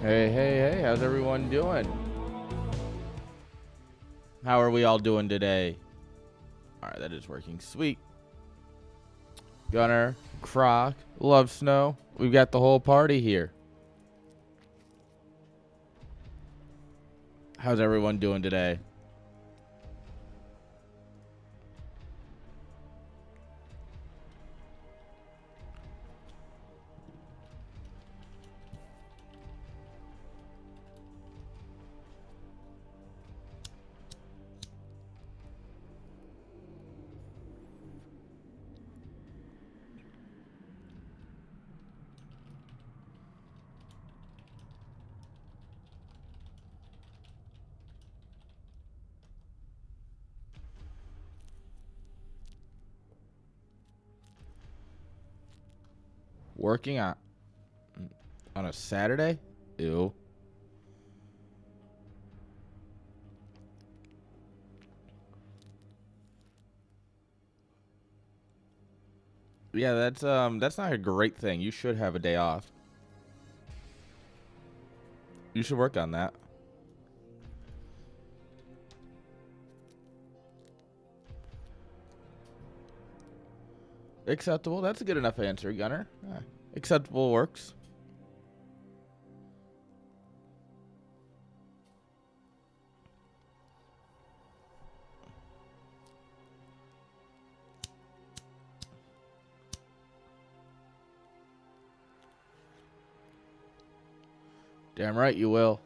Hey, hey, hey, how's everyone doing? How are we all doing today? Alright, that is working. Sweet. Gunner, Croc, Love Snow. We've got the whole party here. How's everyone doing today? Working on a Saturday? Ew. Yeah, that's not a great thing. You should have a day off. You should work on that. Acceptable. That's a good enough answer, Gunner. Acceptable works. Damn right you will.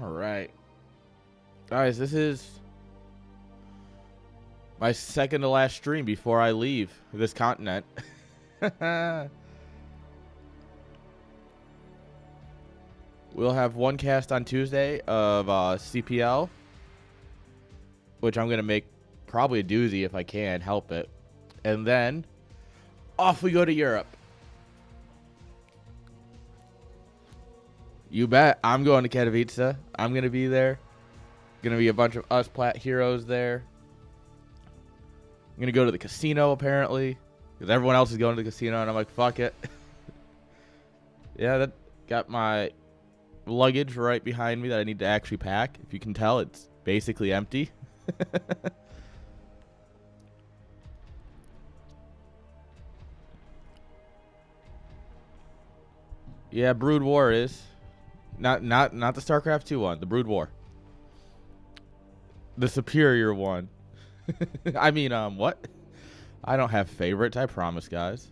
All right. Guys, this is my second to last stream before I leave this continent. We'll have one cast on Tuesday of CPL, which I'm going to make probably a doozy if I can help it. And then off we go to Europe. You bet. I'm going to Katowice. I'm going to be there. Going to be a bunch of us Plat heroes there. I'm going to go to the casino, apparently, because everyone else is going to the casino, and I'm like, fuck it. Yeah, that got my luggage right behind me that I need to actually pack. If you can tell, it's basically empty. Yeah, Brood War is not the StarCraft 2 one, the Brood War. The superior one. I mean, what? I don't have favorites, I promise, guys.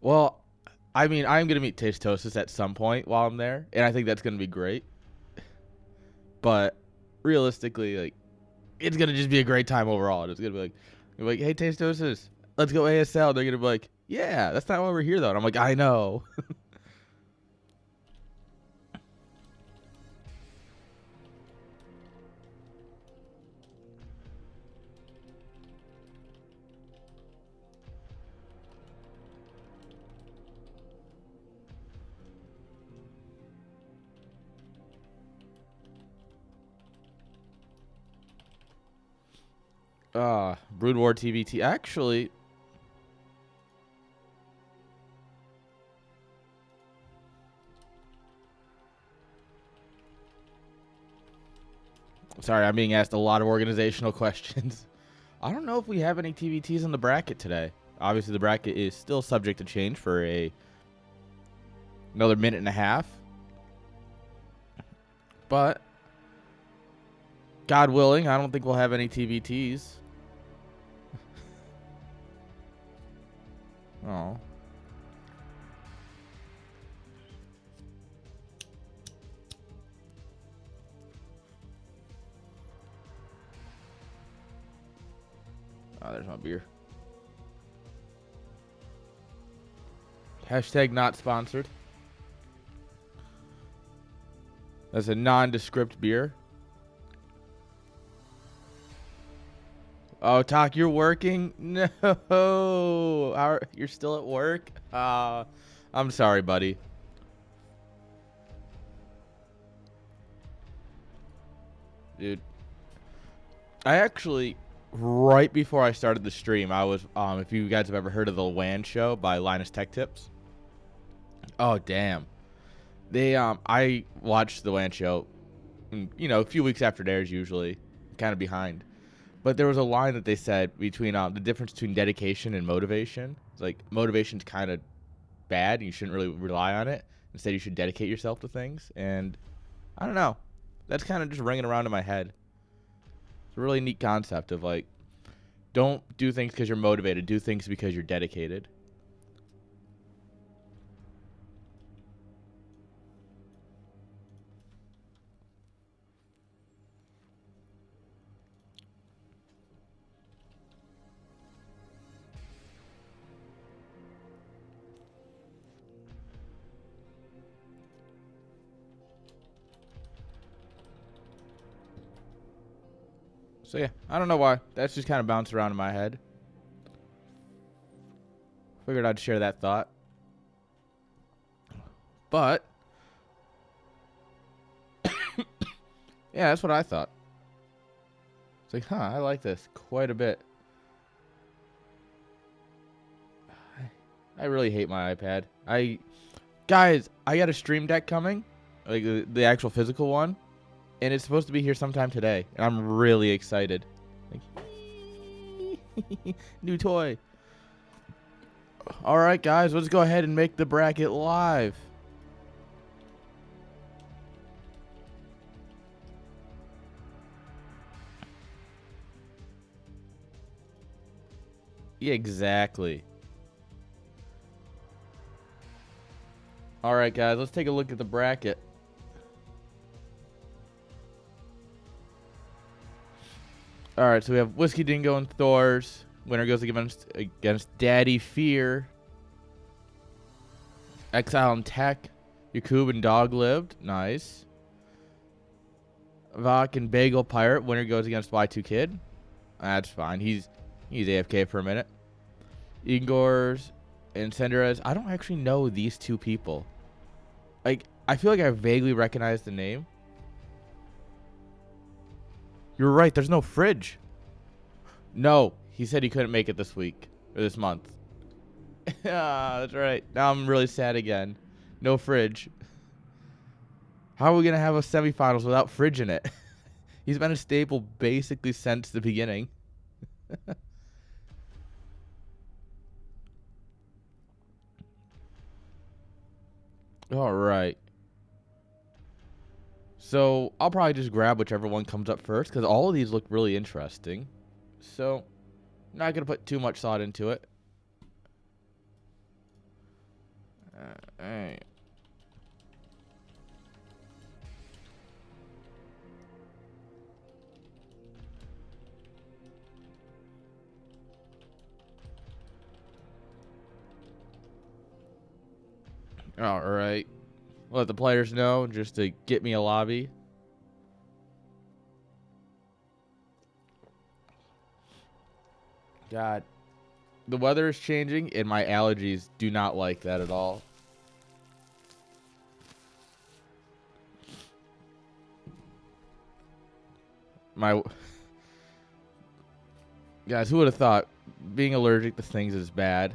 Well, I mean, I'm going to meet Tastosis at some point while I'm there, and I think that's going to be great. But realistically, like, it's going to just be a great time overall. It's going to be like, hey, Tastosis, let's go ASL. They're going to be like, yeah, that's not why we're here, though. And I'm like, I know. Brood War TBT. Actually, sorry, I'm being asked a lot of organizational questions. I don't know if we have any TBTs in the bracket today. Obviously, the bracket is still subject to change for another minute and a half. But, God willing, I don't think we'll have any TBTs. Oh. Oh, there's my beer. Hashtag not sponsored. That's a nondescript beer. Oh, Talk, you're working? No. You're still at work? I'm sorry, buddy. Dude. I actually, right before I started the stream, I was, if you guys have ever heard of the WAN show by Linus Tech Tips. Oh, damn. I watched the WAN show, a few weeks after it airs usually, kind of behind. But there was a line that they said between the difference between dedication and motivation. It's like motivation's kind of bad, and you shouldn't really rely on it. Instead, you should dedicate yourself to things. And I don't know. That's kind of just ringing around in my head. It's a really neat concept of like, don't do things because you're motivated. Do things because you're dedicated. So yeah, I don't know why. That's just kind of bounced around in my head. Figured I'd share that thought. But yeah, that's what I thought. It's like, I like this quite a bit. I really hate my iPad. Guys, I got a Stream Deck coming, like the actual physical one, and it's supposed to be here sometime today, and I'm really excited. Like, new toy. All right, guys, let's go ahead and make the bracket live. Yeah, exactly. All right, guys, let's take a look at the bracket. All right, so we have Whiskey Dingo and Thor's. Winner goes against Daddy Fear. Exile and Tech. Yakub and Dog Lived. Nice. Vok and Bagel Pirate. Winner goes against Y2 Kid. That's fine. He's AFK for a minute. Igor's and Senderez. I don't actually know these two people. Like, I feel like I vaguely recognize the name. You're right. There's no Fridge. No, he said he couldn't make it this week or this month. That's right. Now I'm really sad again. No Fridge. How are we gonna have a semifinals without Fridge in it? He's been a staple basically since the beginning. All right. So I'll probably just grab whichever one comes up first because all of these look really interesting. So not gonna put too much thought into it. All right. All right. Let the players know just to get me a lobby. God. The weather is changing and my allergies do not like that at all. Guys, who would have thought being allergic to things is bad?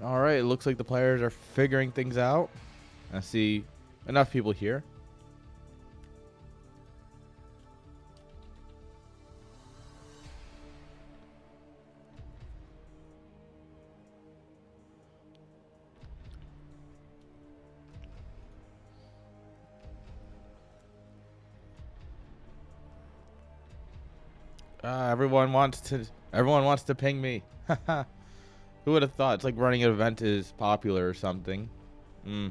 All right, it looks like the players are figuring things out. I see enough people here. Everyone wants to Everyone wants to ping me. Who would have thought? It's like running an event is popular or something. Hmm.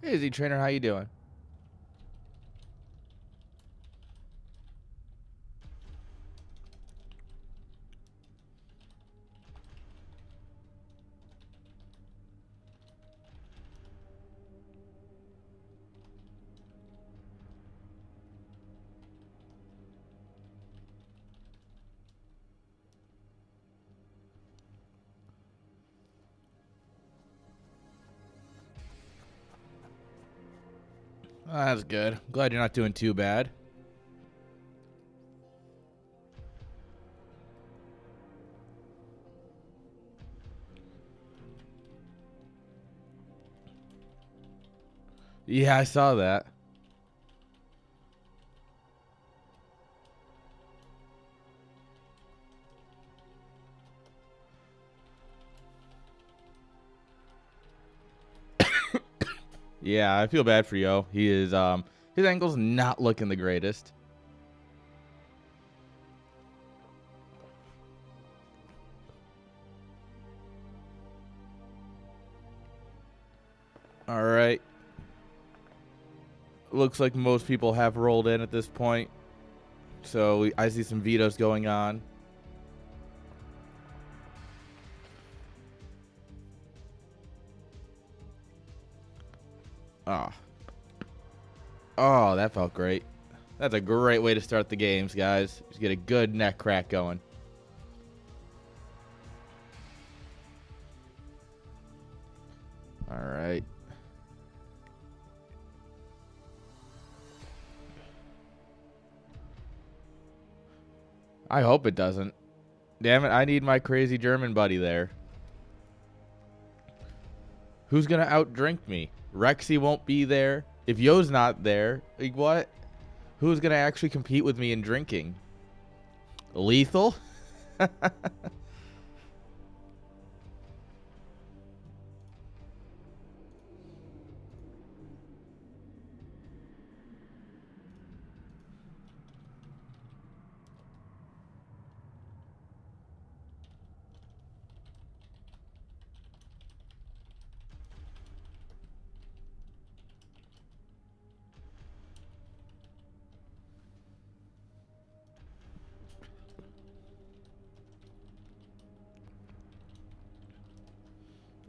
Hey, Z Trainer, how you doing? Oh, that's good. Glad you're not doing too bad. Yeah, I saw that. Yeah, I feel bad for Yo. He is his ankle's not looking the greatest. All right. Looks like most people have rolled in at this point. So I see some vetoes going on. Ah. Oh, that felt great. That's a great way to start the games, guys. Just get a good neck crack going. All right. I hope it doesn't. Damn it, I need my crazy German buddy there. Who's going to outdrink me? Rexy won't be there. If Yo's not there, like what? Who's going to actually compete with me in drinking? Lethal?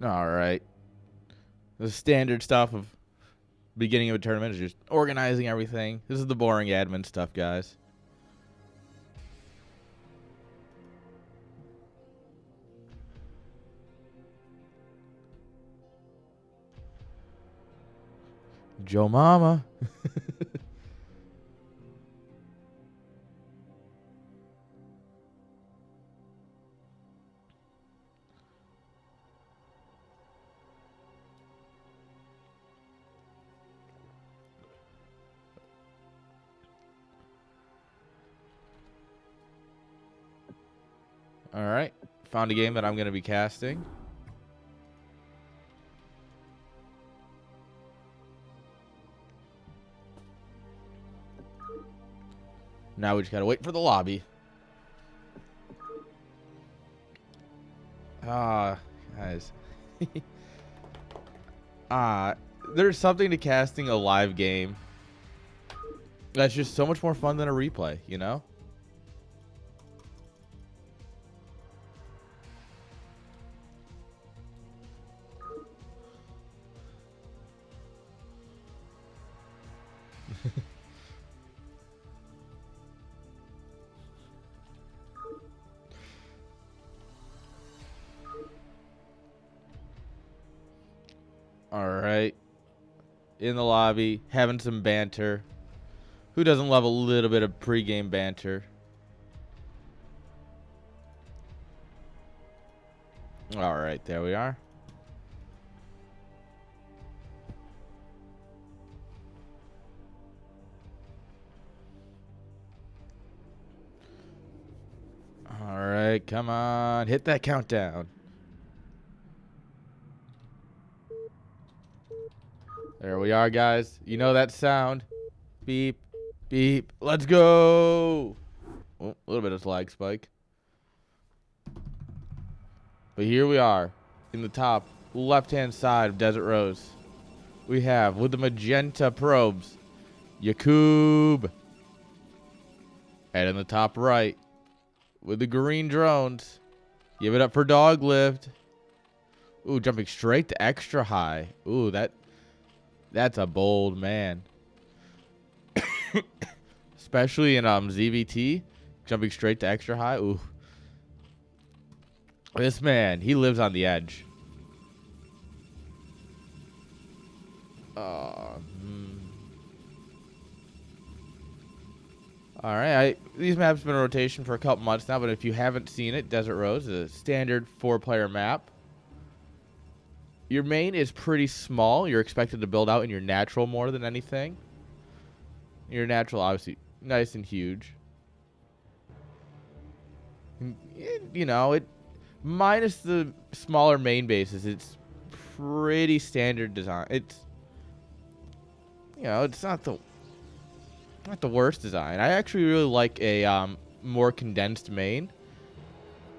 All right. The standard stuff of beginning of a tournament is just organizing everything. This is the boring admin stuff, guys. Joe Mama. All right. Found a game that I'm going to be casting. Now we just got to wait for the lobby. Guys. There's something to casting a live game that's just so much more fun than a replay, you know? All right. In the lobby, having some banter. Who doesn't love a little bit of pregame banter? All right, there we are. All right, come on. Hit that countdown. There we are, guys. You know that sound. Beep, beep. Let's go. Oh, a little bit of lag spike. But here we are in the top left-hand side of Desert Rose. We have, with the magenta probes, Yakub. And in the top right, with the green drones, give it up for Dog Lived. Ooh, jumping straight to extra high. Ooh, that's a bold man. Especially in ZVT, jumping straight to extra high. Ooh. This man, he lives on the edge. All right, these maps have been in rotation for a couple months now, but if you haven't seen it, Desert Rose is a standard 4-player map. Your main is pretty small. You're expected to build out in your natural more than anything. Your natural, obviously, nice and huge. You know, it minus the smaller main bases, it's pretty standard design. It's, you know, it's not the worst design. I actually really like a more condensed main.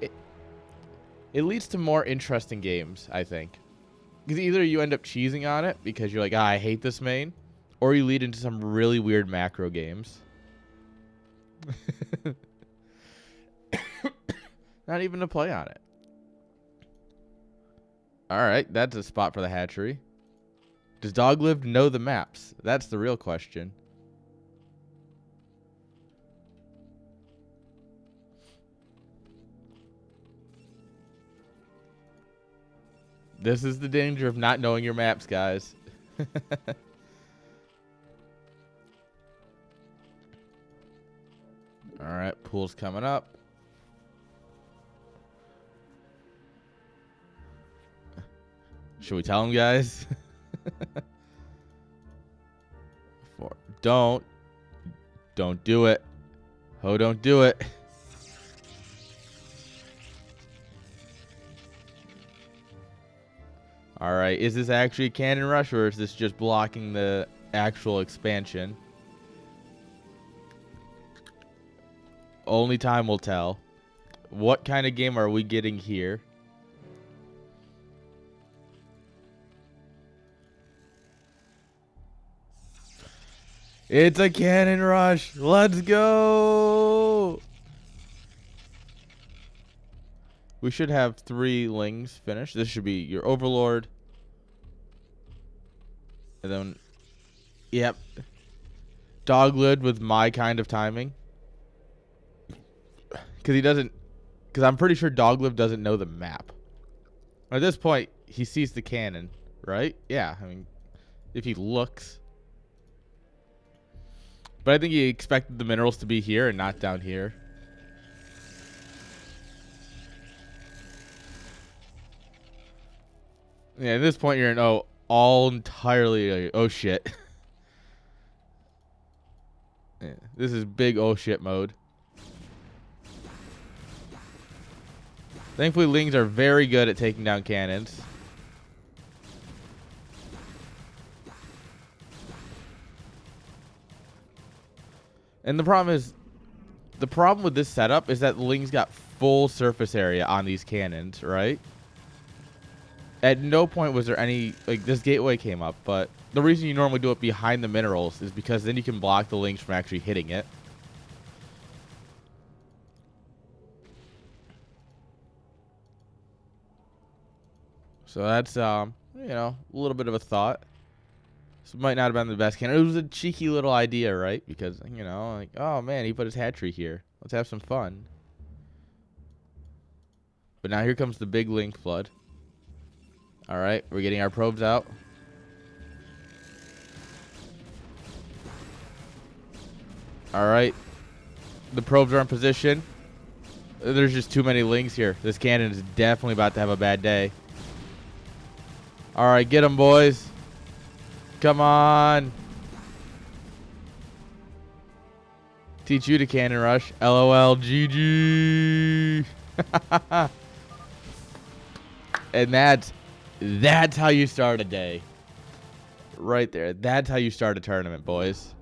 It leads to more interesting games, I think. Because either you end up cheesing on it because you're like, I hate this main, or you lead into some really weird macro games. Not even to play on it. All right, that's a spot for the hatchery. Does Dog Lived know the maps? That's the real question. This is the danger of not knowing your maps, guys. All right, pool's coming up. Should we tell him, guys? Don't do it. Oh, don't do it. All right, is this actually a cannon rush, or is this just blocking the actual expansion? Only time will tell. What kind of game are we getting here? It's a cannon rush. Let's go. We should have 3 lings finished. This should be your overlord. And then, yep. Dog Lived with my kind of timing. Because I'm pretty sure Dog Lived doesn't know the map. At this point, he sees the cannon, right? Yeah, I mean, if he looks. But I think he expected the minerals to be here and not down here. Yeah, at this point, you're in all entirely. Oh shit. Yeah, this is big oh shit mode. Thankfully, lings are very good at taking down cannons. And the problem with this setup is that lings got full surface area on these cannons, right? At no point was there any, like, this gateway came up, but the reason you normally do it behind the minerals is because then you can block the lings from actually hitting it. So that's, you know, a little bit of a thought. This might not have been the best cannon. It was a cheeky little idea, right? Because, you know, like, oh man, he put his hatchery here. Let's have some fun. But now here comes the big ling flood. All right, we're getting our probes out. All right, the probes are in position. There's just too many lings here. This cannon is definitely about to have a bad day. All right, get them, boys. Come on. Teach you to cannon rush. LOL, GG. And that's how you start a day. Right there. That's how you start a tournament, boys.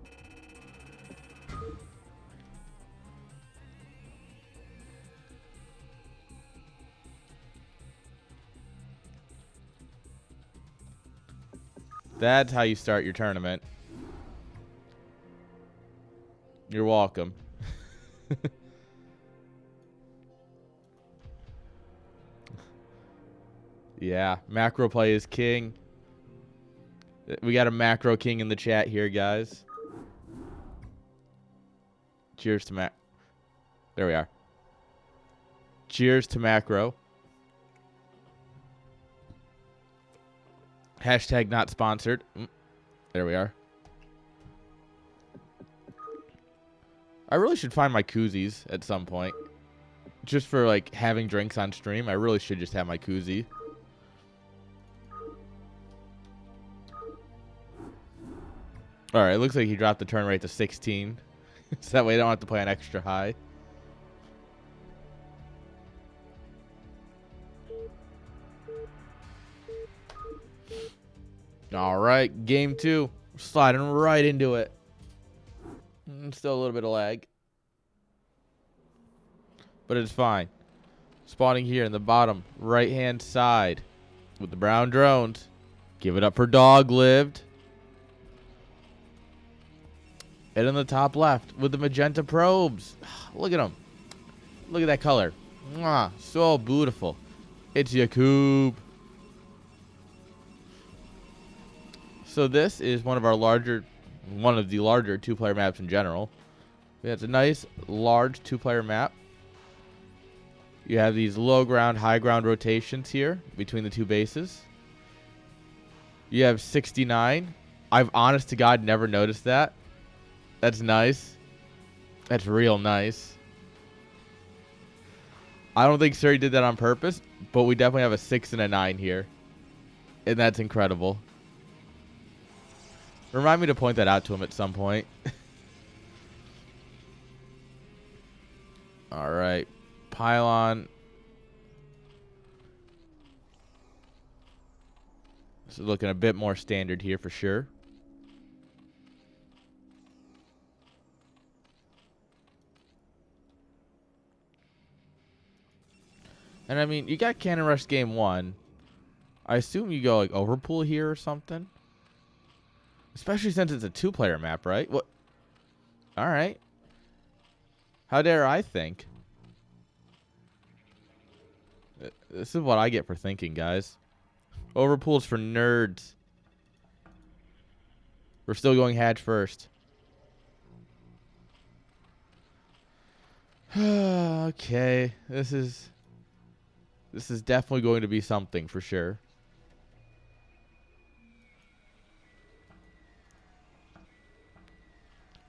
That's how you start your tournament. You're welcome. Yeah, macro play is king. We got a macro king in the chat here, guys. Cheers to Mac. There we are. Cheers to macro. Hashtag not sponsored. There we are. I really should find my koozies at some point. Just for, like, having drinks on stream. I really should just have my koozie. Alright, it looks like he dropped the turn rate to 16. So that way I don't have to play on extra high. Alright, game 2. We're sliding right into it. Still a little bit of lag. But it's fine. Spawning here in the bottom right-hand side with the brown drones. Give it up for Dog Lived. And in the top left with the magenta probes. Look at them. Look at that color. Mwah, so beautiful. It's Yakub. So this is one of the larger 2-player maps in general. It's a nice, large 2-player map. You have these low ground, high ground rotations here between the two bases. You have 69. I've honest to God never noticed that. That's nice. That's real nice. I don't think Surrey did that on purpose, but we definitely have a 6 and a 9 here. And that's incredible. Remind me to point that out to him at some point. All right. Pylon. This is looking a bit more standard here for sure. And I mean, you got Cannon Rush game 1. I assume you go like Overpool here or something. Especially since it's a 2-player map, right? What? All right. How dare I think? This is what I get for thinking, guys. Overpool's for nerds. We're still going hatch first. Okay. This is definitely going to be something for sure.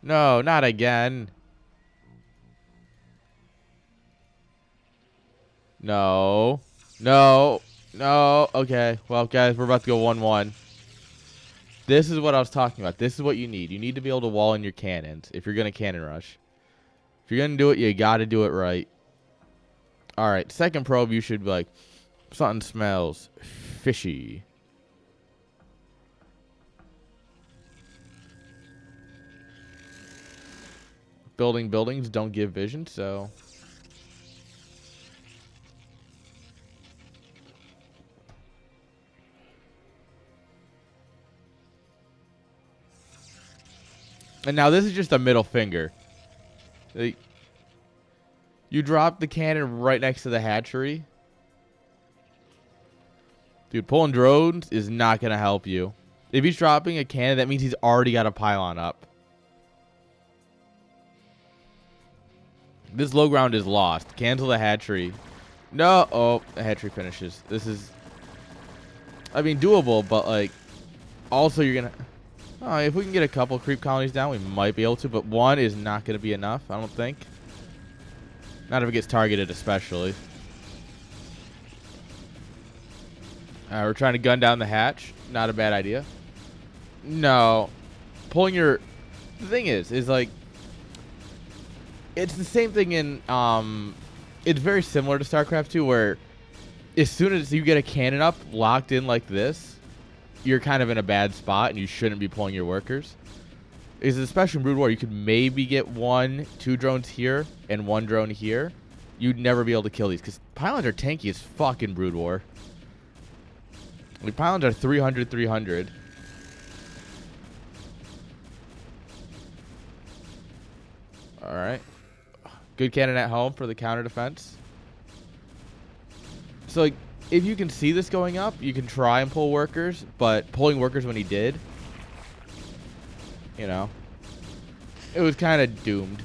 No, not again. No. No. No. Okay. Well, guys, we're about to go 1-1. This is what I was talking about. This is what you need. You need to be able to wall in your cannons if you're going to cannon rush. If you're going to do it, you got to do it right. All right. Second probe, you should be like, something smells fishy. Building buildings don't give vision, so... And now this is just a middle finger. Like, you drop the cannon right next to the hatchery. Dude, pulling drones is not going to help you. If he's dropping a cannon, that means he's already got a pylon up. This low ground is lost. Cancel the hatchery. No. Oh, the hatchery finishes. This is... I mean, doable, but, like... Also, you're going to... Oh, if we can get a couple creep colonies down, we might be able to. But one is not going to be enough, I don't think. Not if it gets targeted, especially. We're trying to gun down the hatch. Not a bad idea. No. Pulling your... The thing is like... It's the same thing in... It's very similar to StarCraft 2, where as soon as you get a cannon up, locked in like this, you're kind of in a bad spot and you shouldn't be pulling your workers. Is especially in Brood War, you could maybe get 2 drones here and 1 drone here. You'd never be able to kill these because pylons are tanky as fuck in Brood War. Like, pylons are 300, 300. All right. Good cannon at home for the counter defense. So, like, if you can see this going up, you can try and pull workers, but pulling workers when he did, you know, it was kind of doomed.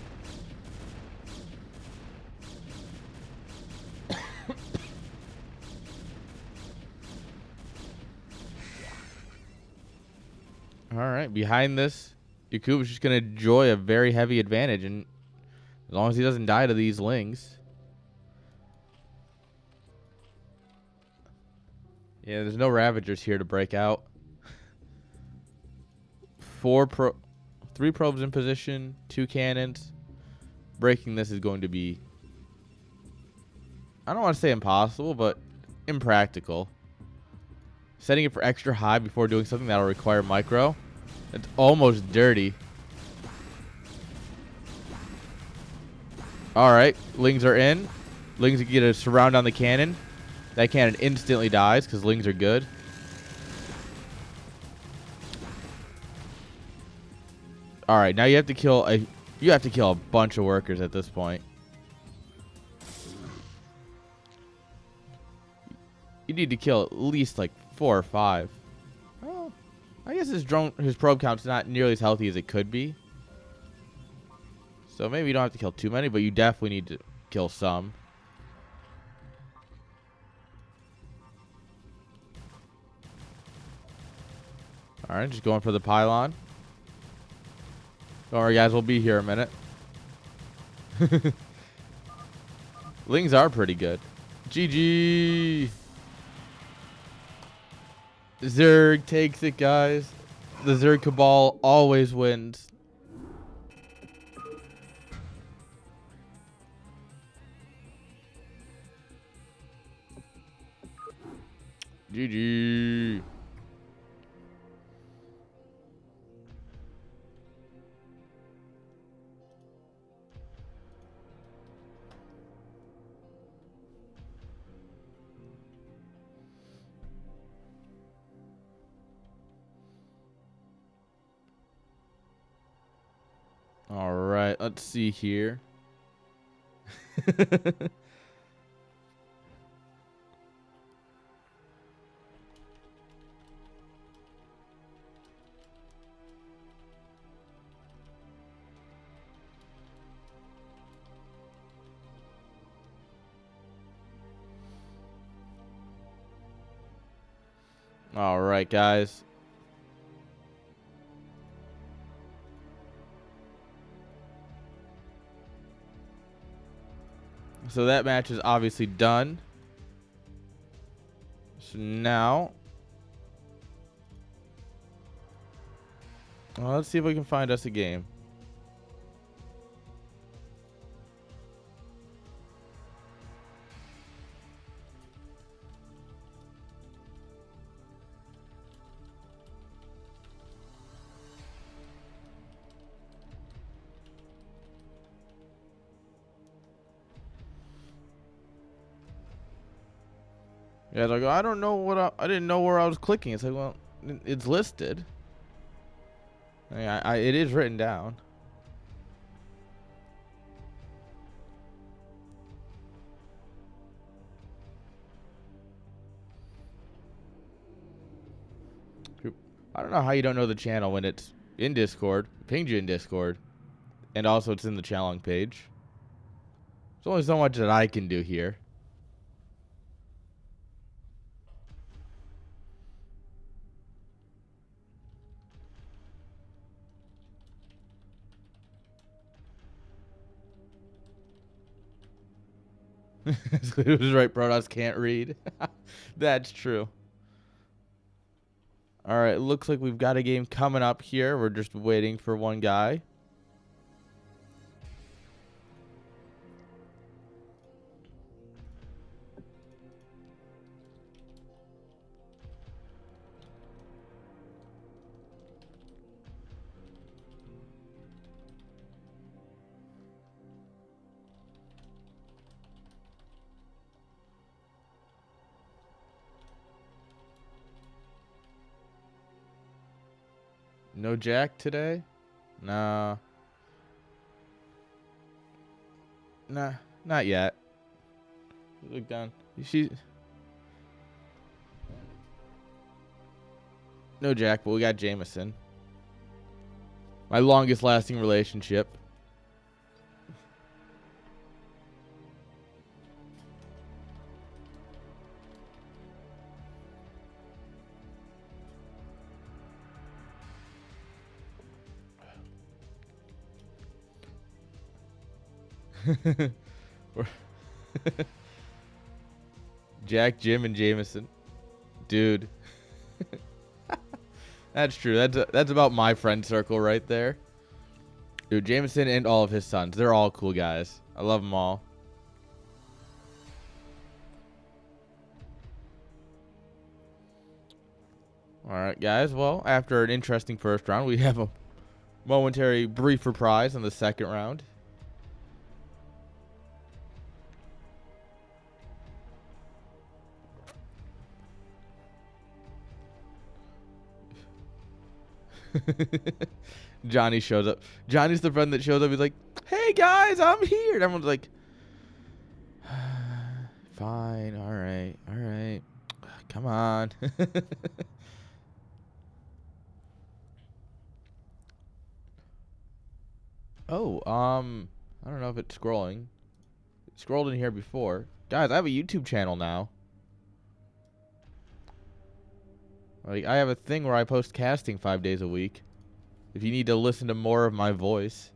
All right, behind this, Yakuba's just going to enjoy a very heavy advantage, and as long as he doesn't die to these lings. Yeah, there's no Ravagers here to break out. 3 probes in position, 2 cannons. Breaking this is going to be, I don't want to say impossible, but impractical. Setting it for extra high before doing something that'll require micro. It's almost dirty. Alright, lings are in. Lings get a surround on the cannon. That cannon instantly dies because lings are good. Alright, now you have to kill a bunch of workers at this point. You need to kill at least like 4 or 5. Well, I guess his probe count's not nearly as healthy as it could be. So maybe you don't have to kill too many, but you definitely need to kill some. Alright, just going for the pylon. Don't worry, guys, we'll be here a minute. Lings are pretty good. GG. Zerg takes it, guys. The Zerg Cabal always wins. GG. All right, let's see here. All right, guys. So that match is obviously done. So now, well, let's see if we can find us a game. Yeah, I go, I don't know I didn't know where I was clicking. It's like, well, it's listed. It is written down. I don't know how you don't know the channel when it's in Discord. Pinged you in Discord. And also it's in the challenge page. There's only so much that I can do here. It was right, Protoss can't read. That's true. Alright, looks like we've got a game coming up here. We're just waiting for one guy. No Jack today? Nah. Nah, not yet. Look down. No Jack, but we got Jameson. My longest lasting relationship. Jack, Jim, and Jameson. Dude. That's true. That's about my friend circle right there. Dude, Jameson and all of his sons. They're all cool guys. I love them all. Alright, guys. Well, after an interesting first round, we have a momentary brief reprise in the second round. Johnny shows up. Johnny's the friend that shows up. He's like, "Hey guys, I'm here." And everyone's like, "Fine, all right, come on." Oh, I don't know if it's scrolling. It scrolled in here before. Guys, I have a YouTube channel now. Like, I have a thing where I post casting 5 days a week. If you need to listen to more of my voice.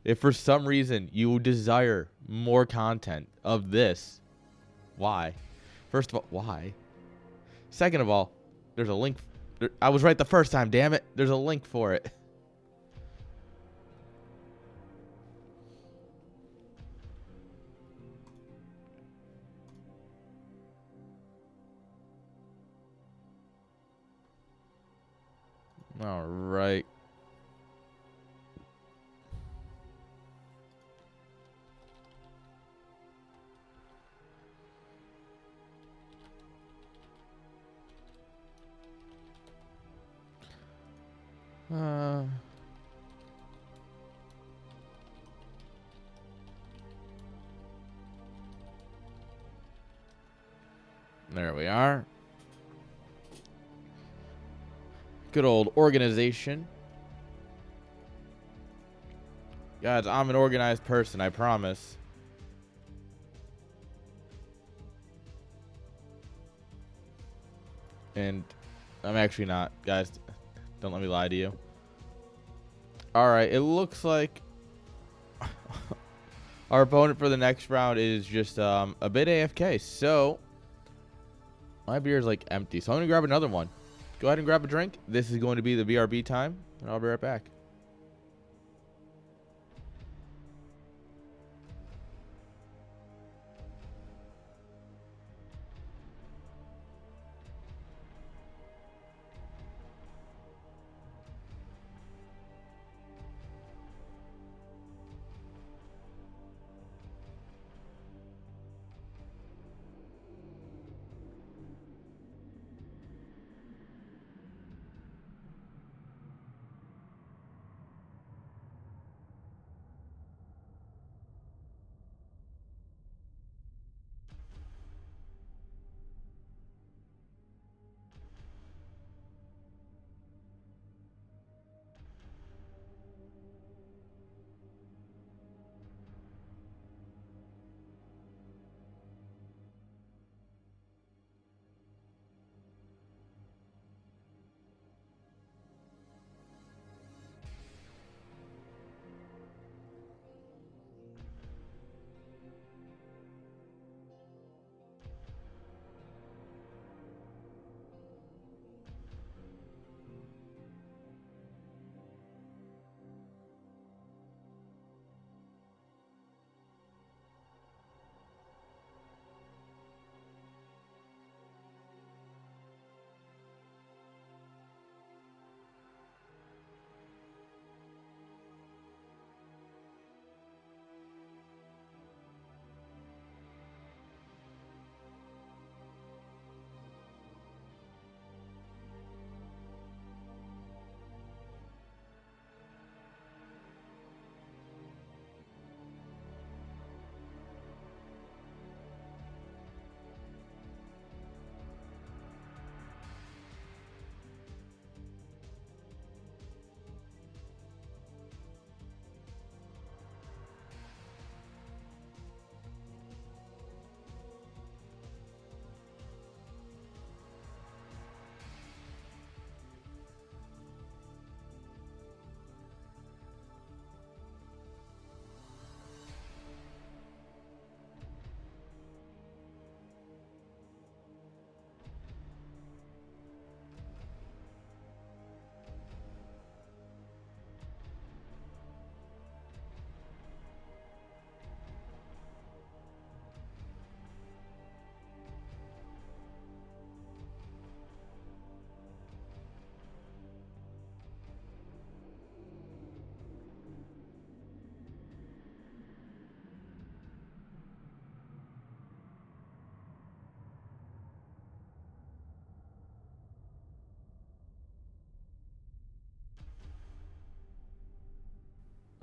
If for some reason you desire more content of this, why? First of all, why? Second of all, there's a link. I was right the first time, damn it. There's a link for it. All right. There we are. Good old organization. Guys, I'm an organized person, I promise. And I'm actually not. Guys, don't let me lie to you. Alright, it looks like our opponent for the next round is just a bit AFK. So, my beer is like empty. So I'm going to grab another one. Go ahead and grab a drink. This is going to be the BRB time. And I'll be right back.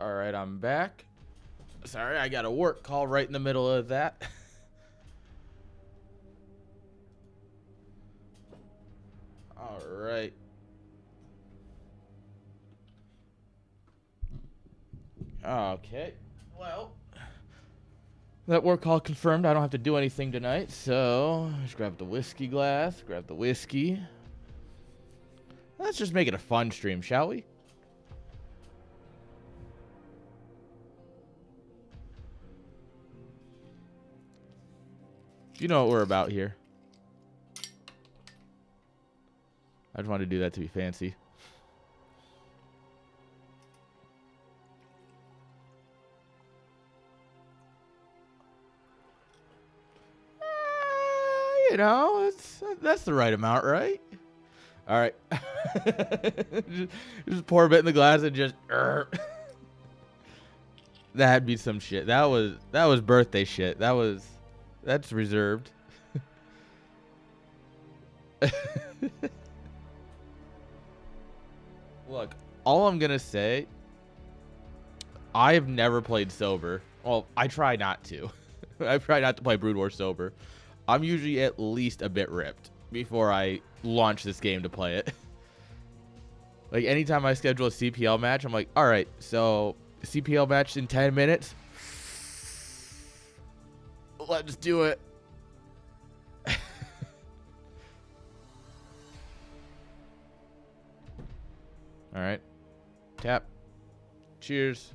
All right, I'm back. Sorry, I got a work call right in the middle of that. All right. Okay. Well, that work call confirmed. I don't have to do anything tonight, so just grab the whiskey glass, grab the whiskey. Let's just make it a fun stream, shall we? You know what we're about here. I just wanted to do that to be fancy. You know, that's the right amount, right? All right. just pour a bit in the glass and just. That'd be some shit. That was birthday shit. That's reserved. Look, all I'm gonna say, I have never played sober. Well, I try not to. I try not to play Brood War sober. I'm usually at least a bit ripped before I launch this game to play it. Like, anytime I schedule a CPL match, I'm like, all right, so CPL match in 10 minutes. Let's do it. All right. Tap. Cheers.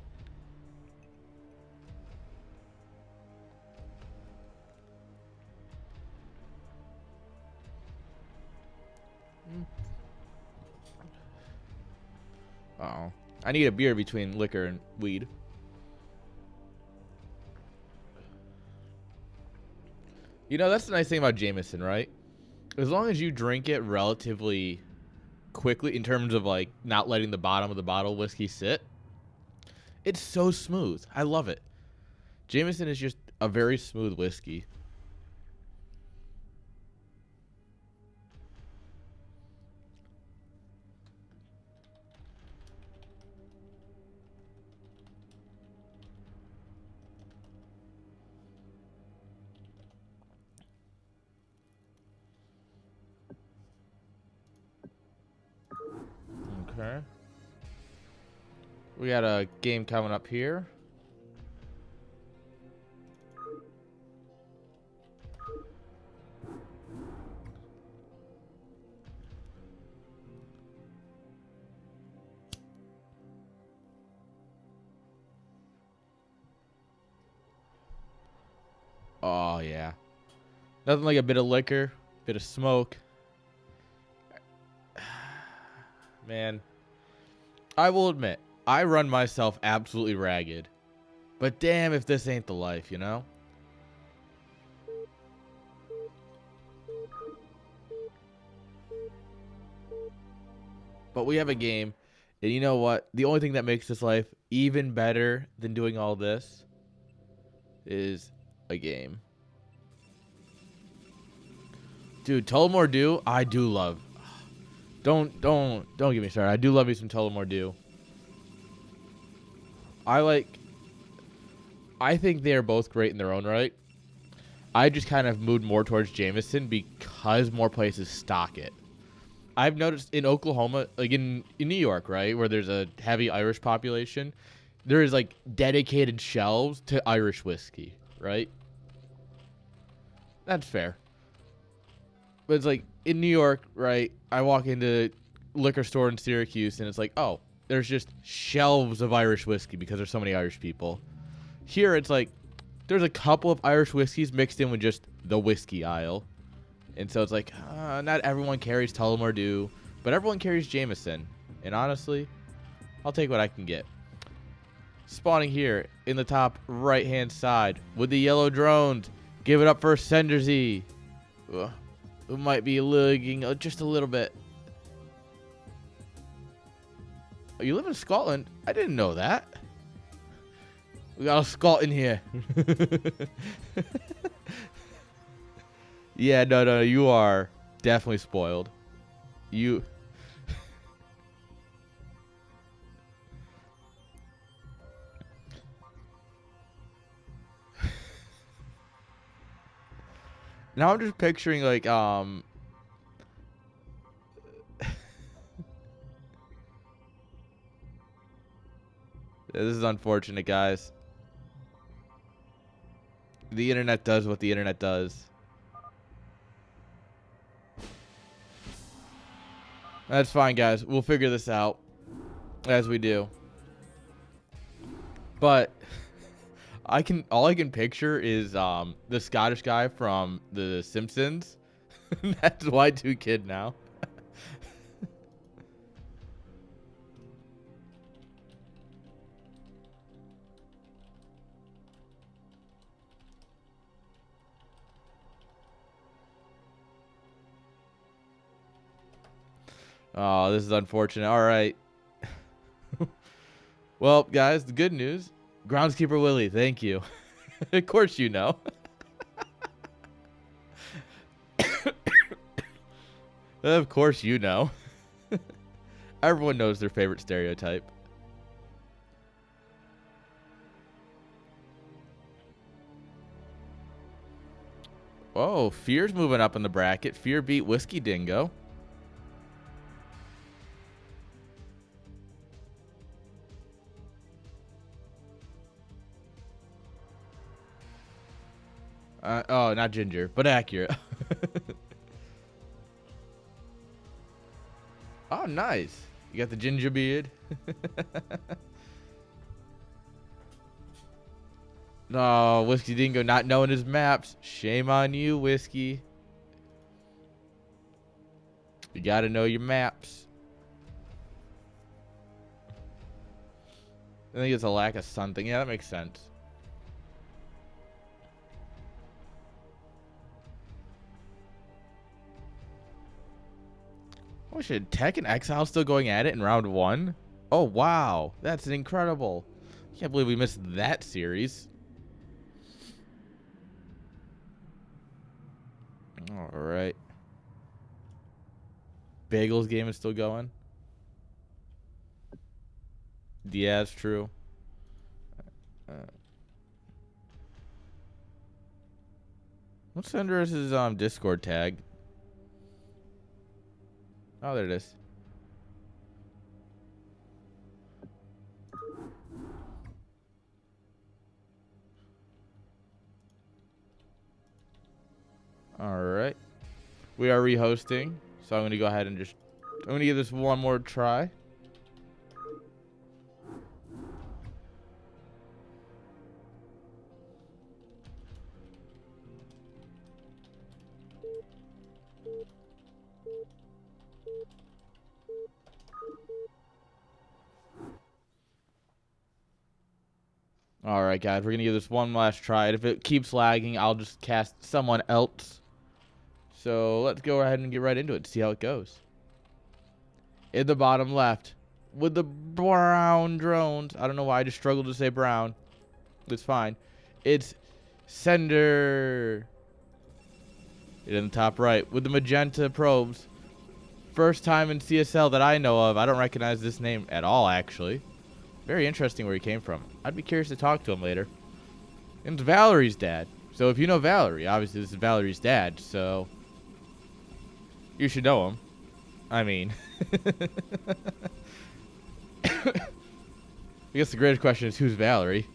Uh-oh. I need a beer between liquor and weed. You know, that's the nice thing about Jameson, right? As long as you drink it relatively quickly, in terms of, like, not letting the bottom of the bottle whiskey sit, it's so smooth. I love it. Jameson is just a very smooth whiskey. Okay. We got a game coming up here. Oh, yeah. Nothing like a bit of liquor, bit of smoke. Man, I will admit, I run myself absolutely ragged. But damn if this ain't the life, you know? But we have a game, and you know what? The only thing that makes this life even better than doing all this is a game. Dude, Tullamore Dew, I do love. Don't get me started. I do love me some Tullamore Dew. I think they're both great in their own right. I just kind of moved more towards Jameson because more places stock it. I've noticed in Oklahoma, like in New York, right, where there's a heavy Irish population, there is like dedicated shelves to Irish whiskey, right? That's fair. But it's like in New York, right, I walk into a liquor store in Syracuse and it's like, oh, there's just shelves of Irish whiskey because there's so many Irish people. Here it's like there's a couple of Irish whiskeys mixed in with just the whiskey aisle. And so it's like, not everyone carries Tullamore Dew, but everyone carries Jameson. And honestly, I'll take what I can get. Spawning here in the top right-hand side with the yellow drones. Give it up for Senderzy. Who might be lagging just a little bit. Oh, you live in Scotland? I didn't know that. We got a Scot in here. Yeah, no, you are definitely spoiled. Now I'm just picturing like this is unfortunate, guys. The internet does what the internet does. That's fine, guys. We'll figure this out as we do. But all I can picture is the Scottish guy from The Simpsons. That's Y2 Kid now. Oh, this is unfortunate. All right. Well, guys, the good news. Groundskeeper Willie, thank you. Of course you know. Of course you know. Everyone knows their favorite stereotype. Oh, Fear's moving up in the bracket. Fear beat Whiskey Dingo. Oh, not Ginger, but accurate. Oh, nice. You got the ginger beard. No, Whiskey Dingo not knowing his maps. Shame on you, Whiskey. You got to know your maps. I think it's a lack of something. Yeah, that makes sense. Oh shit, Tech and Exile still going at it in round 1? Oh wow, that's incredible. Can't believe we missed that series. Alright. Bagel's game is still going. Diaz, true. What's under his Discord tag? Oh, there it is. All right. We are rehosting, so I'm going to go ahead and I'm going to give this one more try. All right, guys, we're going to give this one last try. And if it keeps lagging, I'll just cast someone else. So let's go ahead and get right into it to see how it goes. In the bottom left, with the brown drones. I don't know why I just struggled to say brown. It's fine. It's Sender. In the top right, with the magenta probes. First time in CSL that I know of. I don't recognize this name at all, actually. Very interesting where he came from. I'd be curious to talk to him later. And it's Valerie's dad. So if you know Valerie, obviously this is Valerie's dad, so you should know him. I mean, I guess the greatest question is who's Valerie?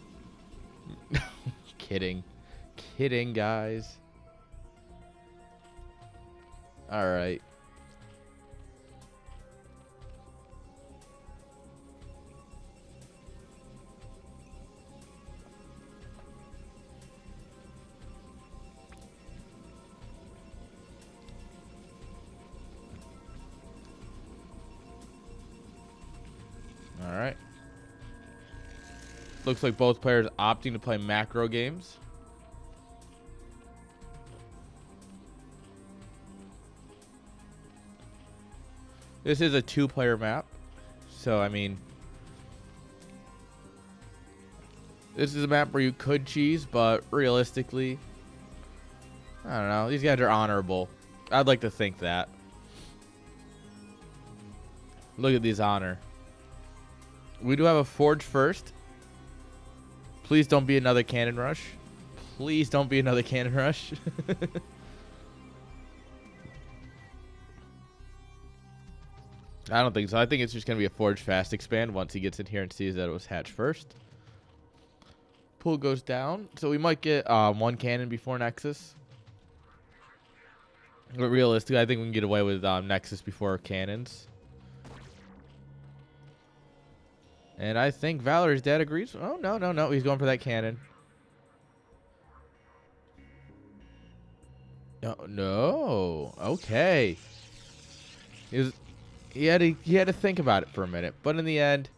Kidding. Kidding, guys. All right. All right. Looks like both players opting to play macro games. This is a 2-player map. So, I mean, this is a map where you could cheese, but realistically, I don't know. These guys are honorable. I'd like to think that. Look at these honor. We do have a Forge first. Please don't be another Cannon Rush. Please don't be another Cannon Rush. I don't think so. I think it's just going to be a Forge Fast expand once he gets in here and sees that it was hatched first. Pool goes down. So we might get one cannon before Nexus. But realistically, I think we can get away with Nexus before cannons. And I think Valor's dad agrees. Oh, no, no, no. He's going for that cannon. No, no. Okay. He had to think about it for a minute. But in the end,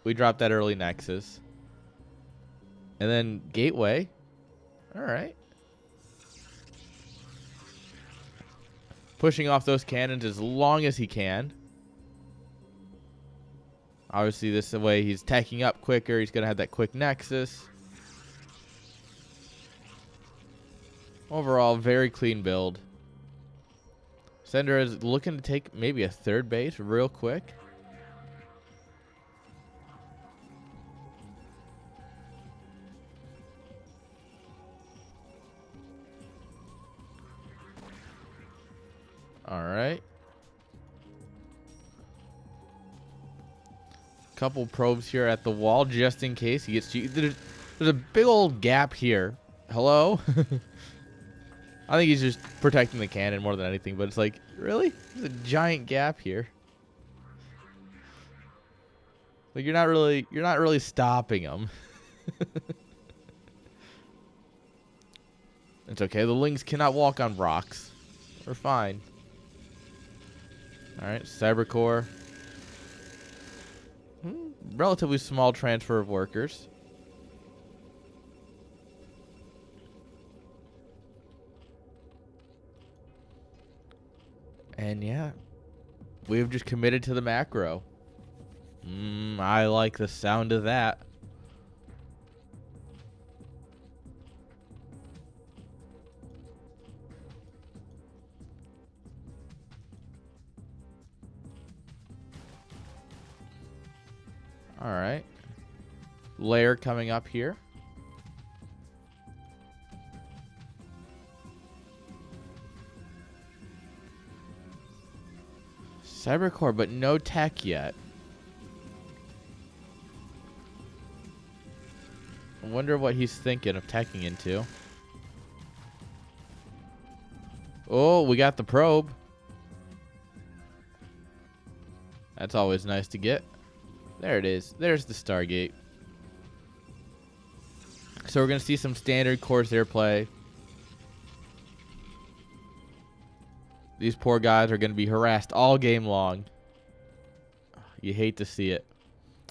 we dropped that early Nexus. And then Gateway. All right. Pushing off those cannons as long as he can. Obviously, this is the way he's tacking up quicker. He's going to have that quick Nexus. Overall, very clean build. Sender is looking to take maybe a third base real quick. All right. Couple probes here at the wall just in case he gets. There's a big old gap here. Hello? I think he's just protecting the cannon more than anything, but it's like, really? There's a giant gap here. Like you're not really stopping him. It's okay. The Lings cannot walk on rocks. We're fine. All right, Cybercore. Relatively small transfer of workers. And yeah, we've just committed to the macro. I like the sound of that. All right. Lair coming up here. Cybercore, but no tech yet. I wonder what he's thinking of teching into. Oh, we got the probe. That's always nice to get. There it is. There's the Stargate. So we're going to see some standard Corsair play. These poor guys are going to be harassed all game long. You hate to see it.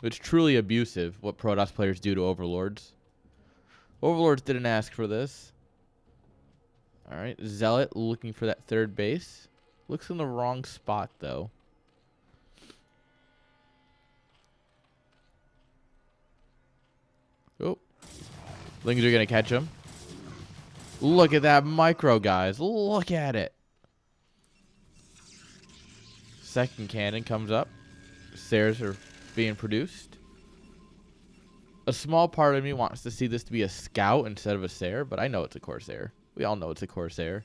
It's truly abusive what Protoss players do to Overlords. Overlords didn't ask for this. Alright, Zealot looking for that third base. Looks in the wrong spot, though. Oh. Lings are going to catch him. Look at that micro, guys. Look at it. Second cannon comes up. Stairs are being produced. A small part of me wants to see this to be a scout instead of a Sair, but I know it's a Corsair. We all know it's a Corsair.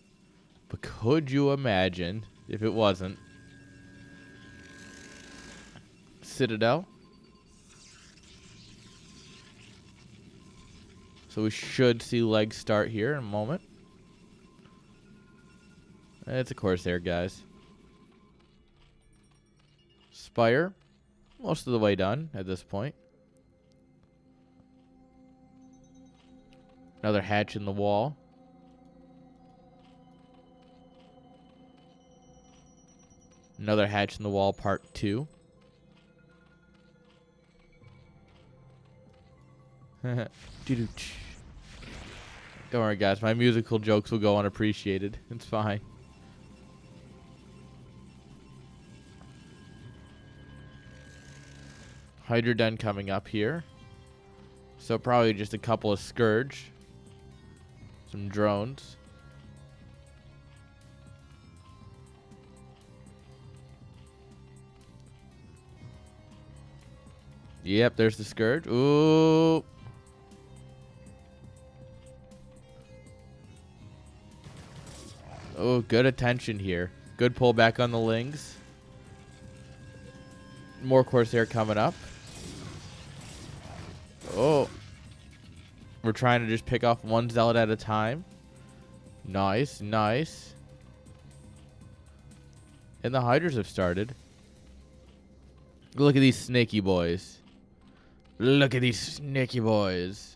But could you imagine if it wasn't? Citadel. So we should see legs start here in a moment. It's a Corsair, guys. Spire. Most of the way done at this point. Another hatch in the wall. Another hatch in the wall, part 2. Don't worry, guys. My musical jokes will go unappreciated. It's fine. Hydra Den coming up here. So probably just a couple of Scourge. Some drones. Yep, there's the Scourge. Ooh. Oh, good attention here. Good pullback on the Lings. More Corsair coming up. Oh. We're trying to just pick off one zealot at a time. Nice, nice. And the Hydras have started. Look at these snaky boys. Look at these snaky boys.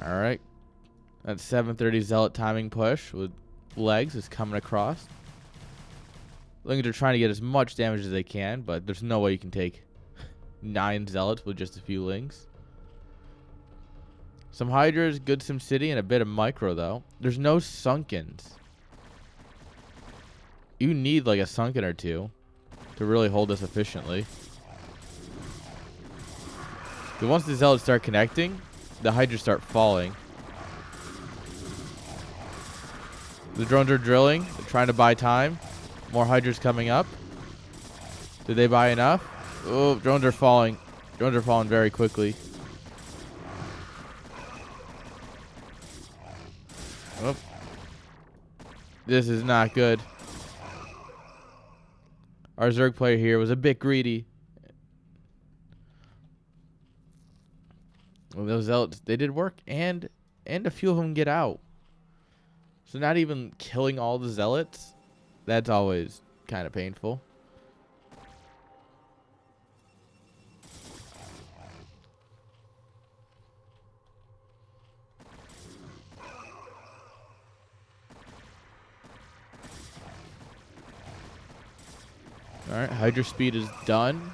All right. That 7:30 Zealot timing push with legs is coming across. Looking to try to get as much damage as they can, but there's no way you can take 9 Zealots with just a few Lings. Some Hydras, good SimCity, and a bit of Micro, though. There's no Sunkens. You need like a Sunken or two to really hold this efficiently. But once the Zealots start connecting, the Hydras start falling. The drones are drilling. They're trying to buy time. More Hydras coming up. Did they buy enough? Oh, drones are falling. Drones are falling very quickly. Oh. This is not good. Our Zerg player here was a bit greedy. Well, those Zealots, they did work, and a few of them get out. So not even killing all the Zealots, that's always kind of painful. Alright, Hydra speed is done.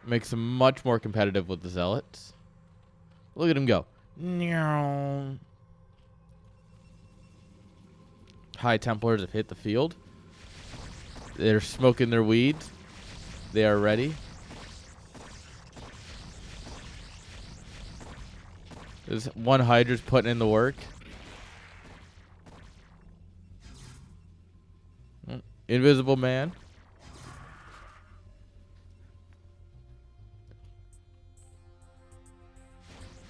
Makes them much more competitive with the Zealots. Look at him go. High Templars have hit the field. They're smoking their weeds. They are ready. There's one Hydra's putting in the work. Invisible Man.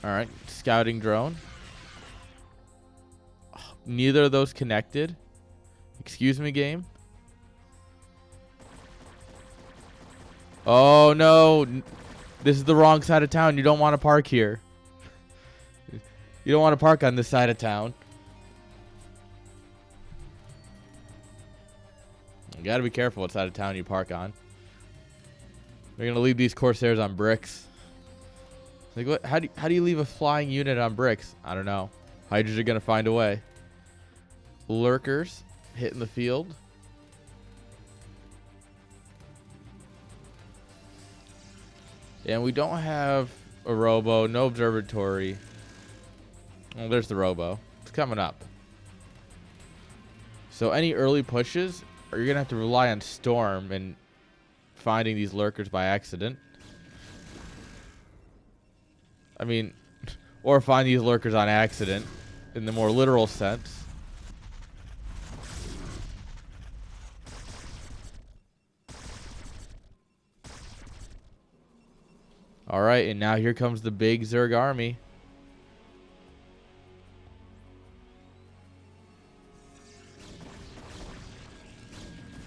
Alright, scouting drone. Oh, neither of those connected. Excuse me, game. Oh, no. This is the wrong side of town. You don't want to park here. You don't want to park on this side of town. You got to be careful what side of town you park on. They're going to leave these Corsairs on bricks. Like, what? How do you leave a flying unit on bricks? I don't know. Hydras are going to find a way. Lurkers hitting the field. And we don't have a robo, no observatory. Oh, there's the robo. It's coming up. So any early pushes, or you're going to have to rely on Storm and finding these lurkers by accident. I mean, or find these lurkers on accident in the more literal sense. All right, and now here comes the big Zerg army.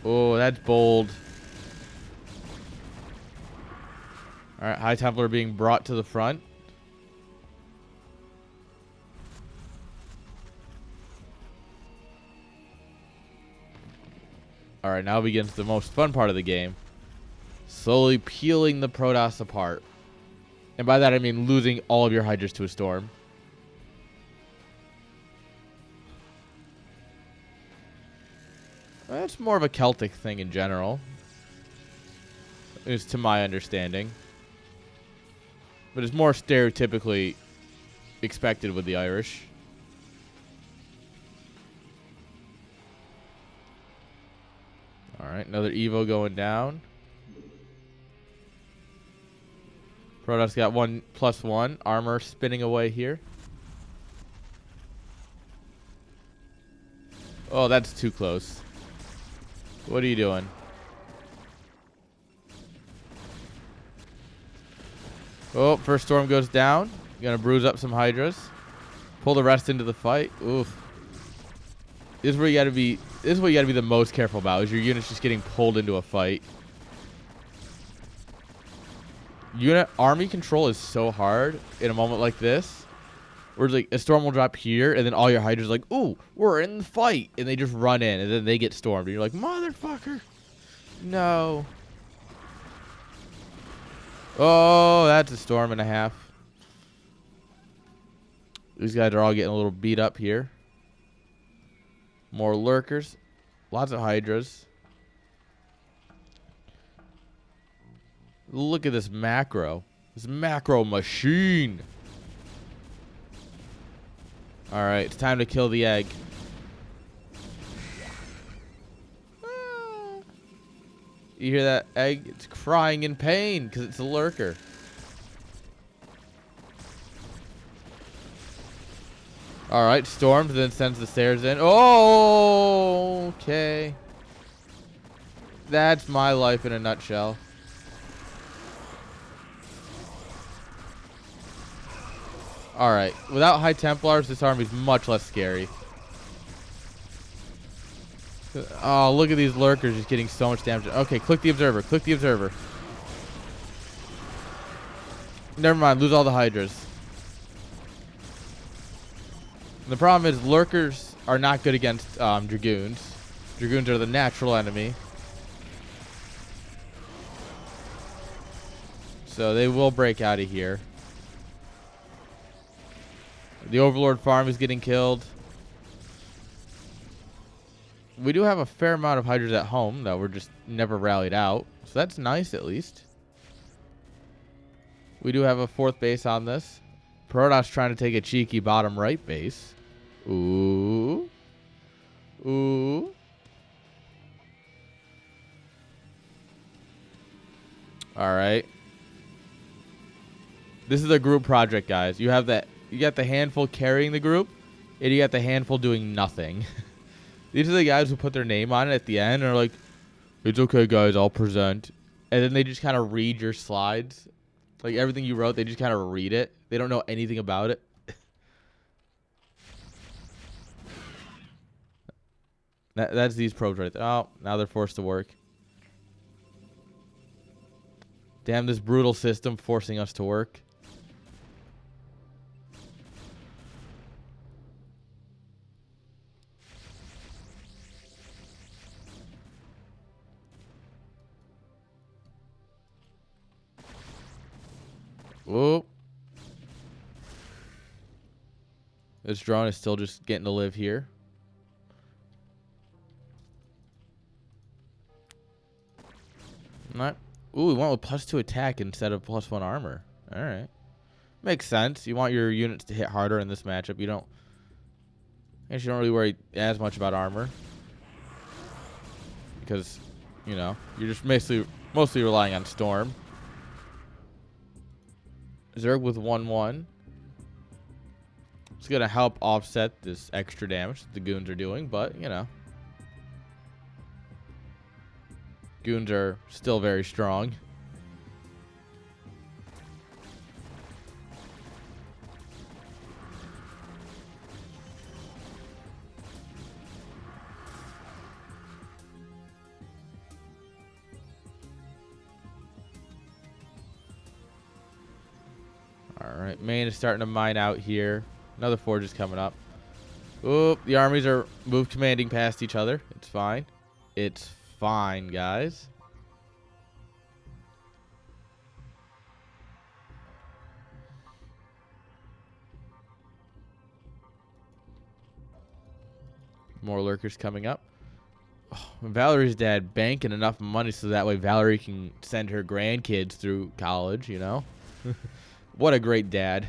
Oh, that's bold. All right, High Templar being brought to the front. All right, now begins the most fun part of the game. Slowly peeling the Protoss apart. And by that, I mean losing all of your Hydras to a storm. That's more of a Celtic thing in general. Is to my understanding. But it's more stereotypically expected with the Irish. Alright, another Evo going down. Protoss got 1+1 armor spinning away here. Oh, that's too close. What are you doing? Oh, first storm goes down. Gonna bruise up some Hydras. Pull the rest into the fight. Oof. This is where you gotta be. This is what you gotta be the most careful about. Is your units just getting pulled into a fight? Unit army control is so hard in a moment like this, where it's like a storm will drop here, and then all your Hydras are like, "Ooh, we're in the fight," and they just run in, and then they get stormed, and you're like, "Motherfucker, no!" Oh, that's a storm and a half. These guys are all getting a little beat up here. More lurkers, lots of Hydras. Look at this macro. This macro machine. Alright, it's time to kill the egg. You hear that egg? It's crying in pain because it's a lurker. Alright, storms, then sends the stairs in. Oh, okay. That's my life in a nutshell. Alright, without High Templars, this army is much less scary. Oh, look at these lurkers just getting so much damage. Okay, click the observer. Click the observer. Never mind, lose all the Hydras. The problem is lurkers are not good against Dragoons. Dragoons are the natural enemy. So they will break out of here. The Overlord farm is getting killed. We do have a fair amount of Hydras at home that were just never rallied out. So that's nice at least. We do have a 4th base on this. Protoss trying to take a cheeky bottom right base. Ooh. Ooh. Alright. This is a group project, guys. You have that. You got the handful carrying the group, and you got the handful doing nothing. These are the guys who put their name on it at the end and are like, "It's okay, guys, I'll present." And then they just kind of read your slides. Like everything you wrote, they just kind of read it. They don't know anything about it. That's these probes right there. Oh, now they're forced to work. Damn, this brutal system forcing us to work. Whoa. This drone is still just getting to live here. Not. Ooh, we went with +2 attack instead of +1 armor. Alright. Makes sense. You want your units to hit harder in this matchup. You don't. I guess you don't really worry as much about armor. Because, you know, you're just mostly relying on Storm. Zerg with 1-1. It's going to help offset this extra damage that the goons are doing, but, you know. Goons are still very strong. Alright, main is starting to mine out here. Another forge is coming up. Oop, the armies are move commanding past each other. It's fine. It's fine, guys. More lurkers coming up. Oh, Valerie's dad banking enough money so that way Valerie can send her grandkids through college, you know? What a great dad.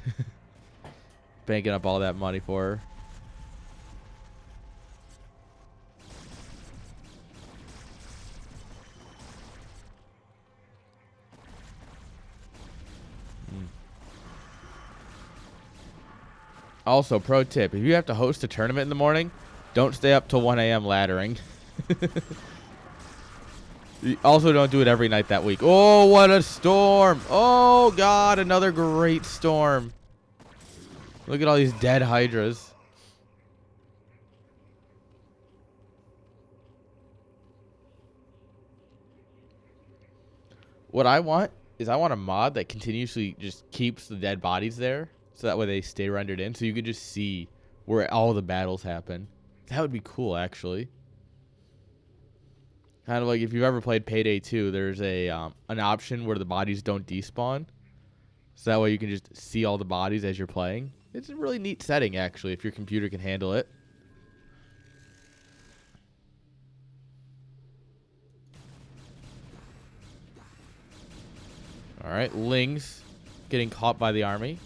Banking up all that money for her. Also, pro tip, if you have to host a tournament in the morning, don't stay up till 1 a.m. laddering. Also, don't do it every night that week. Oh, what a storm. Oh, God, another great storm. Look at all these dead hydras. What I want is I want a mod that continuously just keeps the dead bodies there. So that way they stay rendered in. So you can just see where all the battles happen. That would be cool, actually. Kind of like if you've ever played Payday 2, there's a an option where the bodies don't despawn. So that way you can just see all the bodies as you're playing. It's a really neat setting, actually, if your computer can handle it. All right, Lings getting caught by the army.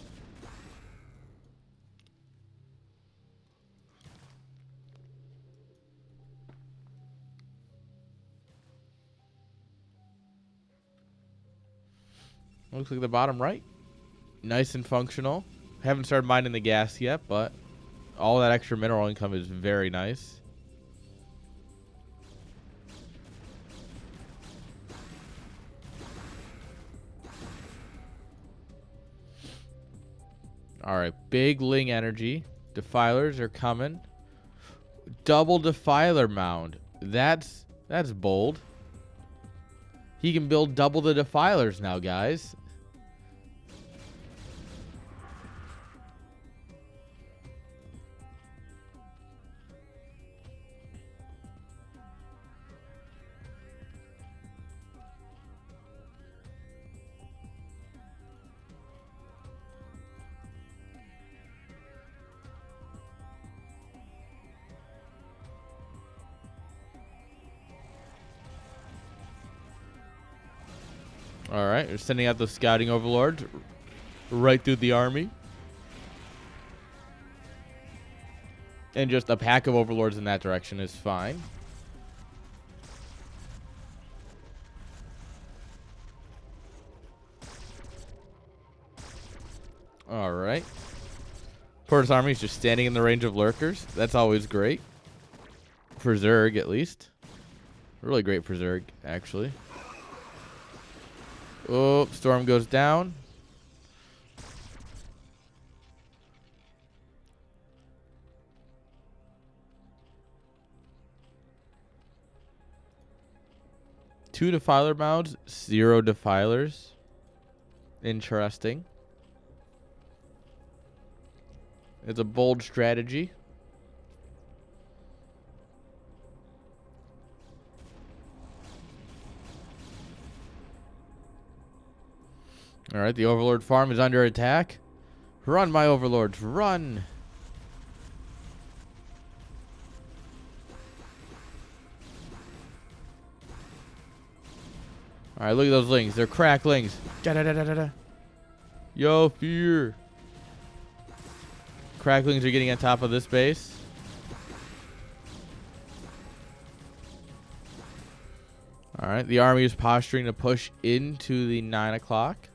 Looks like the bottom right. Nice and functional. Haven't started mining the gas yet, but all that extra mineral income is very nice. All right, big Ling energy. Defilers are coming. Double Defiler mound. That's bold. He can build double the Defilers now, guys. All right, we're sending out those scouting overlords right through the army. And just a pack of overlords in that direction is fine. All right. Porter's army is just standing in the range of lurkers. That's always great. For Zerg, at least. Really great for Zerg, actually. Oh, storm goes down. Two defiler mounds, 0 defilers. Interesting. It's a bold strategy. All right, the Overlord farm is under attack. Run, my Overlords, run. All right, look at those Lings. They're cracklings. Da-da-da-da-da-da. Yo, fear. Cracklings are getting on top of this base. All right, the army is posturing to push into the 9 o'clock.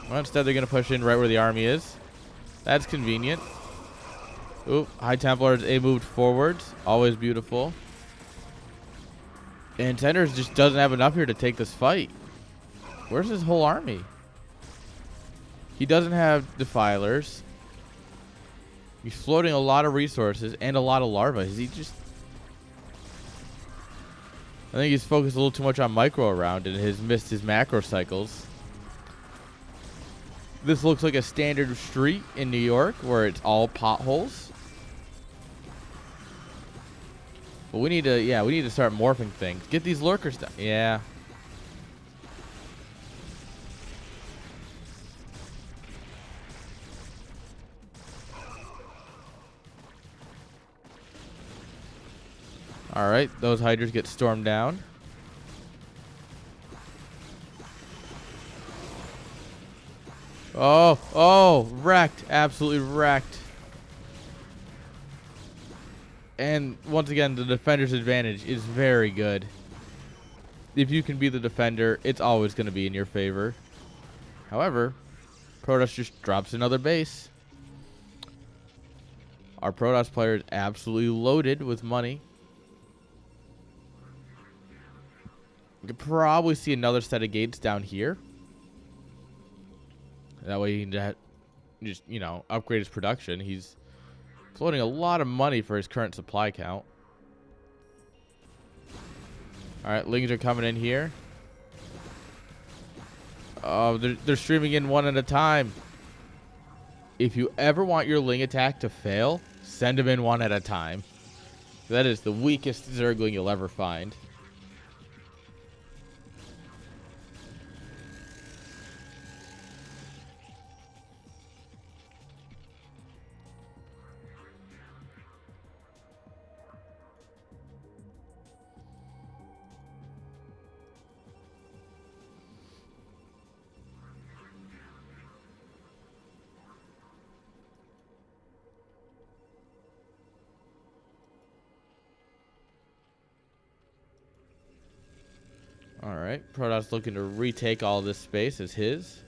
Well, instead they're going to push in right where the army is. That's convenient. Oop, High Templars A moved forwards. Always beautiful. And Tenders just doesn't have enough here to take this fight. Where's his whole army? He doesn't have Defilers. He's floating a lot of resources and a lot of larvae. Is he just... I think he's focused a little too much on micro around and has missed his macro cycles. This looks like a standard street in New York where it's all potholes. But we need to, yeah, we need to start morphing things. Get these lurkers down. Yeah. All right, those hydras get stormed down. Oh, wrecked. Absolutely wrecked. And once again, the defender's advantage is very good. if you can be the defender, it's always going to be in your favor. However, Protoss just drops another base. Our Protoss player is absolutely loaded with money. We could probably see another set of gates down here. That way he can just, you know, upgrade his production. He's floating a lot of money for his current supply count. Alright, Lings are coming in here. Oh, they're streaming in one at a time. If you ever want your Ling attack to fail, send them in one at a time. That is the weakest Zergling you'll ever find. Alright, Protoss looking to retake all this space as his.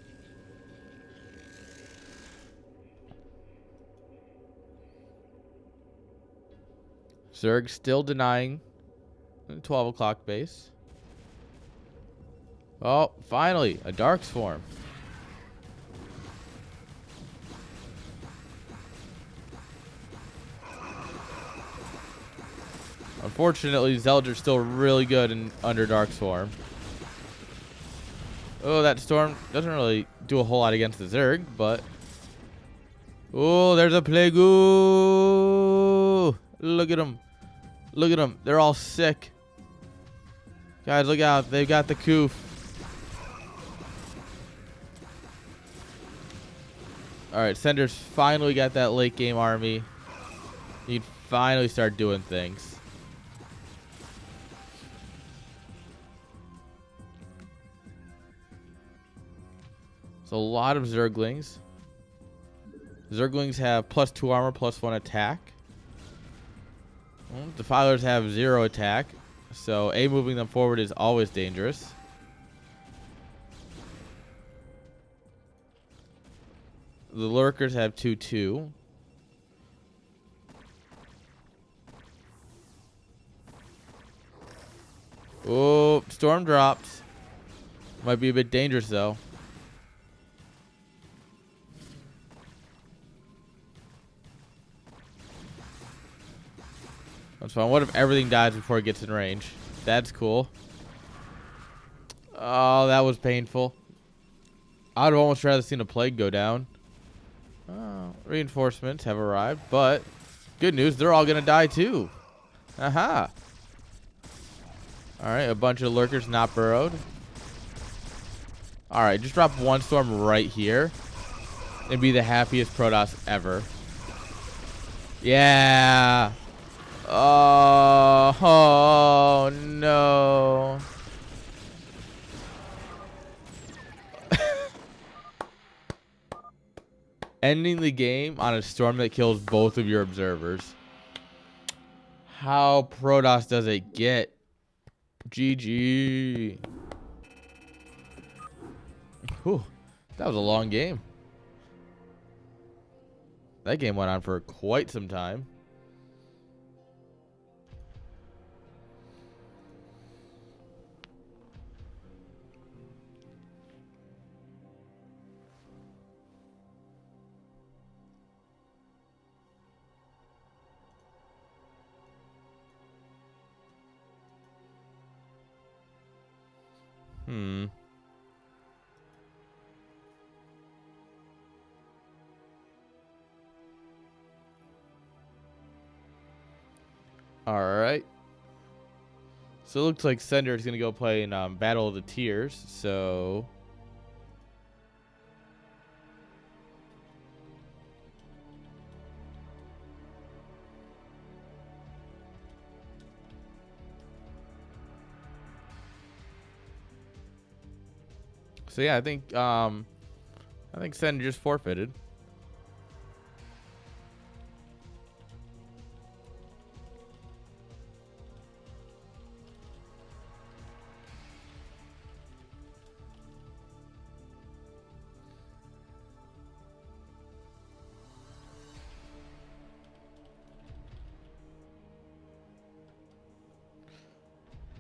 Zerg still denying the 12 o'clock base. Oh, finally, a Dark Swarm. Unfortunately, Zeldr's still really good under Dark Swarm. Oh, that Storm doesn't really do a whole lot against the Zerg, but... Oh, there's a Plague. Ooh, look at them. Look at them. They're all sick. Guys, look out. They've got the Koof. Alright, Sender's finally got that late game army. He'd finally start doing things. So a lot of Zerglings. Zerglings have +2 armor, +1 attack. Well, Defilers have 0 attack. So moving them forward is always dangerous. The Lurkers have 2/2. Oh, Storm drops. Might be a bit dangerous though. That's fine. What if everything dies before it gets in range? That's cool. Oh, that was painful. I'd have almost rather seen a Plague go down. Oh, reinforcements have arrived, but good news, they're all going to die too. Aha. Alright, a bunch of Lurkers not burrowed. Alright, just drop one Storm right here and be the happiest Protoss ever. Yeah. Oh no. Ending the game on a Storm that kills both of your observers. How Protoss does it get? GG. Whew, that was a long game. That game went on for quite some time. Alright. So it looks like Sender is going to go play in Battle of the Tiers. So yeah, I think Sender just forfeited.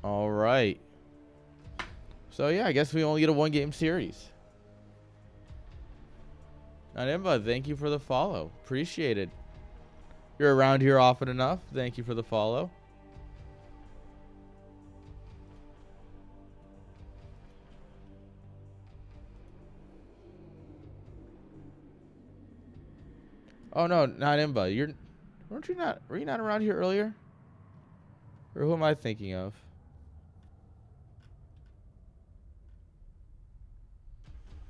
All right. So, yeah, I guess we only get a one-game series. Nanimba, thank you for the follow. Appreciate it. You're around here often enough. Thank you for the follow. Oh, no, Nanimba. Were you not around here earlier? Or who am I thinking of?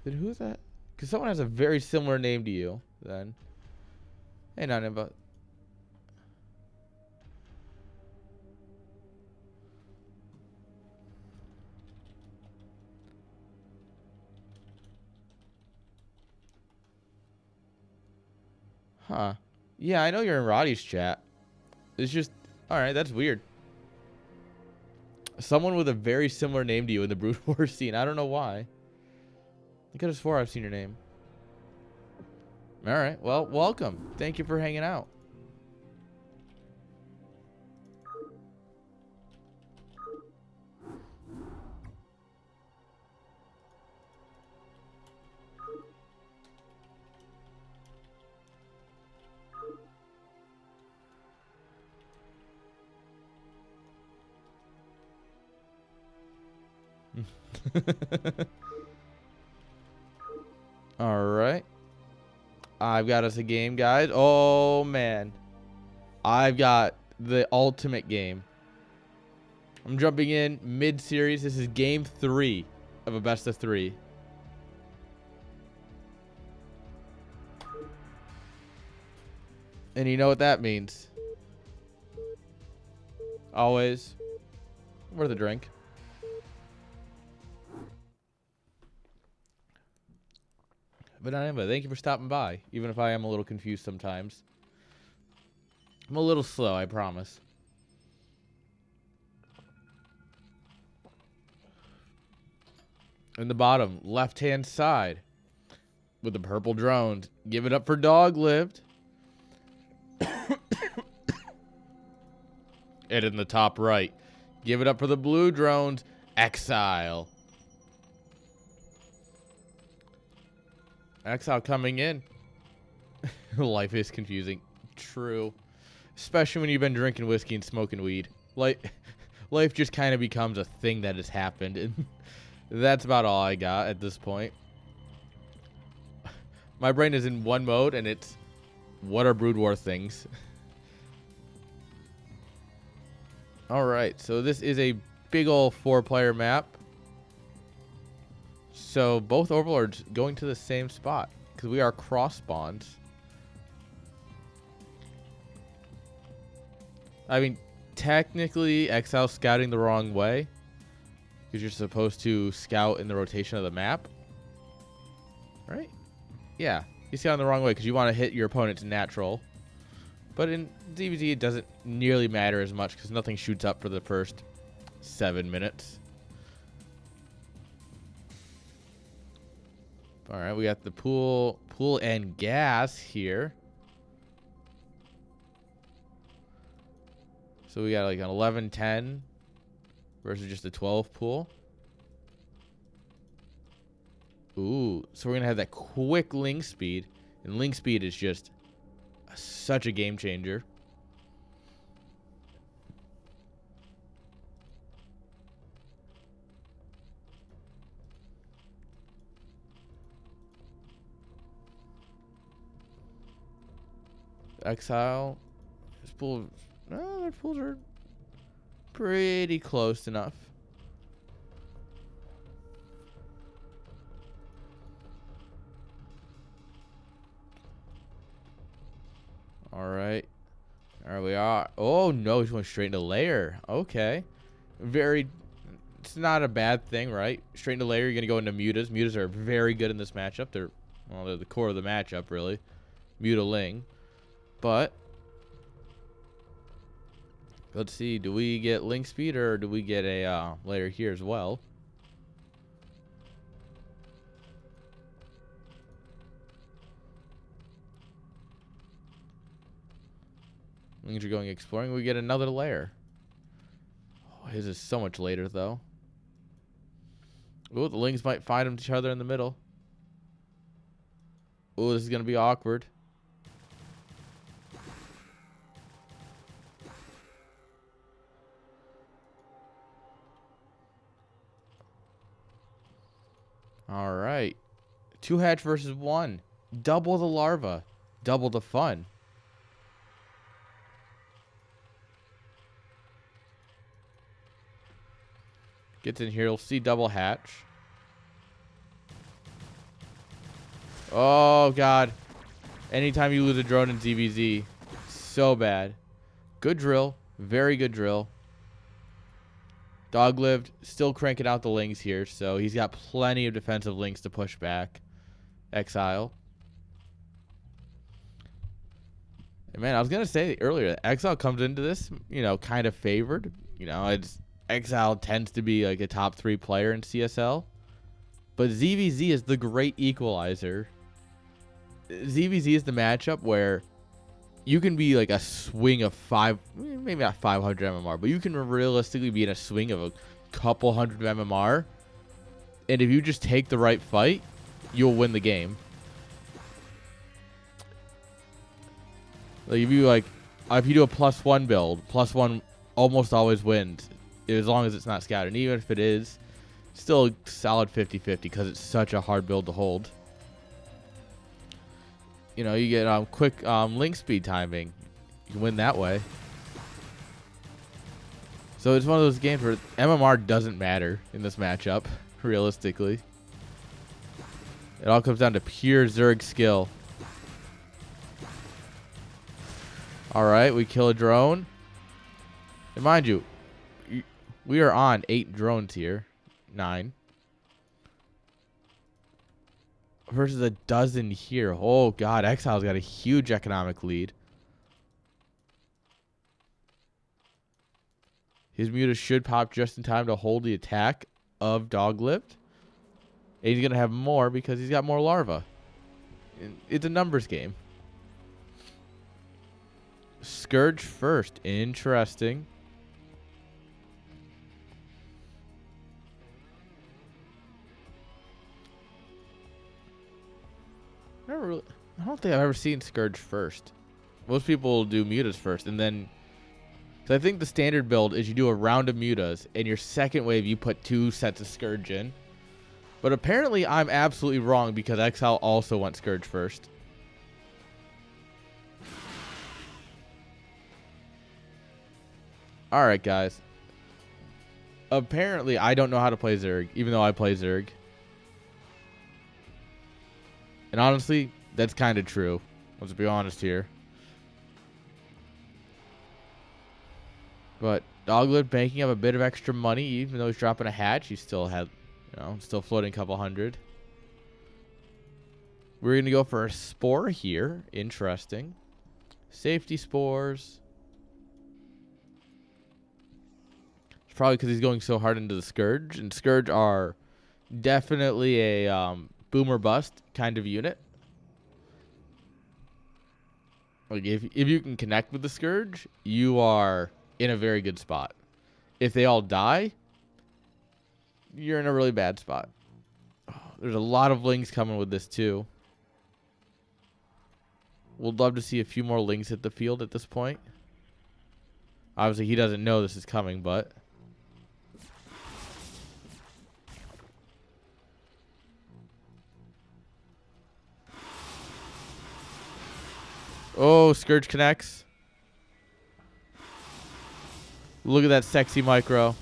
Then who's that? Because someone has a very similar name to you, then. Hey, Nanimba. Huh. Yeah, I know you're in Roddy's chat. It's just... Alright, that's weird. Someone with a very similar name to you in the Brood War scene. I don't know why. I could have swore I've seen your name. Alright, well, welcome. Thank you for hanging out. Alright. I've got us a game, guys. Oh, man. I've got the ultimate game. I'm jumping in mid-series. This is game 3 of a best of 3. And you know what that means. Always worth a drink. But thank you for stopping by, even if I am a little confused sometimes. I'm a little slow, I promise. In the bottom left-hand side with the purple drones, give it up for Dog Lived. And in the top right, give it up for the blue drones, Exile. Exile coming in. Life is confusing. True. Especially when you've been drinking whiskey and smoking weed. Life just kind of becomes a thing that has happened. And that's about all I got at this point. My brain is in one mode, and it's, what are Brood War things? Alright, so this is a big ol' 4-player map. So both overlords going to the same spot, because we are cross spawns. I mean, technically Exile scouting the wrong way, because you're supposed to scout in the rotation of the map, right? Yeah, you scout in the wrong way because you want to hit your opponent's natural. But in DBZ, it doesn't nearly matter as much because nothing shoots up for the first 7 minutes. All right, we got the pool and gas here. So we got like an 11-10 versus just a 12 pool. Ooh, so we're going to have that quick link speed. And link speed is just such a game changer. Exile. His pool. No, their pools are pretty close enough. All right. There we are. Oh, no. He's going straight into layer. Okay. It's not a bad thing, right? Straight into layer, you're going to go into mutas. Mutas are very good in this matchup. They're the core of the matchup, really. Muta Ling. But let's see. Do we get link speed or do we get a layer here as well? Means you're going exploring. We get another layer. Oh, His is so much later, though. Ooh, the Lings might find each other in the middle. Ooh, this is going to be awkward. All right. 2 hatch versus 1. Double the larva. Double the fun. Gets in here. You'll see double hatch. Oh, God. Anytime you lose a drone in ZVZ, so bad. Good drill. Very good drill. Dog lived. Still cranking out the Lings here, so he's got plenty of defensive Lings to push back. Exile. And man, I was going to say earlier, Exile comes into this, you know, kind of favored. You know, Exile tends to be like a top 3 player in CSL. But ZVZ is the great equalizer. ZVZ is the matchup where you can be like a swing of 5, maybe not 500 MMR, but you can realistically be in a swing of a couple hundred MMR. And if you just take the right fight, you'll win the game. Like if you do a +1 build, +1 almost always wins, as long as it's not scattered. And even if it is, still a solid 50-50 because it's such a hard build to hold. You know, you get quick link speed timing. You can win that way. So it's one of those games where MMR doesn't matter in this matchup, realistically. It all comes down to pure Zerg skill. Alright, we kill a drone. And mind you, we are on 8 drones here. 9. Versus a dozen here. Oh, God. Exile's got a huge economic lead. His muta should pop just in time to hold the attack of Doglived. And he's going to have more because he's got more larva. It's a numbers game. Scourge first. Interesting. I don't think I've ever seen Scourge first. Most people do mutas first, and then... So I think the standard build is you do a round of mutas, and your second wave you put 2 sets of Scourge in. But apparently I'm absolutely wrong because Exile also went Scourge first. Alright, guys. Apparently I don't know how to play Zerg, even though I play Zerg. And honestly, that's kind of true. Let's be honest here. But Doglit banking up a bit of extra money, even though he's dropping a hatch, he still had, you know, still floating a couple hundred. We're gonna go for a spore here. Interesting. Safety spores. It's probably because he's going so hard into the Scourge, and Scourge are definitely a boom or bust kind of unit. Like if you can connect with the Scourge, you are in a very good spot. If they all die, you're in a really bad spot. Oh, there's a lot of Lings coming with this too. We'd love to see a few more Lings hit the field at this point. Obviously, he doesn't know this is coming, but... Oh, Scourge connects. Look at that sexy micro.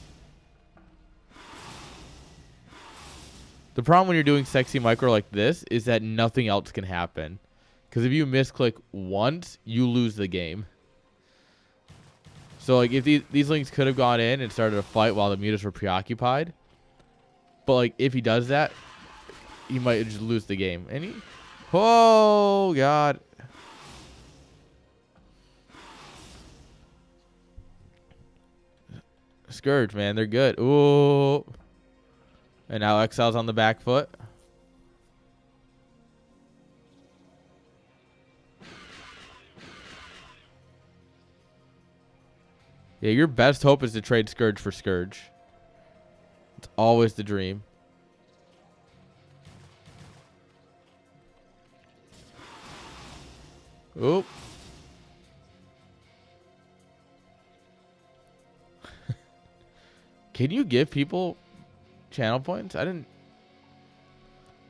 The problem when you're doing sexy micro like this is that nothing else can happen. Because if you misclick once, you lose the game. So like if these Lings could have gone in and started a fight while the mutas were preoccupied. But like if he does that, he might just lose the game. And he... Oh, God. Scourge, man, they're good. Ooh. And now Exile's on the back foot. Yeah, your best hope is to trade Scourge for Scourge. It's always the dream. Oop. Can you give people channel points? I don't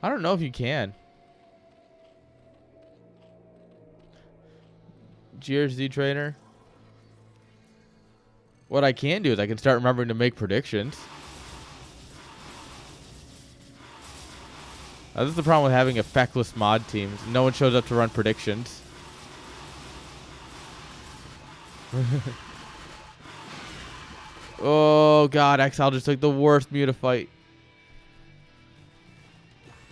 know if you can. GRZ trainer. What I can do is I can start remembering to make predictions. This is the problem with having effectless mod teams. No one shows up to run predictions. Oh, God. Exile just took the worst Muta fight.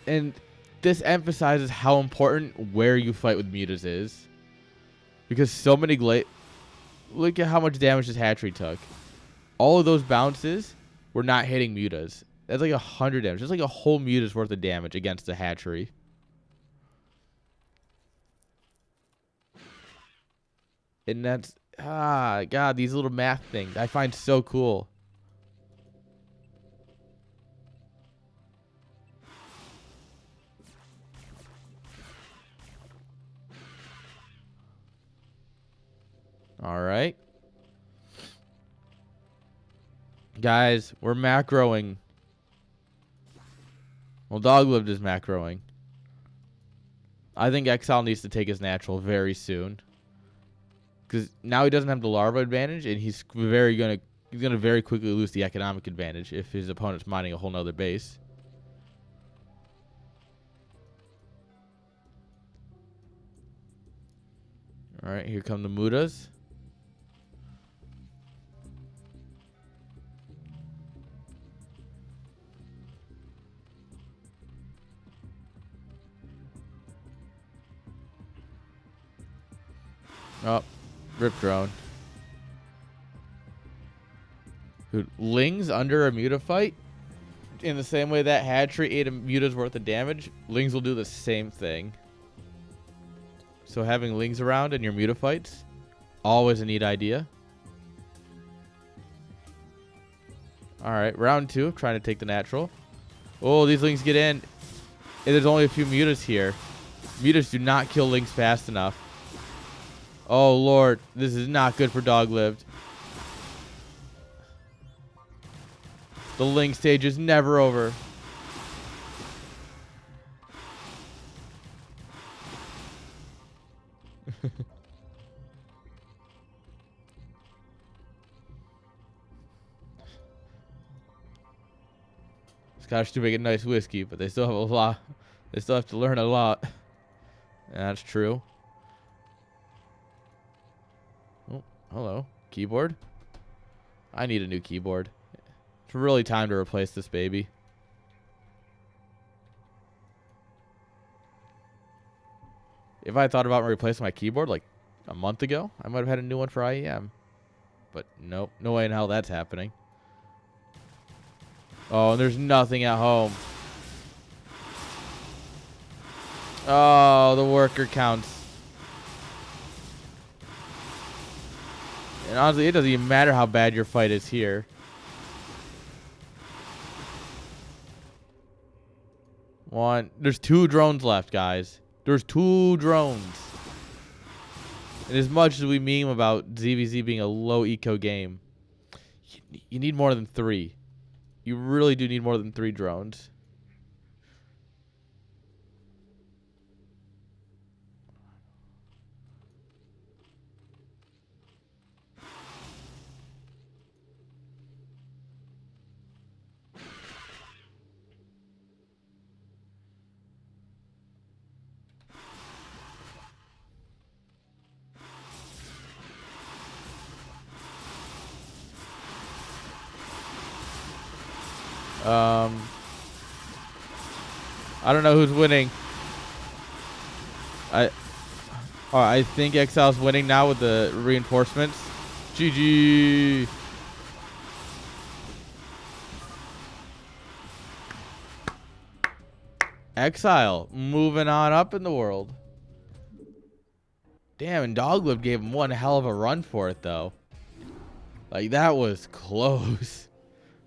And this emphasizes how important where you fight with Mutas is. Because so many... Look at how much damage this hatchery took. All of those bounces were not hitting Mutas. That's like 100 damage. That's like a whole Muta's worth of damage against the hatchery. And that's... God, these little math things I find so cool. All right. Guys, we're macroing. Well, Doglived is macroing. I think Exile needs to take his natural very soon. Because now he doesn't have the larva advantage, and he's gonna very quickly lose the economic advantage if his opponent's mining a whole nother base. All right, here come the Mutas. Oh, rip drone. Dude, Lings under a Muta fight? In the same way that hatchery ate a Muta's worth of damage, Lings will do the same thing. So having Lings around in your Muta fights, always a neat idea. Alright, round 2, trying to take the natural. Oh, these Lings get in. And there's only a few Mutas here. Mutas do not kill Lings fast enough. Oh, Lord. This is not good for Doglived. The Ling stage is never over. Scotch do make a nice whiskey, but they still have a lot. They still have to learn a lot. That's true. Oh, hello. Keyboard? I need a new keyboard. It's really time to replace this baby. If I thought about replacing my keyboard like a month ago, I might have had a new one for IEM. But nope. No way in hell that's happening. Oh, and there's nothing at home. Oh, the worker counts. And honestly, it doesn't even matter how bad your fight is here. There's 2 drones left, guys. There's 2 drones. And as much as we meme about ZVZ being a low eco game, you need more than 3. You really do need more than 3 drones. I don't know who's winning. I think Exile's winning now with the reinforcements. GG. Exile moving on up in the world. Damn, and Doglib gave him one hell of a run for it, though. Like, that was close.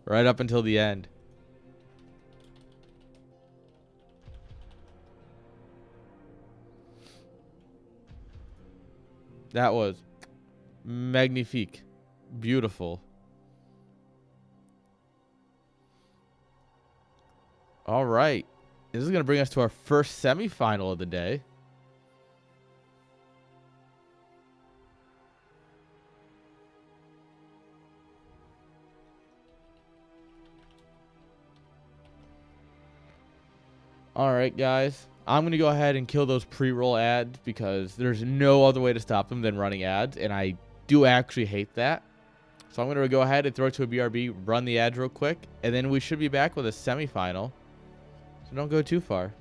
Right up until the end. That was magnifique. Beautiful. All right. This is going to bring us to our first semifinal of the day. All right, guys. I'm going to go ahead and kill those pre-roll ads because there's no other way to stop them than running ads, and I do actually hate that. So I'm going to go ahead and throw it to a BRB, run the ads real quick, and then we should be back with a semifinal. So don't go too far.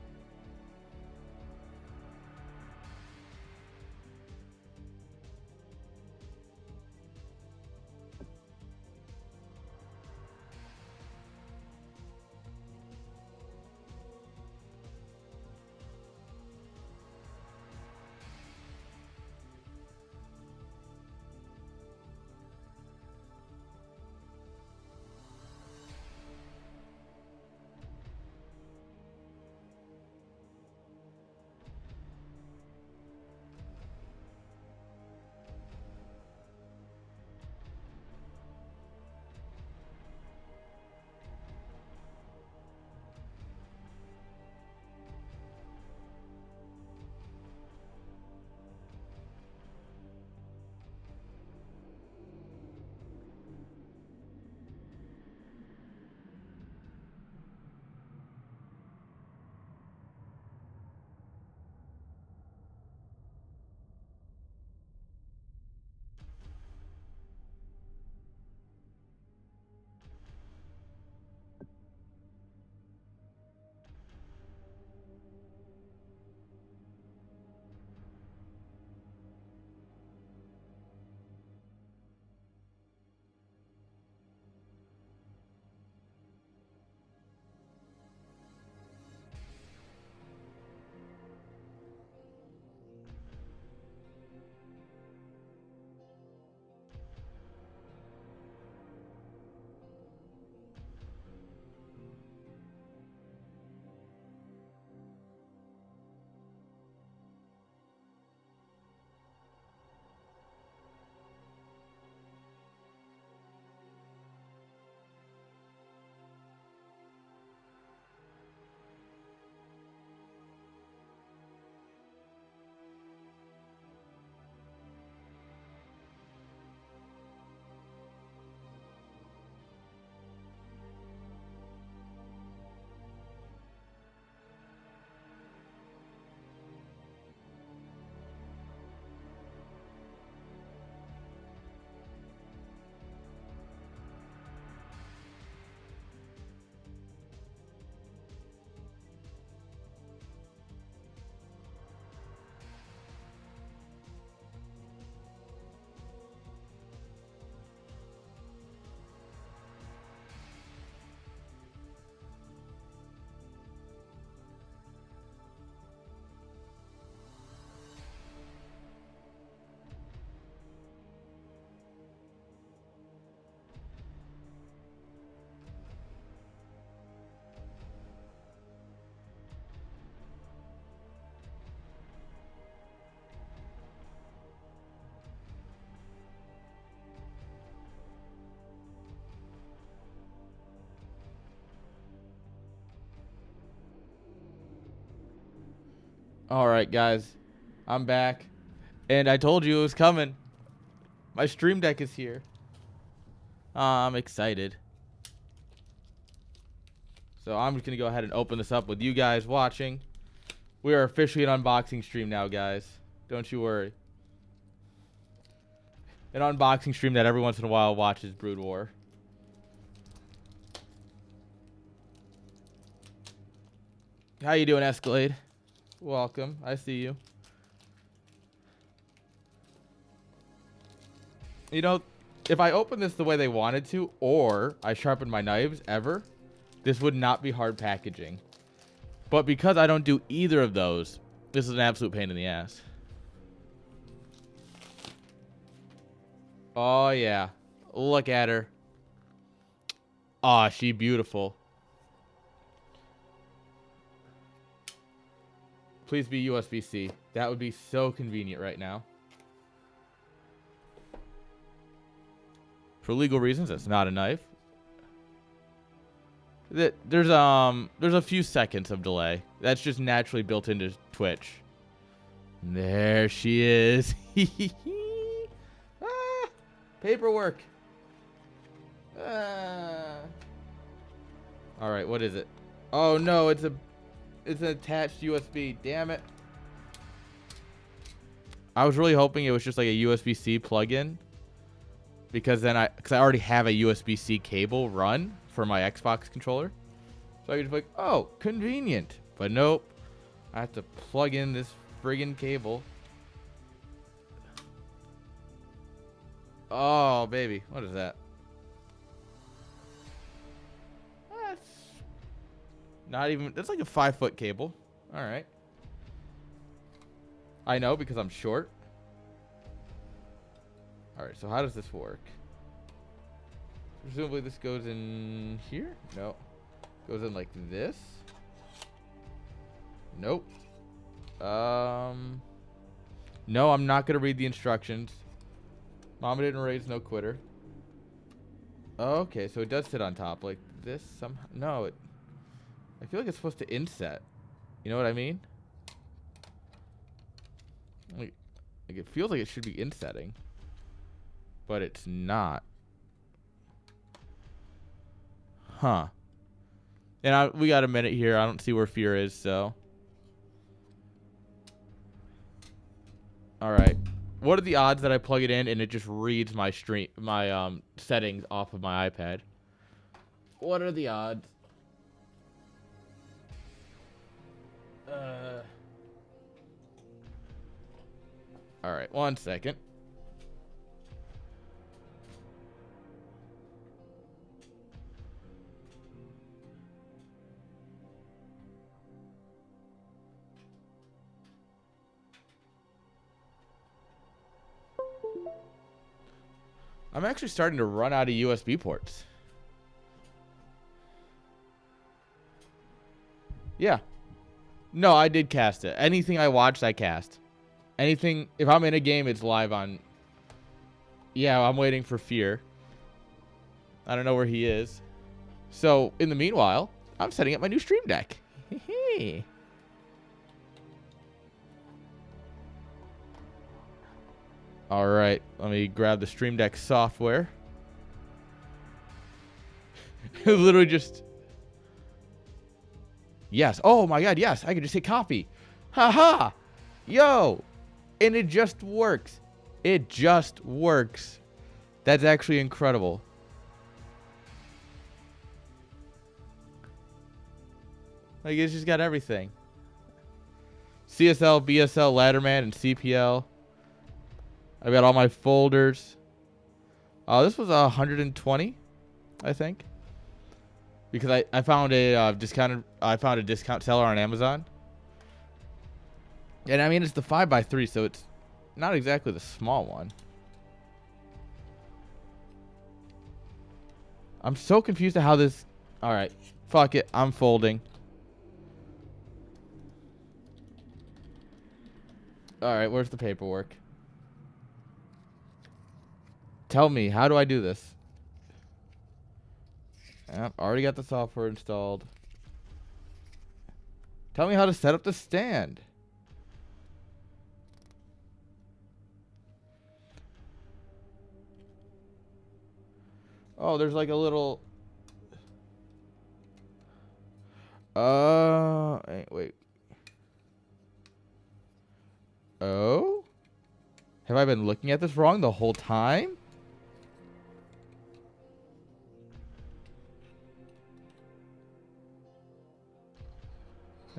All right, guys. I'm back. And I told you it was coming. My stream deck is here. I'm excited. So I'm just going to go ahead and open this up with you guys watching. We are officially an unboxing stream now, guys. Don't you worry. An unboxing stream that every once in a while watches Brood War. How you doing, Escalade? Welcome. I see you. You know, if I open this the way they wanted to, or I sharpen my knives ever, this would not be hard packaging. But because I don't do either of those, this is an absolute pain in the ass. Oh, yeah. Look at her. Aw, she beautiful. Please be USB-C. That would be so convenient right now. For legal reasons, that's not a knife. There's a few seconds of delay. That's just naturally built into Twitch. There she is. Ah, paperwork. Ah. All right, what is it? Oh no, it's an attached USB. Damn it. I was really hoping it was just like a USB-C plug-in, because then I already have a USB-C cable run for my Xbox controller. So I could just be like, oh, convenient. But nope. I have to plug in this friggin' cable. Oh, baby. What is that? That's not even... That's like a 5-foot cable. All right. I know because I'm short. All right, so how does this work? Presumably this goes in here? No. Goes in like this? Nope. No, I'm not going to read the instructions. Mama didn't raise no quitter. Okay, so it does sit on top like this somehow. No, I feel like it's supposed to inset. You know what I mean? Like it feels like it should be insetting, but it's not. Huh. And we got a minute here. I don't see where fear is, so. All right. What are the odds that I plug it in and it just reads my settings off of my iPad? What are the odds? All right, 1 second. I'm actually starting to run out of USB ports. Yeah. No, I did cast it. Anything I watched, I cast. Anything, if I'm in a game, it's live on. Yeah, I'm waiting for Fear. I don't know where he is. So, in the meanwhile, I'm setting up my new Stream Deck. All right, let me grab the Stream Deck software. Literally just... Yes. Oh my god, yes. I can just hit copy. Haha. Yo. And it just works. It just works. That's actually incredible. Like, it's just got everything. CSL, BSL, Ladderman, and CPL. I've got all my folders. This was 120, I think. Because I found a discount seller on Amazon. And I mean, it's the 5x3, so it's not exactly the small one. I'm so confused at how this... Alright, fuck it, I'm folding. Alright, where's the paperwork? Tell me, how do I do this? Yep, already got the software installed. Tell me how to set up the stand. Oh, there's like a little... Wait. Oh? Have I been looking at this wrong the whole time?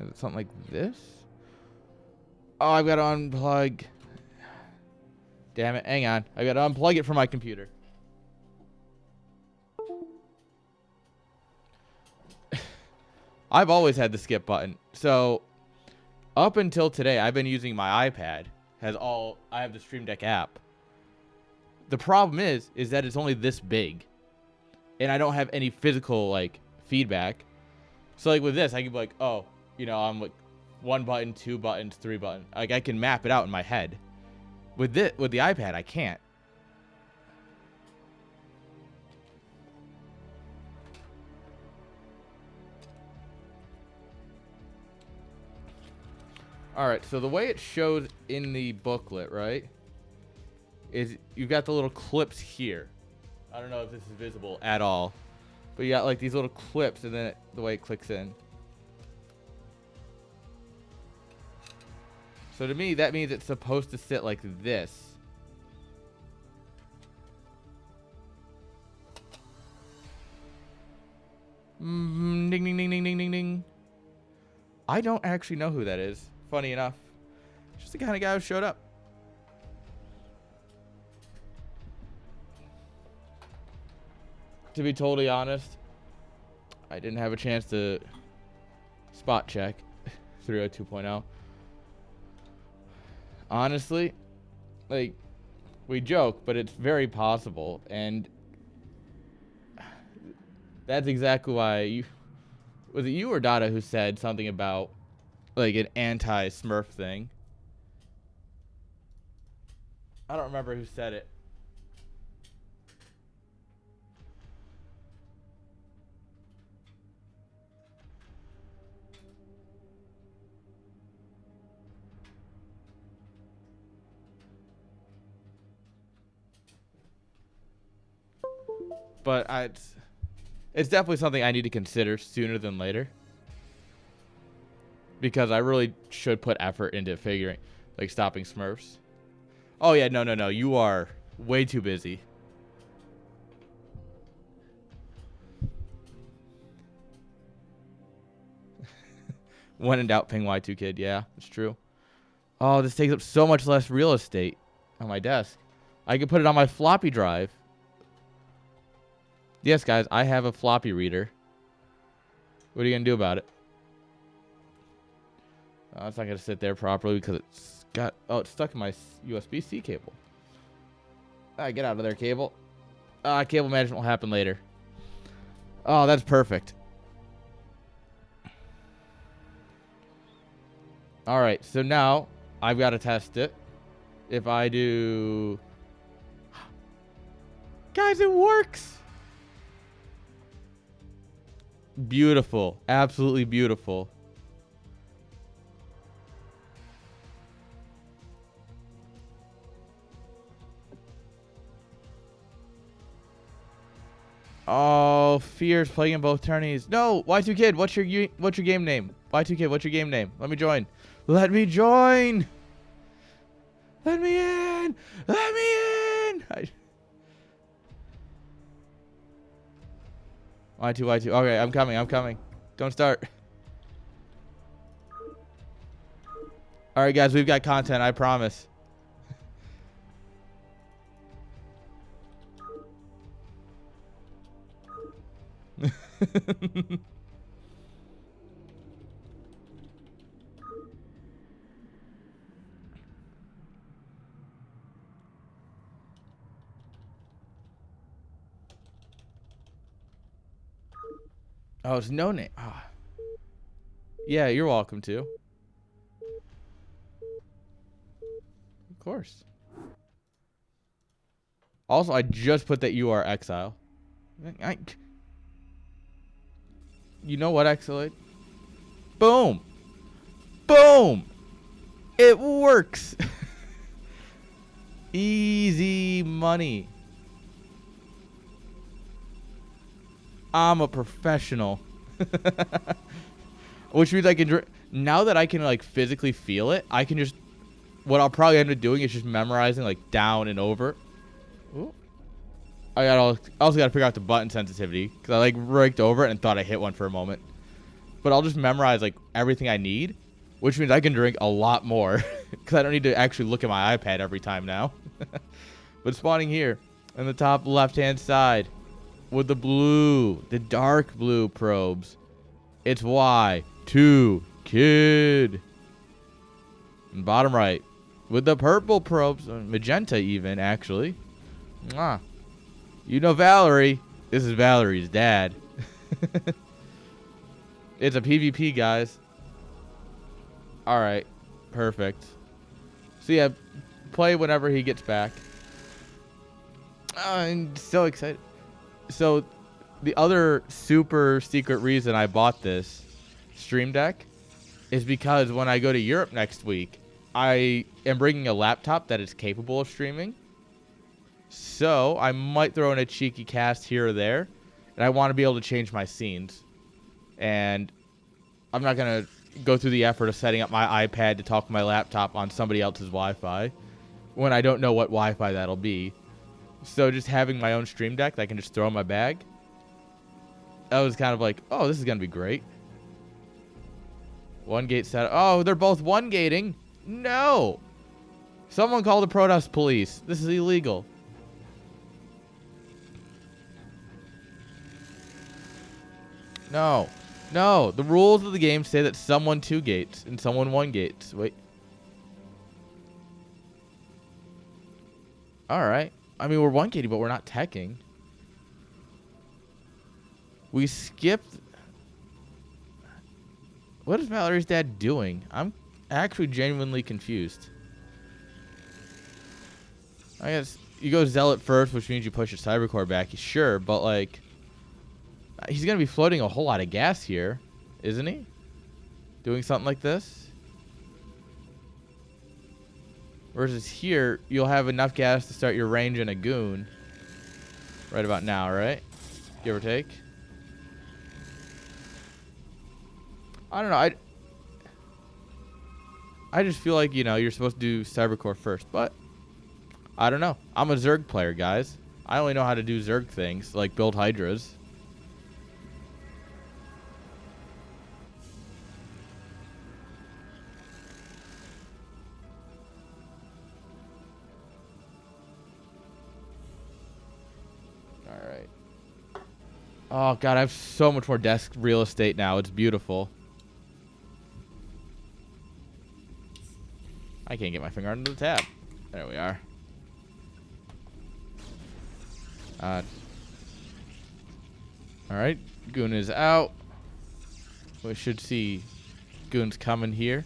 Is it something like this? Oh, I've got to unplug. Damn it. Hang on. I've got to unplug it from my computer. I've always had the skip button. So, up until today, I've been using my iPad. I have the Stream Deck app. The problem is that it's only this big, and I don't have any physical like feedback. So like with this, I can be like, oh, you know, I'm like 1 button, 2 buttons, 3 buttons. Like I can map it out in my head. With the iPad, I can't. All right, so the way it shows in the booklet, right, is you've got the little clips here. I don't know if this is visible at all, but you got like these little clips, and then the way it clicks in. So to me, that means it's supposed to sit like this. Ding, ding, ding, ding, ding, ding, ding. I don't actually know who that is. Funny enough. Just the kind of guy who showed up. To be totally honest, I didn't have a chance to spot check 302.0. Honestly, like, we joke, but it's very possible, and that's exactly why was it you or Dada who said something about like an anti-Smurf thing? I don't remember who said it. But it's definitely something I need to consider sooner than later. Because I really should put effort into figuring, like, stopping Smurfs. Oh, yeah, no. You are way too busy. When in doubt, ping Y2 Kid. Yeah, it's true. Oh, this takes up so much less real estate on my desk. I could put it on my floppy drive. Yes, guys, I have a floppy reader. What are you going to do about it? It's not going to sit there properly because it's got... Oh, it's stuck in my USB-C cable. Get out of there, cable. Cable management will happen later. Oh, that's perfect. All right, so now I've got to test it. If I do... Guys, it works! Beautiful. Absolutely beautiful. Oh, Fear's playing in both tourneys. No, Y2 Kid, what's your game name? Y2 Kid, what's your game name? Let me join. Let me join. Let me in. Let me in. Y2. Okay, I'm coming. Don't start. All right, guys, we've got content, I promise. Oh, it's no name. Oh. Yeah, you're welcome to. Of course. Also, I just put that you are exile. You know what, Exilate? Boom. Boom. It works. Easy money. I'm a professional. Which means I can... Now that I can, like, physically feel it, I can just... What I'll probably end up doing is just memorizing, like, down and over. Ooh. I also got to figure out the button sensitivity. Because I, like, raked over it and thought I hit one for a moment. But I'll just memorize, like, everything I need. Which means I can drink a lot more. Because I don't need to actually look at my iPad every time now. But spawning here in the top left-hand side with the dark blue probes, it's Y2 Kid. And bottom right with the purple probes, magenta even, actually, Mwah. You know Valerie. This is Valerie's dad. It's a PvP, guys. Alright. Perfect. So yeah, play whenever he gets back. I'm so excited. So the other super secret reason I bought this stream deck is because when I go to Europe next week, I am bringing a laptop that is capable of streaming. So I might throw in a cheeky cast here or there. And I want to be able to change my scenes. And I'm not going to go through the effort of setting up my iPad to talk to my laptop on somebody else's Wi-Fi when I don't know what Wi-Fi that'll be. So just having my own stream deck that I can just throw in my bag, that was kind of like, oh, this is going to be great. One gate set. Oh, they're both one gating. No. Someone call the Protoss police. This is illegal. No. No. The rules of the game say that someone two gates and someone one gates. Wait. Alright. I mean, we're one gating, but we're not teching. We skipped. What is Valerie's dad doing? I'm actually genuinely confused. I guess you go Zealot first, which means you push your Cybercore back. Sure, but like, he's going to be floating a whole lot of gas here, isn't he? Doing something like this? Versus here, you'll have enough gas to start your range in a goon. Right about now, right? Give or take. I don't know. I just feel like, you know, you're supposed to do Cybercore first, but I don't know. I'm a Zerg player, guys. I only know how to do Zerg things, like build Hydras. Alright. Oh, God, I have so much more desk real estate now. It's beautiful. I can't get my finger under the tab. There we are. Alright, Goon is out. We should see Goons coming here.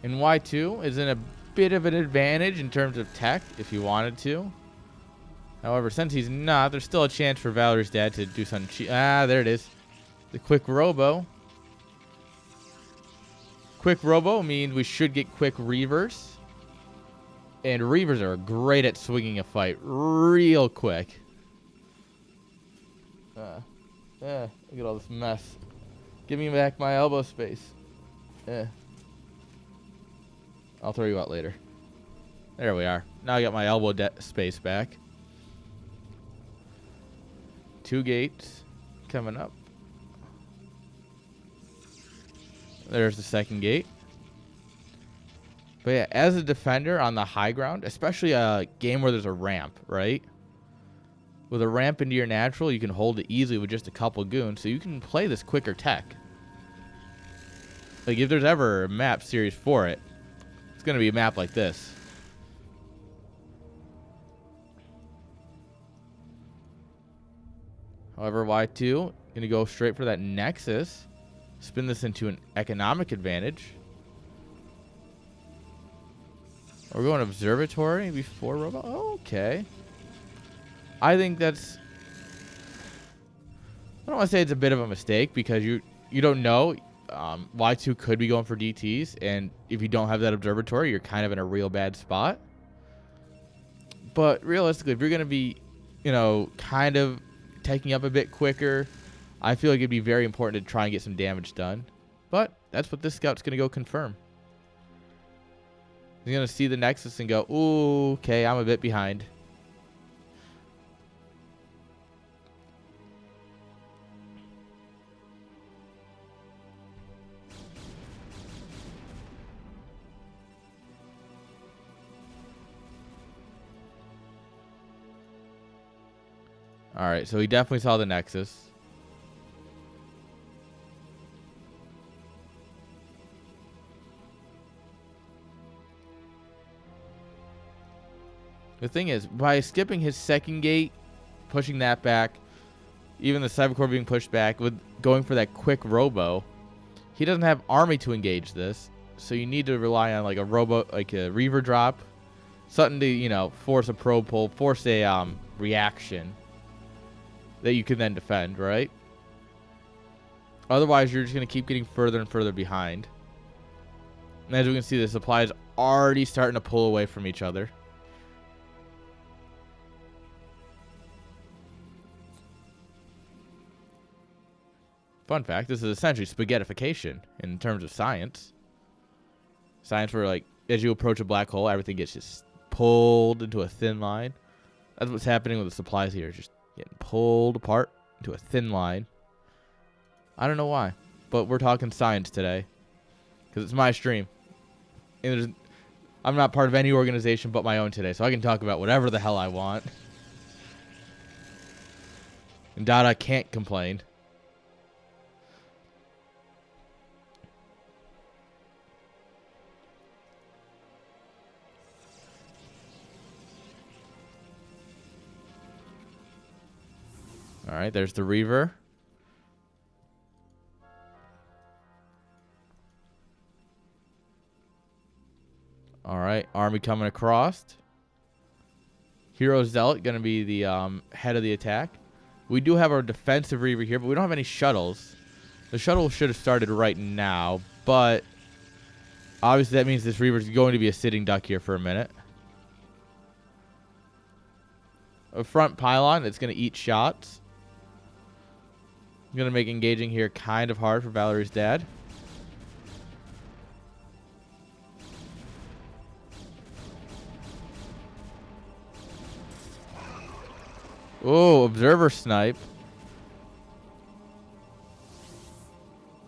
And Y2 is in a bit of an advantage in terms of tech, if he wanted to. However, since he's not, there's still a chance for Valerie's dad to do something. There it is. The quick robo. Quick robo means we should get quick reavers. And reavers are great at swinging a fight real quick. Look at all this mess. Give me back my elbow space. I'll throw you out later. There we are. Now I got my elbow space back. 2 gates coming up. There's the second gate. But yeah, as a defender on the high ground, especially a game where there's a ramp, right? With a ramp into your natural, you can hold it easily with just a couple goons, so you can play this quicker tech. Like, if there's ever a map series for it, it's going to be a map like this. However, Y2 going to go straight for that Nexus. Spin this into an economic advantage. We're going Observatory before Robot. Oh, okay. I think that's... I don't want to say it's a bit of a mistake because you don't know. Y2 could be going for DTs, and if you don't have that Observatory, you're kind of in a real bad spot. But realistically, if you're going to be, you know, kind of taking up a bit quicker, I feel like it'd be very important to try and get some damage done. But that's what this scout's going to go confirm. He's going to see the Nexus and go, ooh, okay, I'm a bit behind. All right, so he definitely saw the Nexus. The thing is, by skipping his second gate, pushing that back, even the Cybercore being pushed back, with going for that quick robo, he doesn't have army to engage this. So you need to rely on like a robo, like a Reaver drop, something to, you know, force a probe pull, force a reaction that you can then defend, right? Otherwise, you're just going to keep getting further and further behind. And as we can see, the supply is already starting to pull away from each other. Fun fact, this is essentially spaghettification in terms of science. Science where, like, as you approach a black hole, everything gets just pulled into a thin line. That's what's happening with the supplies here. Just getting pulled apart into a thin line. I don't know why, but we're talking science today because it's my stream. And I'm not part of any organization but my own today, so I can talk about whatever the hell I want. And Dada can't complain. All right, there's the Reaver. All right, army coming across. Hero Zealot going to be the head of the attack. We do have our defensive Reaver here, but we don't have any shuttles. The shuttle should have started right now, but obviously that means this Reaver is going to be a sitting duck here for a minute. A front pylon that's going to eat shots. Going to make engaging here kind of hard for Valerie's dad. Oh, observer snipe.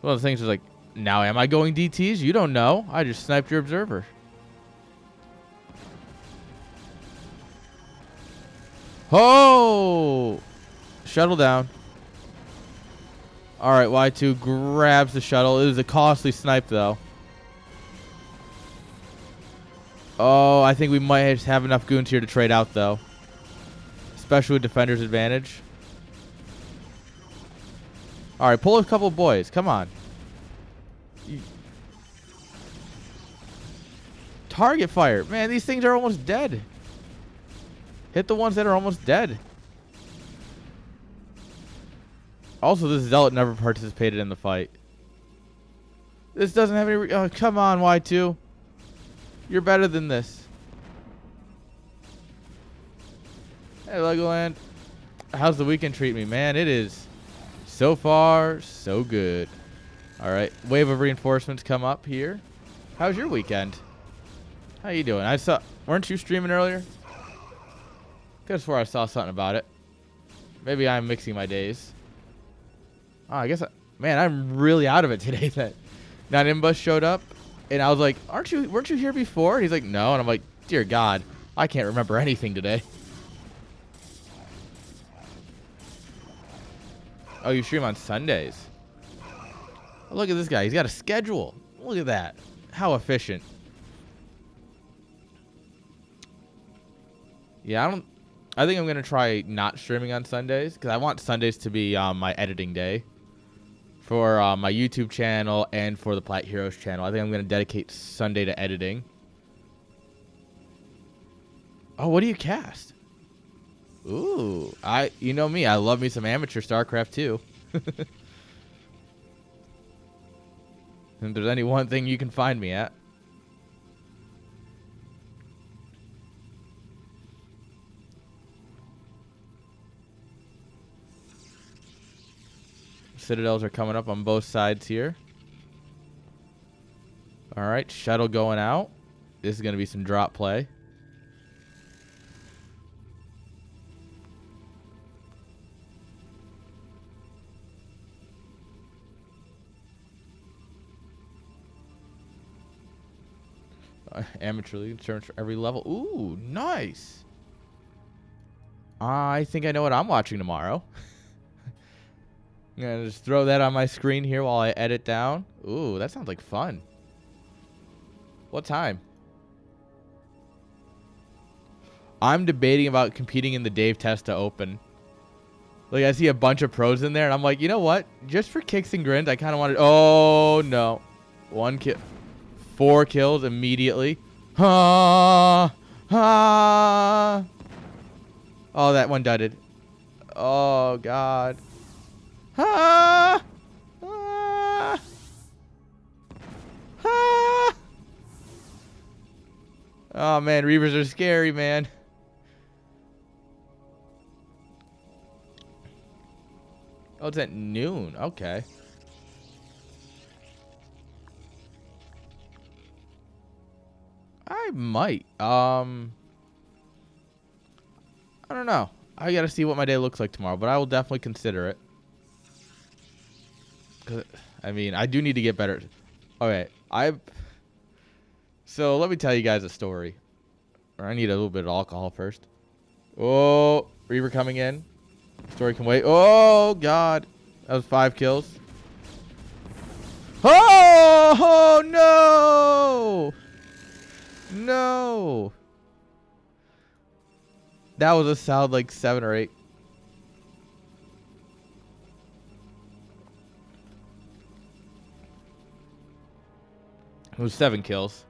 One of the things is like, now am I going DTs? You don't know. I just sniped your observer. Oh! Shuttle down. Alright, Y2 grabs the shuttle. It was a costly snipe, though. Oh, I think we might have enough goons here to trade out, though. Especially with defender's advantage. Alright, pull a couple of boys. Come on. Target fire. Man, these things are almost dead. Hit the ones that are almost dead. Also, this Zealot never participated in the fight. This doesn't have any... oh, come on, Y2. You're better than this. Hey, Legoland. How's the weekend treat me? Man, it is so far so good. All right. Wave of reinforcements come up here. How's your weekend? How you doing? I saw... weren't you streaming earlier? Could have swore I saw something about it. Maybe I'm mixing my days. Oh, I guess, man, I'm really out of it today. That Non-Imbus showed up, and I was like, weren't you here before? And he's like, no. And I'm like, dear God, I can't remember anything today. Oh, you stream on Sundays. Oh, look at this guy. He's got a schedule. Look at that. How efficient. Yeah, I think I'm going to try not streaming on Sundays because I want Sundays to be my editing day for my YouTube channel and for the Plat Heroes channel. I think I'm going to dedicate Sunday to editing. Oh, what do you cast? Ooh, you know me. I love me some amateur StarCraft too. If there's any one thing you can find me at. Citadels are coming up on both sides here. All right, shuttle going out. This is going to be some drop play. Amateur league terms for every level. Ooh, nice. I think I know what I'm watching tomorrow. I'm going to just throw that on my screen here while I edit down. Ooh, that sounds like fun. What time? I'm debating about competing in the Dave Testa Open. Like, I see a bunch of pros in there, and I'm like, you know what? Just for kicks and grins, I kind of wanted... Oh, no. 1 kill. 4 kills immediately. Ha! Ha! Oh, that one dudded. Oh, God. Ha! Ha! Ha! Oh, man. Reavers are scary, man. Oh, it's at noon. Okay. I might. I don't know. I gotta see what my day looks like tomorrow, but I will definitely consider it. 'Cause, I mean, I do need to get better. Okay, So let me tell you guys a story. Or I need a little bit of alcohol first. Oh, Reaver coming in. Story can wait. Oh, God. That was 5 kills. Oh, no. No. That was a solid like 7 or 8. It was 7 kills.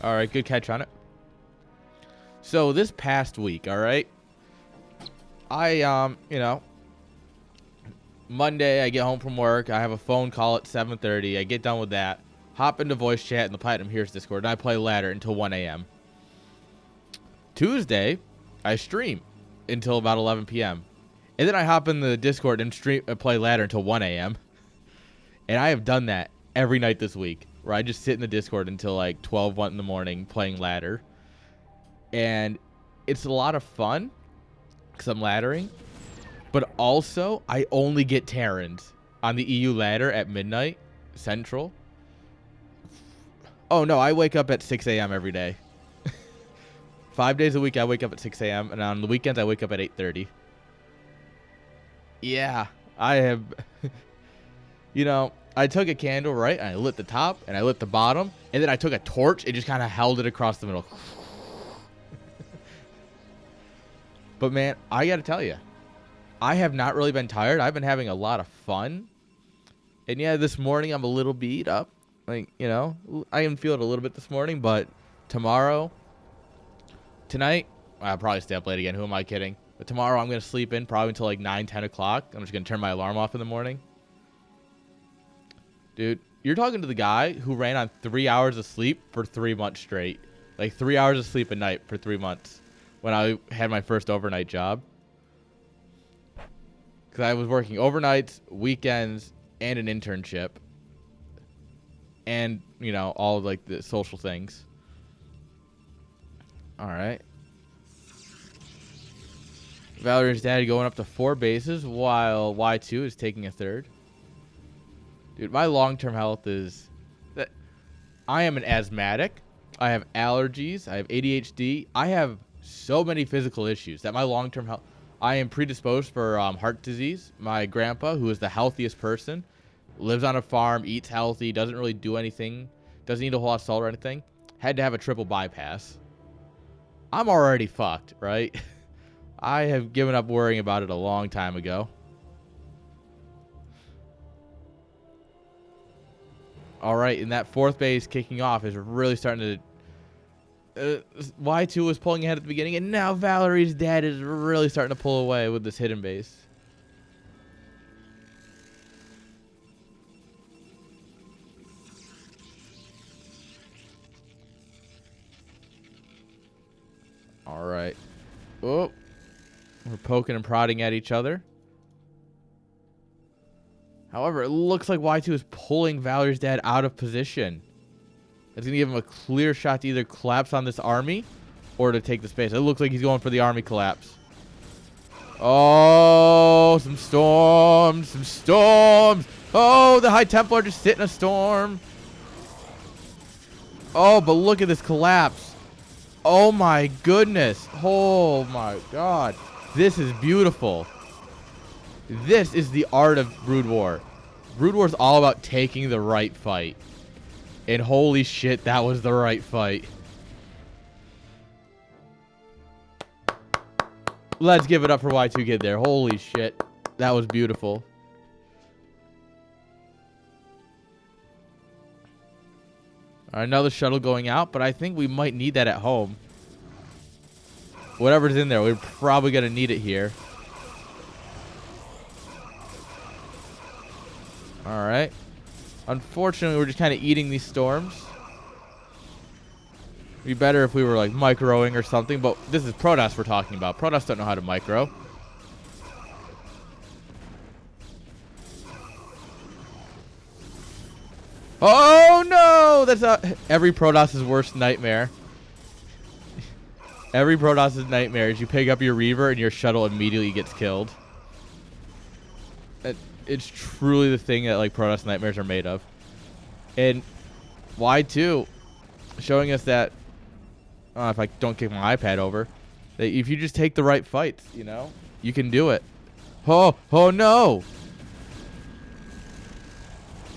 All right, good catch on it. So this past week, all right, you know, Monday I get home from work. I have a phone call at 7:30. I get done with that, hop into voice chat in the Platinum Heroes Discord, and I play ladder until 1 a.m. Tuesday, I stream until about 11 p.m. And then I hop in the Discord and play ladder until 1 a.m. And I have done that every night this week, where I just sit in the Discord until like 12, 1 in the morning playing ladder. And it's a lot of fun because I'm laddering. But also, I only get Terrans on the EU ladder at midnight Central. Oh, no, I wake up at 6 a.m. every day. 5 days a week, I wake up at 6 a.m. And on the weekends, I wake up at 8:30. Yeah, I have... You know, I took a candle, right? And I lit the top, and I lit the bottom. And then I took a torch and just kind of held it across the middle. But, man, I got to tell you, I have not really been tired. I've been having a lot of fun. And, yeah, this morning I'm a little beat up. Like, you know, I can feel it a little bit this morning. But tonight, I'll probably stay up late again. Who am I kidding? But tomorrow I'm going to sleep in probably until like 9, 10 o'clock. I'm just going to turn my alarm off in the morning. Dude, you're talking to the guy who ran on 3 hours of sleep for 3 months straight. Like 3 hours of sleep a night for 3 months when I had my first overnight job. Because I was working overnights, weekends, and an internship. And, you know, all of, like, the social things. All right. Valerie's daddy going up to 4 bases while Y2 is taking a third. Dude, my long-term health is that I am an asthmatic. I have allergies. I have ADHD. I have so many physical issues that my long-term health... I am predisposed for heart disease. My grandpa, who is the healthiest person, lives on a farm, eats healthy, doesn't really do anything, doesn't eat a whole lot of salt or anything, had to have a triple bypass. I'm already fucked, right? I have given up worrying about it a long time ago. All right, and that 4th base kicking off is really starting to... Y2 was pulling ahead at the beginning, and now Valerie's dad is really starting to pull away with this hidden base. All right. Oh, we're poking and prodding at each other. However, it looks like Y2 is pulling Valerie's dad out of position. It's going to give him a clear shot to either collapse on this army or to take the space. It looks like he's going for the army collapse. Oh, some storms, some storms. Oh, the High Templar just sit in a storm. Oh, but look at this collapse. Oh, my goodness. Oh, my God. This is beautiful. This is the art of Brood War. Brood War is all about taking the right fight. And holy shit, that was the right fight. Let's give it up for Y2 Kid there. Holy shit. That was beautiful. Another shuttle going out, but I think we might need that at home. Whatever's in there, we're probably going to need it here. Alright. Unfortunately, we're just kind of eating these storms. It'd be better if we were like microing or something, but this is Protoss we're talking about. Protoss don't know how to micro. Oh no! That's every Protoss's worst nightmare. Every Protoss's nightmare is you pick up your Reaver and your shuttle immediately gets killed. It's truly the thing that like Protoss nightmares are made of. And Y2 showing us that if I don't kick my iPad over, that if you just take the right fights, you know, you can do it. Oh no!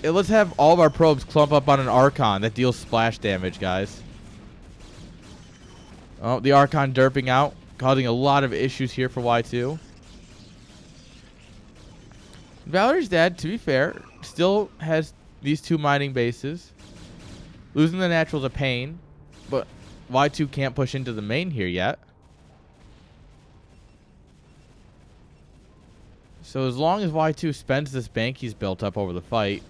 Let's have all of our probes clump up on an Archon that deals splash damage, guys. Oh, the Archon derping out, causing a lot of issues here for Y2. Valerie's Dad, to be fair, still has these 2 mining bases. Losing the natural's a pain, but Y2 can't push into the main here yet. So as long as Y2 spends this bank he's built up over the fight,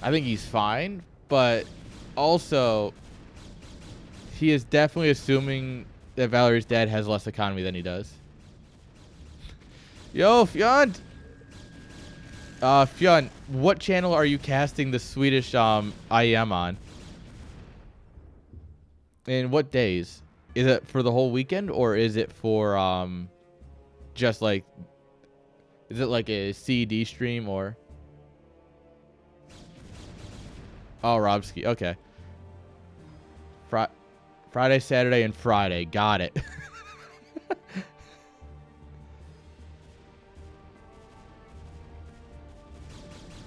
I think he's fine. But also, he is definitely assuming that Valerie's Dad has less economy than he does. Yo, Fjord! Fjord, what channel are you casting the Swedish IEM on? And what days? Is it for the whole weekend, or is it for just like, is it like a CED stream, or? Oh, Robski. Okay. Friday, Saturday, and Friday. Got it.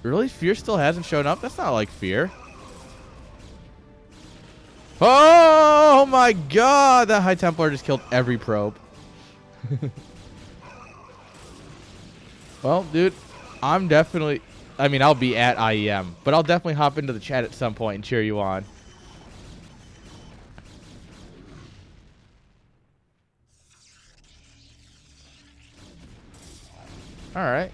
Really? Fear still hasn't shown up? That's not like Fear. Oh my god! That High Templar just killed every probe. Well, dude, I'm definitely... I mean, I'll be at IEM, but I'll definitely hop into the chat at some point and cheer you on. Alright.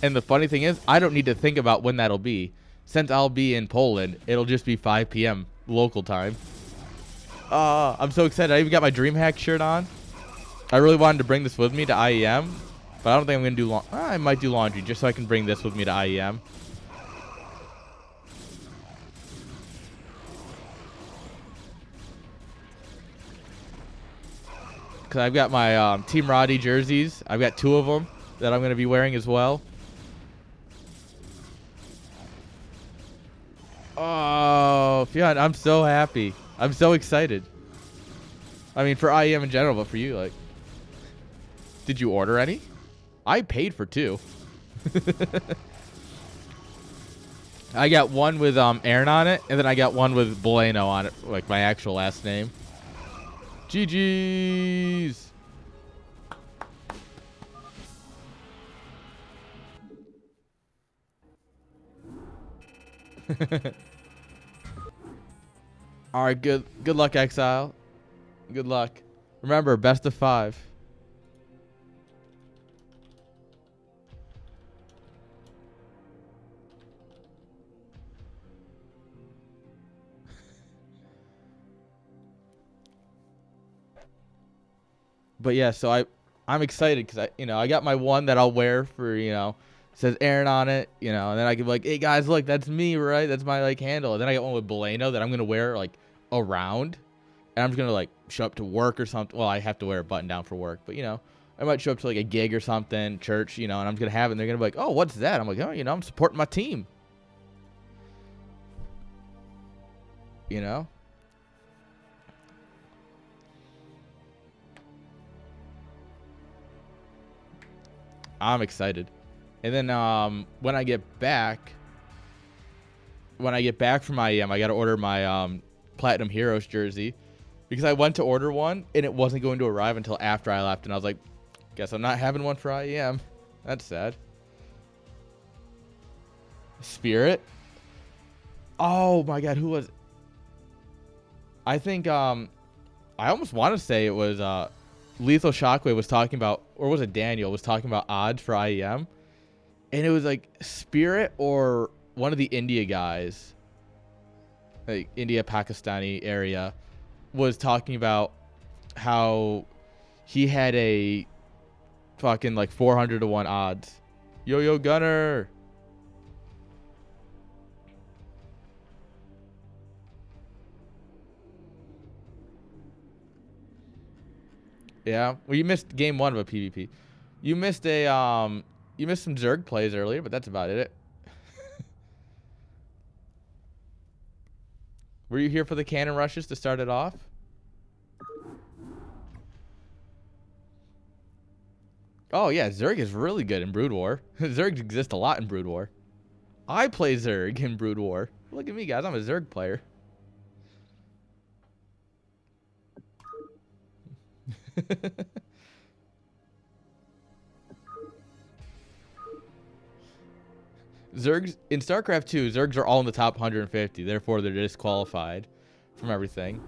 And the funny thing is, I don't need to think about when that'll be. Since I'll be in Poland, it'll just be 5 p.m. local time. I'm so excited. I even got my DreamHack shirt on. I really wanted to bring this with me to IEM, but I don't think I'm going to do I might do laundry just so I can bring this with me to IEM. Because I've got my Team Roddy jerseys. I've got 2 of them that I'm going to be wearing as well. Oh, Fion, I'm so happy. I'm so excited. I mean, for IEM in general, but for you, like... Did you order any? I paid for 2. I got one with Aaron on it, and then I got one with Bueno on it, like my actual last name. GG's! Alright, good luck, Exile. Good luck. Remember, best of 5. But yeah, so I'm excited because I got my one that I'll wear for, says Aaron on it, and then I can be like, hey guys, look, that's me, right? That's my like handle. And then I got one with Bueno that I'm gonna wear like around, and I'm just gonna like show up to work or something. Well, I have to wear a button down for work, but I might show up to like a gig or something, church, and I'm gonna have it. And they're gonna be like, oh, what's that? I'm like, oh, I'm supporting my team. I'm excited. And then when I get back, when I get back from IEM, I got to order my Platinum Heroes jersey because I went to order one and it wasn't going to arrive until after I left. And I was like, guess I'm not having one for IEM. That's sad. Spirit. Oh my God. Who was? I think, I almost want to say it was, Lethal Shockwave was talking about, or was it Daniel was talking about odds for IEM, and it was like Spirit or one of the India guys, like India Pakistani area, was talking about how he had a fucking like 400 to 1 odds. Yo Gunner. Yeah, well, you missed game 1 of a PvP. You missed you missed some Zerg plays earlier, but that's about it. Were you here for the cannon rushes to start it off? Oh yeah, Zerg is really good in Brood War. Zerg exists a lot in Brood War. I play Zerg in Brood War. Look at me, guys. I'm a Zerg player. Zergs in StarCraft 2, Zergs are all in the top 150, therefore they're disqualified from everything.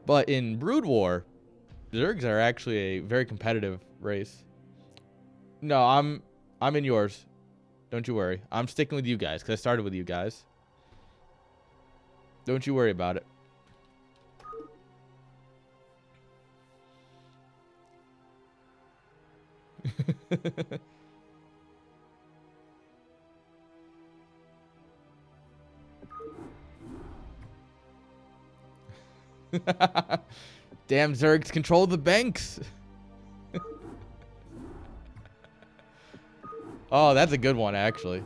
But in Brood War, Zergs are actually a very competitive race. No, I'm in yours. Don't you worry. I'm sticking with you guys because I started with you guys. Don't you worry about it. Damn, Zergs control the banks. Oh, that's a good one, actually.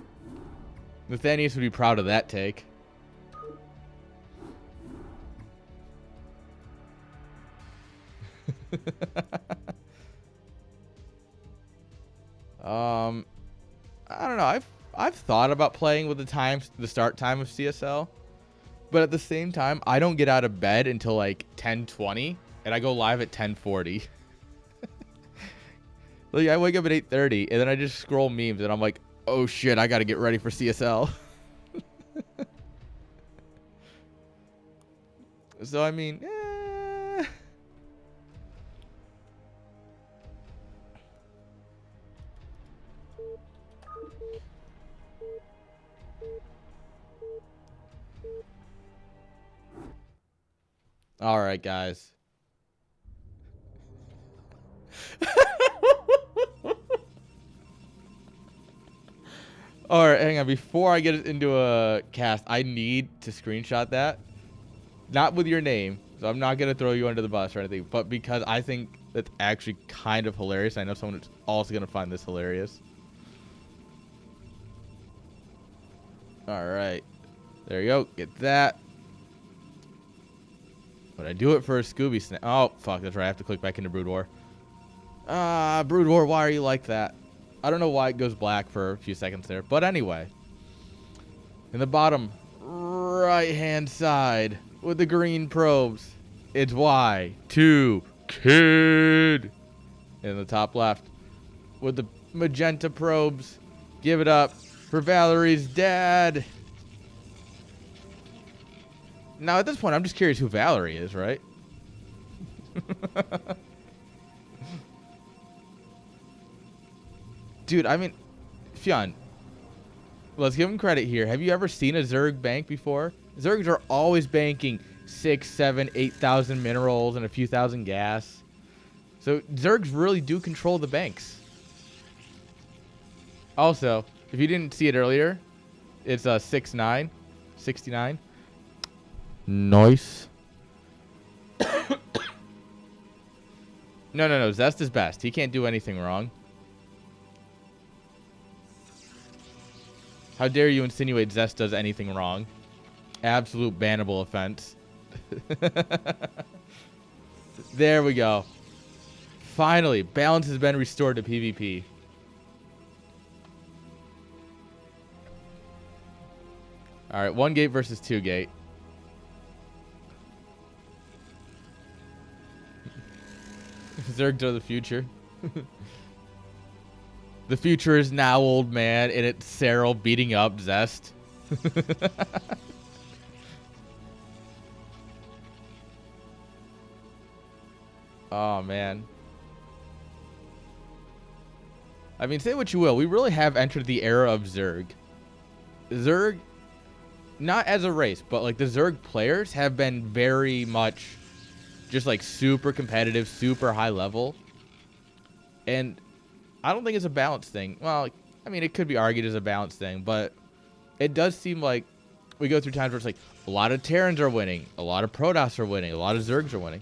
Nathanius would be proud of that take. I don't know. I've thought about playing with the start time of CSL, but at the same time, I don't get out of bed until like 10:20, and I go live at 10:40. Like I wake up at 8:30, and then I just scroll memes, and I'm like, oh shit, I got to get ready for CSL. So I mean, all right, guys. All right, hang on. Before I get it into a cast, I need to screenshot that. Not with your name, so I'm not going to throw you under the bus or anything, but because I think that's actually kind of hilarious. I know someone is also going to find this hilarious. All right. There you go. Get that. But I do it for a Scooby Snap. Oh, fuck. That's right. I have to click back into Brood War. Brood War, why are you like that? I don't know why it goes black for a few seconds there. But anyway. In the bottom right-hand side with the green probes, it's Y2 Kid. In the top left with the magenta probes, give it up for Valerie's dad. Now, at this point, I'm just curious who Valerie is, right? Dude, I mean, Fionn, let's give him credit here. Have you ever seen a Zerg bank before? Zergs are always banking 6, 7, 8,000 minerals and a few thousand gas. So Zergs really do control the banks. Also, if you didn't see it earlier, it's 6'9", 69. Nice. No. Zest is best. He can't do anything wrong. How dare you insinuate Zest does anything wrong? Absolute bannable offense. There we go. Finally, balance has been restored to PvP. All right, 1 gate versus 2 gate. Zerg to the future. The future is now, old man, and it's Cyril beating up Zest. Oh, man. I mean, say what you will. We really have entered the era of Zerg. Zerg, not as a race, but like the Zerg players have been very much just like super competitive, super high level. And I don't think it's a balance thing. Well, I mean, it could be argued as a balance thing, but it does seem like we go through times where it's like a lot of Terrans are winning, a lot of Protoss are winning, a lot of Zergs are winning.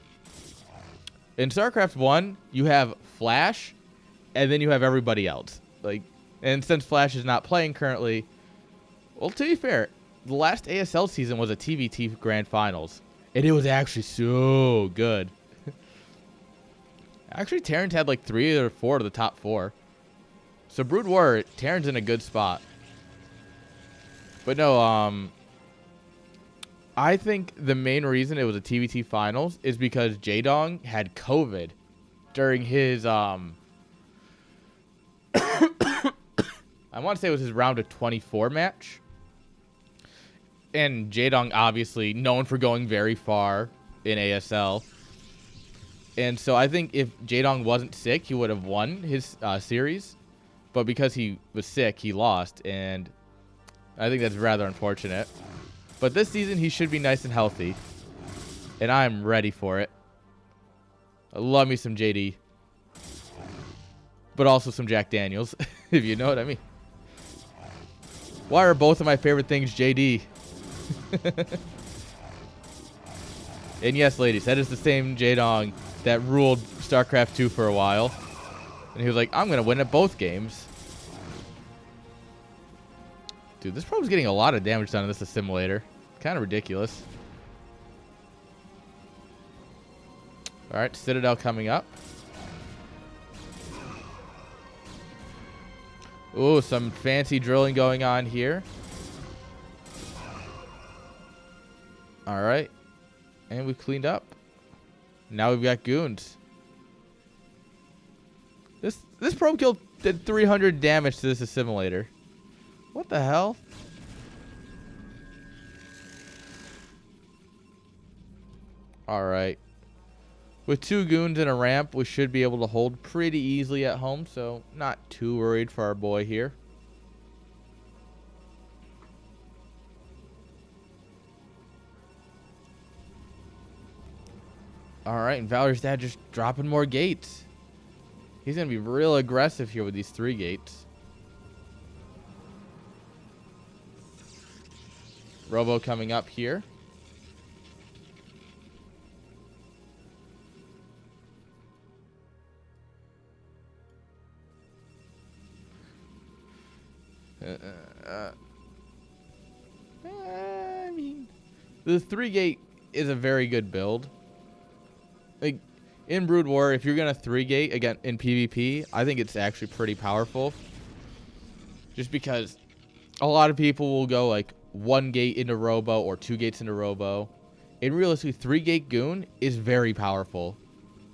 In StarCraft 1, you have Flash, and then you have everybody else. Like, and since Flash is not playing currently, well, to be fair, the last ASL season was a TVT Grand Finals, and it was actually so good. Actually, Terrans had like 3 or 4 of the top 4. So Brood War, Terran's in a good spot. But no, I think the main reason it was a TVT Finals is because Jaedong had COVID during his, I want to say it was his round of 24 match. And Jaedong, obviously, known for going very far in ASL. And so I think if Jaedong wasn't sick, he would have won his series. But because he was sick, he lost. And I think that's rather unfortunate. But this season, he should be nice and healthy. And I'm ready for it. I love me some JD. But also some Jack Daniels, if you know what I mean. Why are both of my favorite things JD? And yes, ladies, that is the same Jaedong that ruled StarCraft 2 for a while. And he was like, I'm going to win at both games. Dude, this probe's getting a lot of damage done in this assimilator. Kind of ridiculous. Alright, Citadel coming up. Ooh, some fancy drilling going on here. Alright. And we've cleaned up. Now we've got goons. This probe kill did 300 damage to this assimilator. What the hell? Alright. With 2 goons and a ramp, we should be able to hold pretty easily at home, so not too worried for our boy here. Alright, and Valor's dad just dropping more gates. He's going to be real aggressive here with these 3 gates. Robo coming up here. I mean, the 3 gate is a very good build. Like, in Brood War, if you're going to 3 gate again in PvP, I think it's actually pretty powerful. Just because a lot of people will go like 1 gate into Robo or 2 gates into Robo. And realistically, 3 gate goon is very powerful,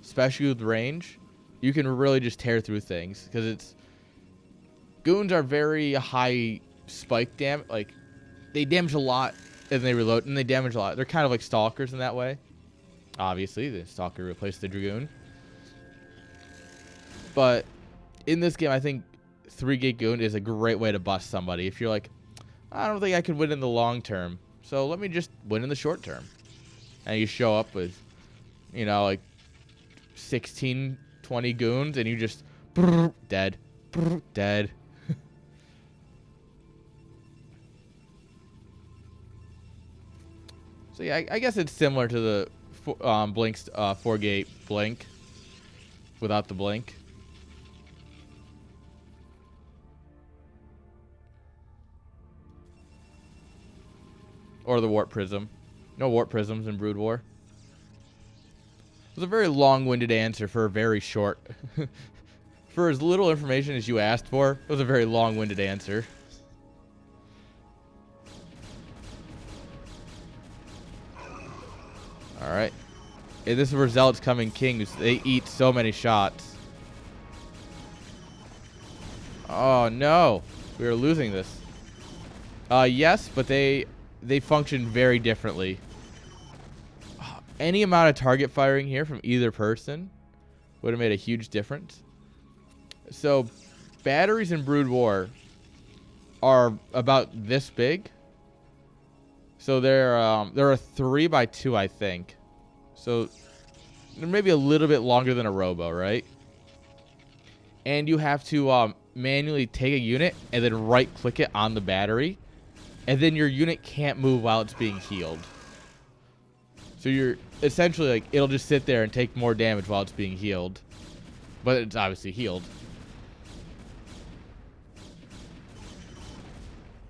especially with range. You can really just tear through things because it's goons are very high spike damage. Like, they damage a lot and they reload, and they damage a lot. They're kind of like stalkers in that way. Obviously, the stalker replaced the dragoon. But in this game, I think 3 gate goon is a great way to bust somebody. If you're like, I don't think I could win in the long term, so let me just win in the short term. And you show up with, you know, like 16, 20 goons, and you just dead, dead. So yeah, I guess it's similar to the Blink's 4 gate blink without the blink. Or the warp prism. No warp prisms in Brood War. It was a very long-winded answer for a very short. For as little information as you asked for, it was a very long-winded answer. right. And this is where Zealots come in kings. They eat so many shots. Oh, no. We are losing this. Yes, but they function very differently. Any amount of target firing here from either person would have made a huge difference. So, batteries in Brood War are about this big. So they're a 3x2, I think. So they're maybe a little bit longer than a Robo, right? And you have to manually take a unit and then right-click it on the battery, and then your unit can't move while it's being healed. So you're essentially like, it'll just sit there and take more damage while it's being healed, but it's obviously healed.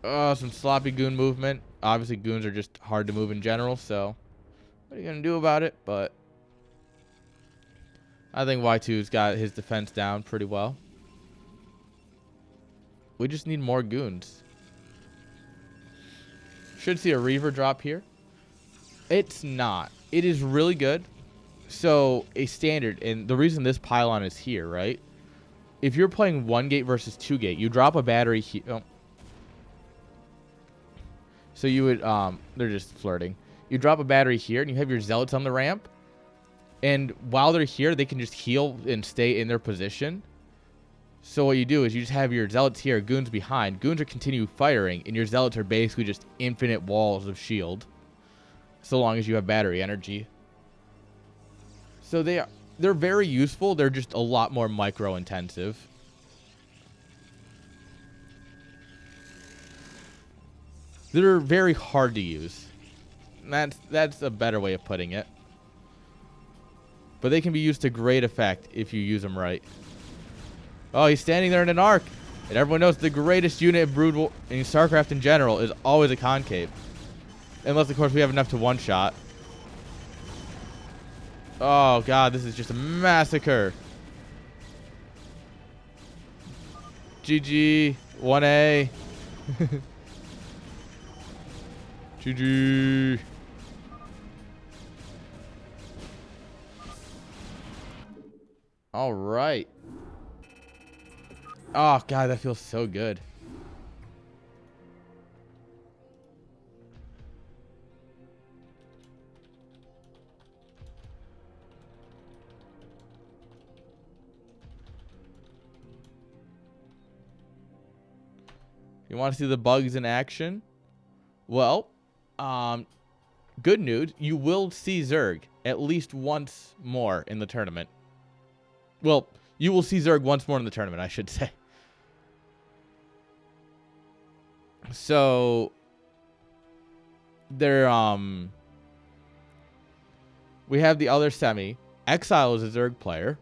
Oh, some sloppy goon movement. Obviously, goons are just hard to move in general, so what are you going to do about it? But I think Y2's got his defense down pretty well. We just need more goons. Should see a Reaver drop here. It's not. It is really good. So, a standard, and the reason this pylon is here, right? If you're playing 1 gate versus 2 gate, you drop a battery here. Oh. So you would, they're just flirting. You drop a battery here, and you have your Zealots on the ramp. And while they're here, they can just heal and stay in their position. So what you do is you just have your Zealots here, goons behind. Goons are continue firing, and your Zealots are basically just infinite walls of shield. So long as you have battery energy. So they're very useful. They're just a lot more micro intensive. They're very hard to use. That's a better way of putting it. But they can be used to great effect if you use them right. Oh, he's standing there in an arc. And everyone knows the greatest unit in Brood War, in StarCraft in general, is always a concave. Unless, of course, we have enough to one-shot. Oh, God, this is just a massacre. GG. 1A. GG. All right. Oh, God, that feels so good. You want to see the bugs in action? Well, good news. You will see Zerg at least once more in the tournament. Well, you will see Zerg once more in the tournament, I should say. So, we have the other semi. Exile is a Zerg player,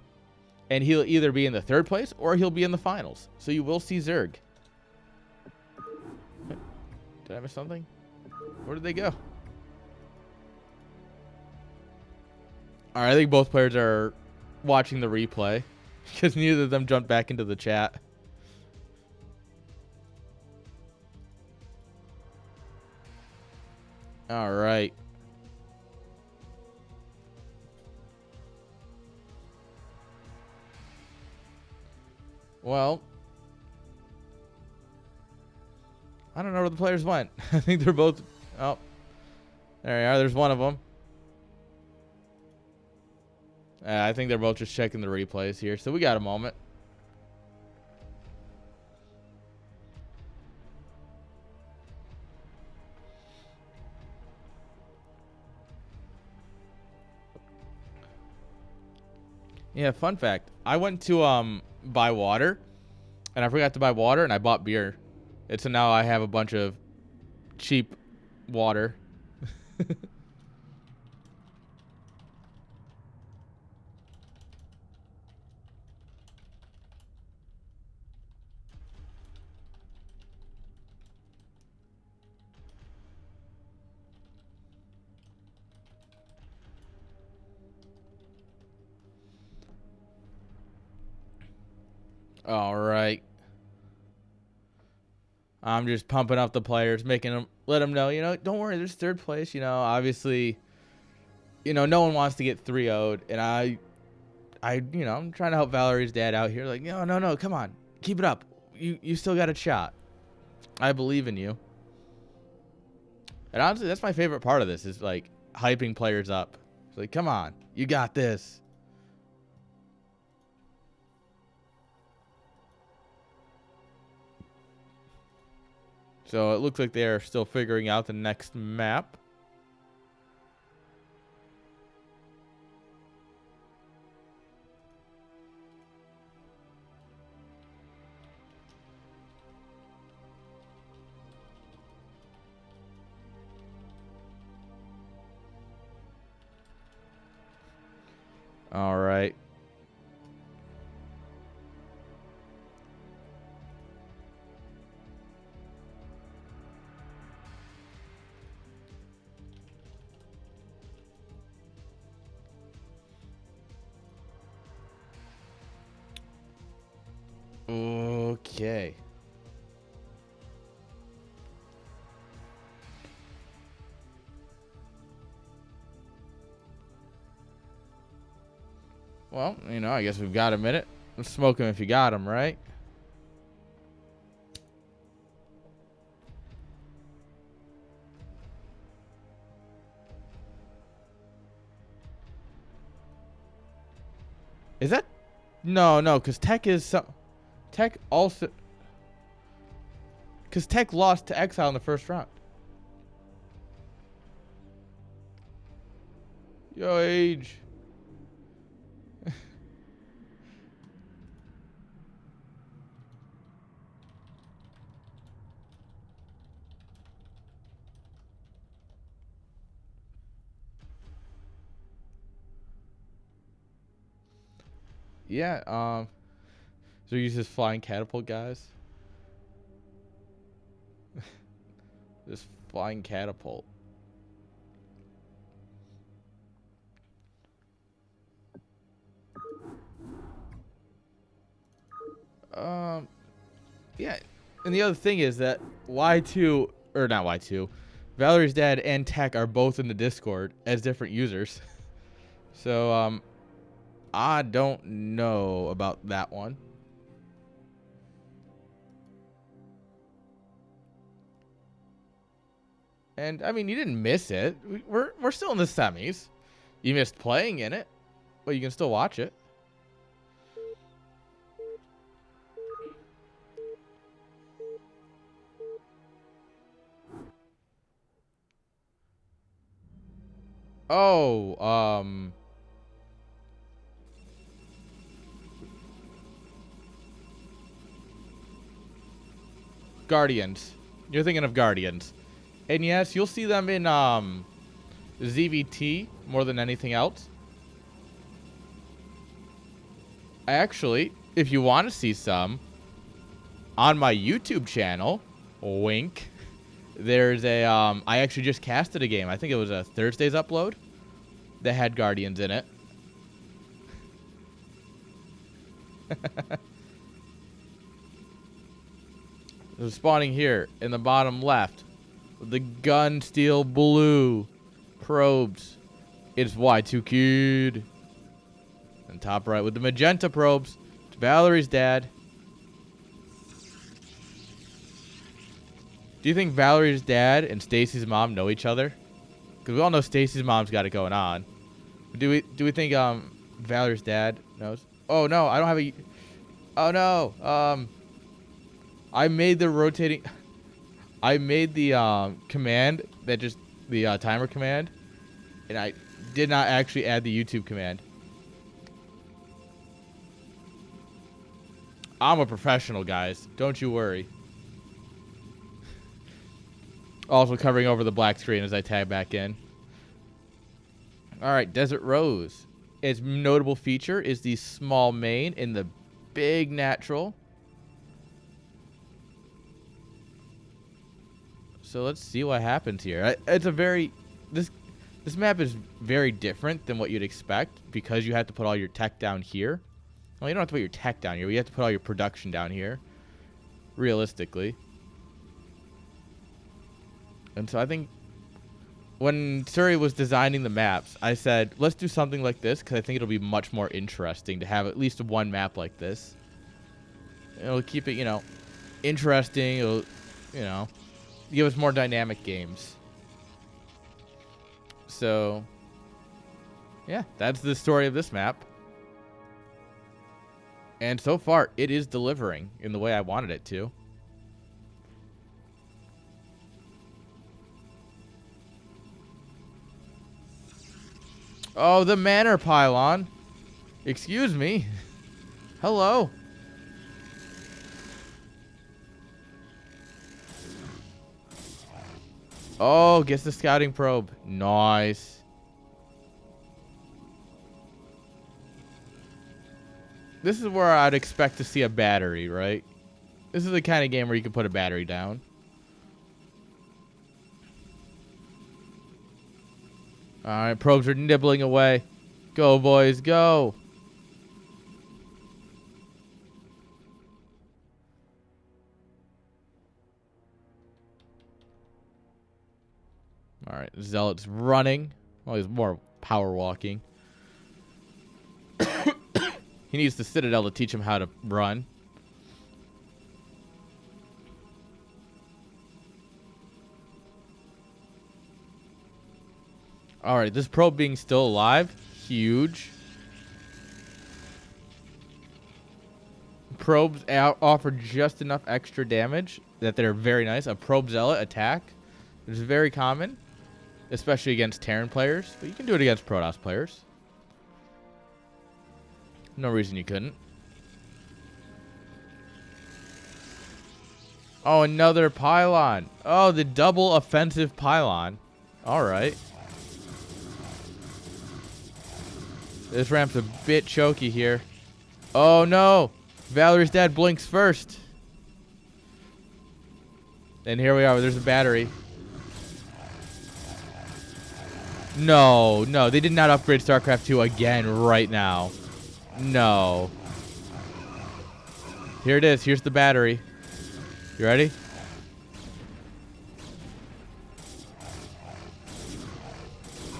and he'll either be in the 3rd place or he'll be in the finals. So you will see Zerg. Did I miss something? Where did they go? All right, I think both players are watching the replay because neither of them jumped back into the chat. All right. Well, I don't know where the players went. I think they're both... Oh, there they are. There's one of them. I think they're both just checking the replays here. So we got a moment. Yeah, fun fact. I went to buy water, and I forgot to buy water, and I bought beer. And so now I have a bunch of cheap water. All right. I'm just pumping up the players, making them, let them know, you know, don't worry, there's 3rd place. You know, obviously, you know, no one wants to get 3-0'd, and you know, I'm trying to help Valerie's dad out here. Like, no, come on, keep it up. You still got a shot. I believe in you. And honestly, that's my favorite part of this is like hyping players up. It's like, come on, you got this. So it looks like they're still figuring out the next map. All right. Okay. Well, you know, I guess we've got a minute. Let's smoke him if you got him, right? Is that? No, because Tech is some. Tech also. Because Tech lost to Exile in the first round. Yo, Age. Yeah, so you use this flying catapult, guys? This flying catapult. Yeah, and the other thing is that Y2, or not Y2, Valerie's dad and Tech are both in the Discord as different users. So, I don't know about that one. And I mean, you didn't miss it. We're still in the semis. You missed playing in it, but you can still watch it. Oh, Guardians. You're thinking of Guardians. And yes, you'll see them in ZVT more than anything else. Actually, if you want to see some, on my YouTube channel, wink, there's a I actually just casted a game. I think it was a Thursday's upload that had Guardians in it. They're spawning here in the bottom left with the gun steel blue probes. It's Y2 Kid. And top right with the magenta probes. It's Valerie's dad. Do you think Valerie's dad and Stacy's mom know each other? Because we all know Stacy's mom's got it going on. Do we think Valerie's dad knows? Oh no, I don't have a. Oh no. I made the rotating. I made the command that just the timer command, and I did not actually add the YouTube command. I'm a professional, guys. Don't you worry. Also covering over the black screen as I tag back in. All right, Desert Rose. Its notable feature is the small main in the big natural. So let's see what happens here. It's a very this map is very different than what you'd expect because you have to put all your tech down here. Well, you don't have to put your tech down here. You have to put all your production down here. Realistically. And so I think when Suri was designing the maps, I said, let's do something like this because I think it'll be much more interesting to have at least one map like this. It'll keep it, interesting. It'll, give us more dynamic games. So, yeah, that's the story of this map. And so far, it is delivering in the way I wanted it to. Oh, the manor pylon. Excuse me. Hello. Oh, gets the scouting probe. Nice. This is where I'd expect to see a battery, right? This is the kind of game where you can put a battery down. Alright, probes are nibbling away. Go, boys, go. Alright, Zealot's running. Well, he's more power walking. He needs the Citadel to teach him how to run. Alright, this probe being still alive. Huge. Probes offer just enough extra damage that they're very nice. A probe zealot attack is very common, especially against Terran players. But you can do it against Protoss players. No reason you couldn't. Oh, another pylon. Oh, the double offensive pylon. Alright. This ramp's a bit choky here. Oh no! Valerie's dad blinks first. And here we are. There's a battery. No, no. They did not upgrade StarCraft 2 again right now. No. Here it is. Here's the battery. You ready?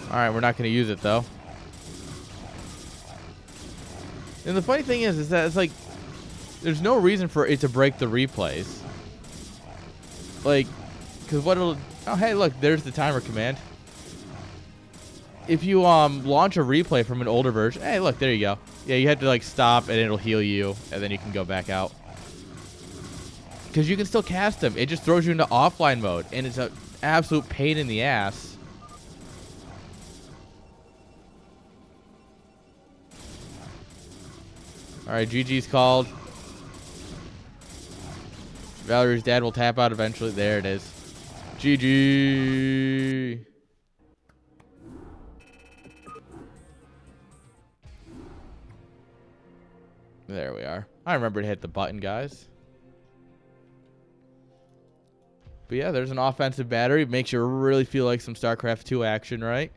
Alright, we're not going to use it though. And the funny thing is that it's like, there's no reason for it to break the replays. Like, because what it'll... Oh, hey, look, there's the timer command. If you launch a replay from an older version... Hey, look, there you go. Yeah, you have to, like, stop, and it'll heal you, and then you can go back out. Because you can still cast them. It just throws you into offline mode, and it's an absolute pain in the ass. Alright, GG's called. Valerie's dad will tap out eventually. There it is. GG. There we are. I remember to hit the button, guys. But yeah, there's an offensive battery. Makes you really feel like some StarCraft 2 action, right?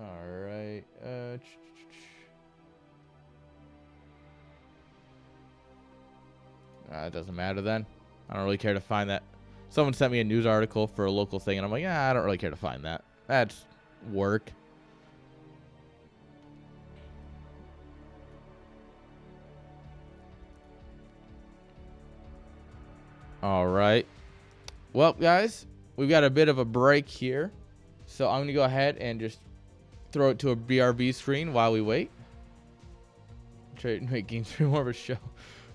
Alright. It doesn't matter then. I don't really care to find that. Someone sent me a news article for a local thing, and I'm like, I don't really care to find that. That's work. Alright. Well, guys, we've got a bit of a break here. So I'm going to go ahead and just throw it to a BRB screen while we wait. Try to make Game 3 more of a show.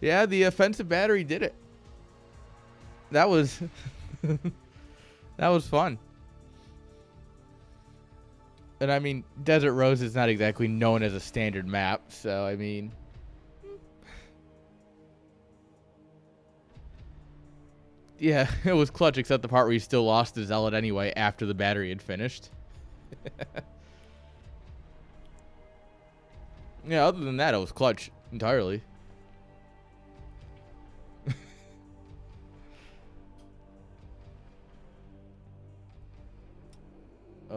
Yeah, the offensive battery did it. That was... that was fun. And I mean, Desert Rose is not exactly known as a standard map. So, I mean... Yeah, it was clutch, except the part where you still lost the Zealot anyway after the battery had finished. Yeah, other than that, it was clutch entirely.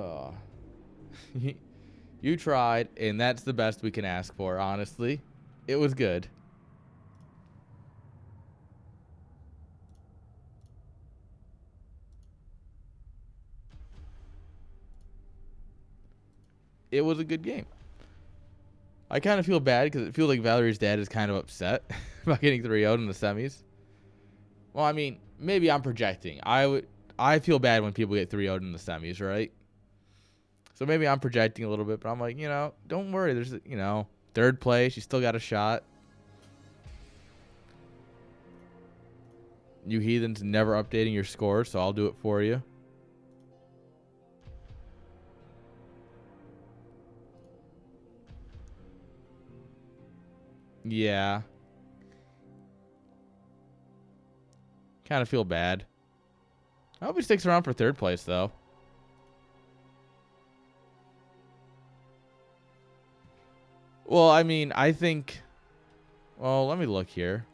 Oh. You tried, and that's the best we can ask for, honestly. It was good. It was a good game. I kind of feel bad because it feels like Valerie's dad is kind of upset about getting 3-0'd in the semis. Well, I mean, maybe I'm projecting. I feel bad when people get 3-0'd in the semis, right? So maybe I'm projecting a little bit, but I'm like, don't worry. There's, third place. You still got a shot. You heathens never updating your scores, so I'll do it for you. Yeah. Kind of feel bad. I hope he sticks around for third place, though. Well, I mean, I think... Well, let me look here.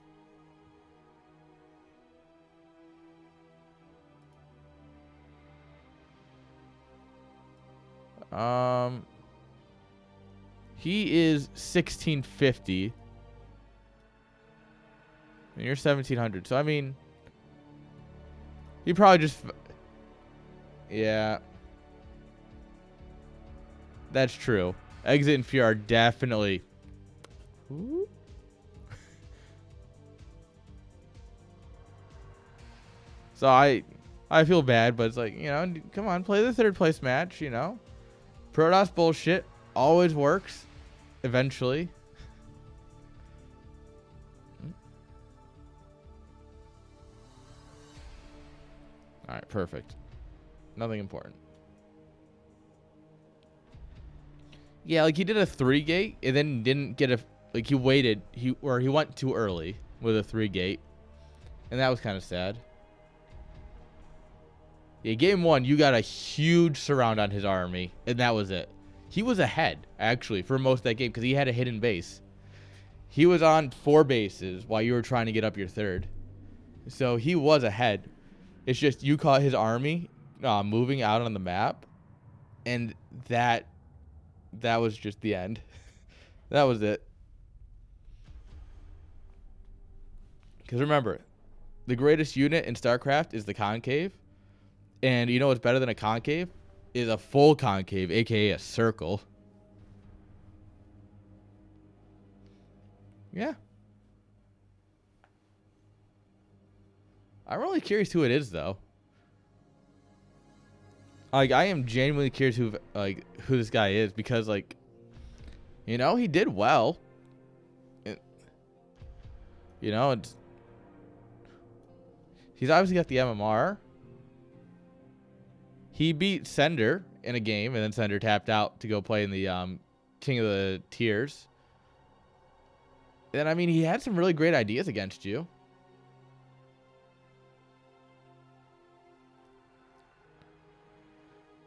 He is 1650. And you're 1700. So, I mean... He probably just... Yeah. That's true. Exit and Fear are definitely... Ooh. So I feel bad, but it's like, come on, play the third place match, Protoss bullshit always works eventually. All right, perfect. Nothing important. Yeah, like he did a 3-gate and then didn't get a he waited. He went too early with a 3-gate. And that was kind of sad. Yeah, game 1, you got a huge surround on his army, and that was it. He was ahead, actually, for most of that game because he had a hidden base. He was on 4 bases while you were trying to get up your third. So he was ahead. It's just you caught his army moving out on the map, and that was just the end. That was it. Because remember, the greatest unit in StarCraft is the concave. And you know what's better than a concave? Is a full concave, a.k.a. a circle. Yeah. I'm really curious who it is, though. Like, I am genuinely curious who this guy is because, he did well. He's obviously got the MMR. He beat Sender in a game, and then Sender tapped out to go play in the King of the Tiers. And, I mean, he had some really great ideas against you.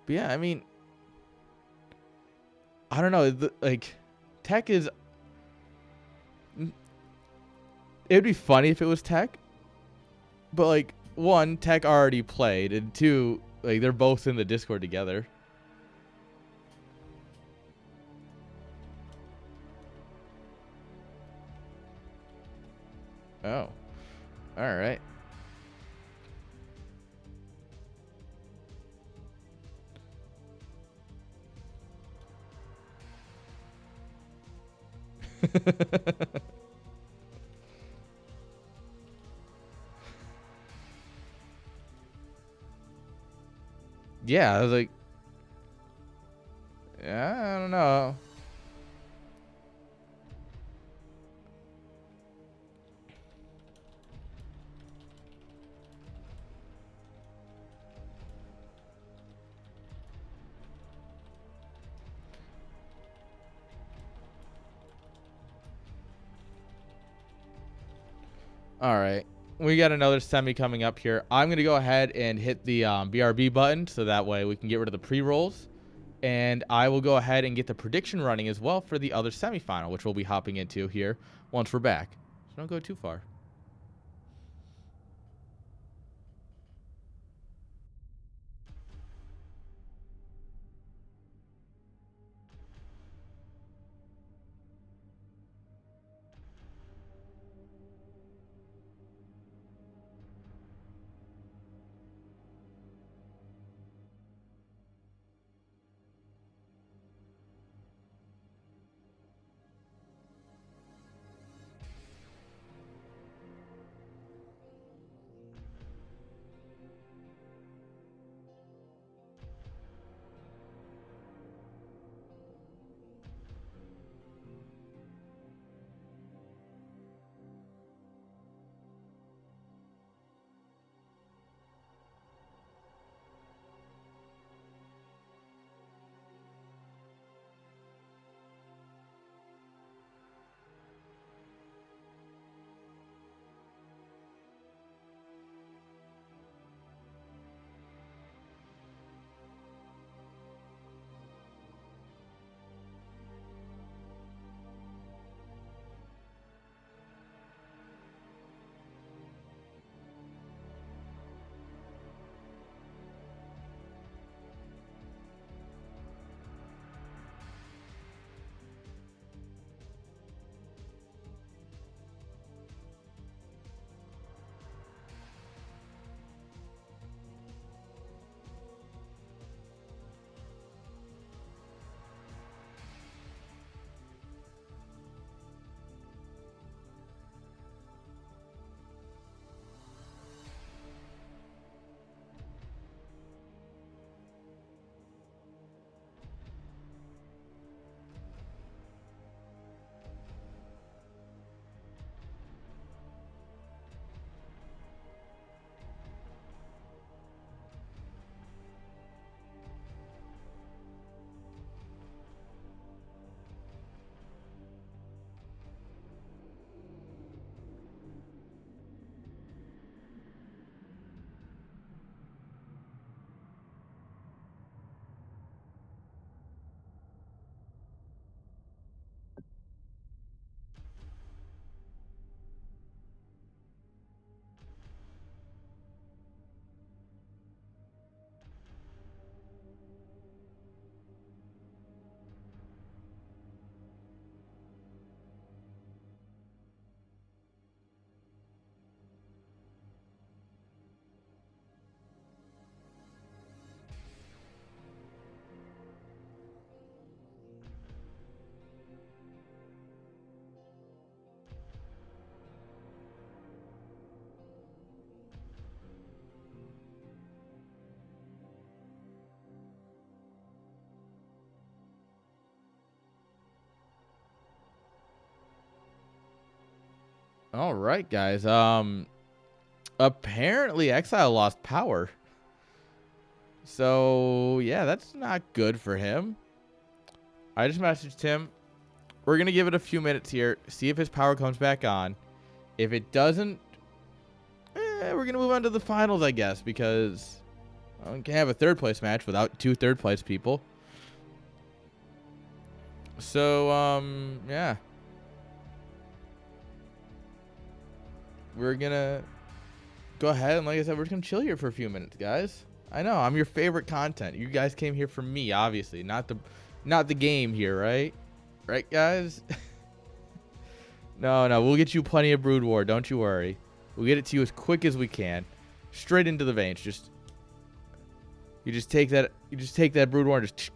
But, yeah, I mean, I don't know. Tech is... It would be funny if it was Tech. But, one, Tech already played, and two... they're both in the Discord together. Oh. All right. Yeah, I was like, yeah, I don't know. All right. We got another semi coming up here. I'm going to go ahead and hit the BRB button so that way we can get rid of the pre-rolls. And I will go ahead and get the prediction running as well for the other semifinal, which we'll be hopping into here once we're back. So don't go too far. All right, guys. Apparently Exile lost power. So, yeah, that's not good for him. I just messaged him. We're going to give it a few minutes here. See if his power comes back on. If it doesn't, we're going to move on to the finals, I guess. Because I can't have a third place match without 2 third place people. So, yeah. We're going to go ahead. And like I said, we're just going to chill here for a few minutes, guys. I know. I'm your favorite content. You guys came here for me, obviously. Not the game here, right? Right, guys? No. We'll get you plenty of Brood War. Don't you worry. We'll get it to you as quick as we can. Straight into the veins. You just take that Brood War and just...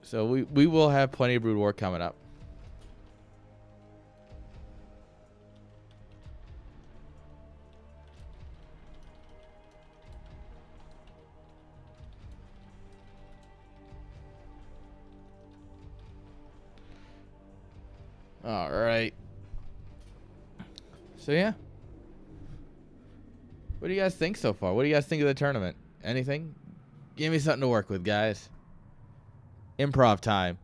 So we will have plenty of Brood War coming up. All right. So, yeah. What do you guys think so far? What do you guys think of the tournament? Anything? Give me something to work with, guys. Improv time.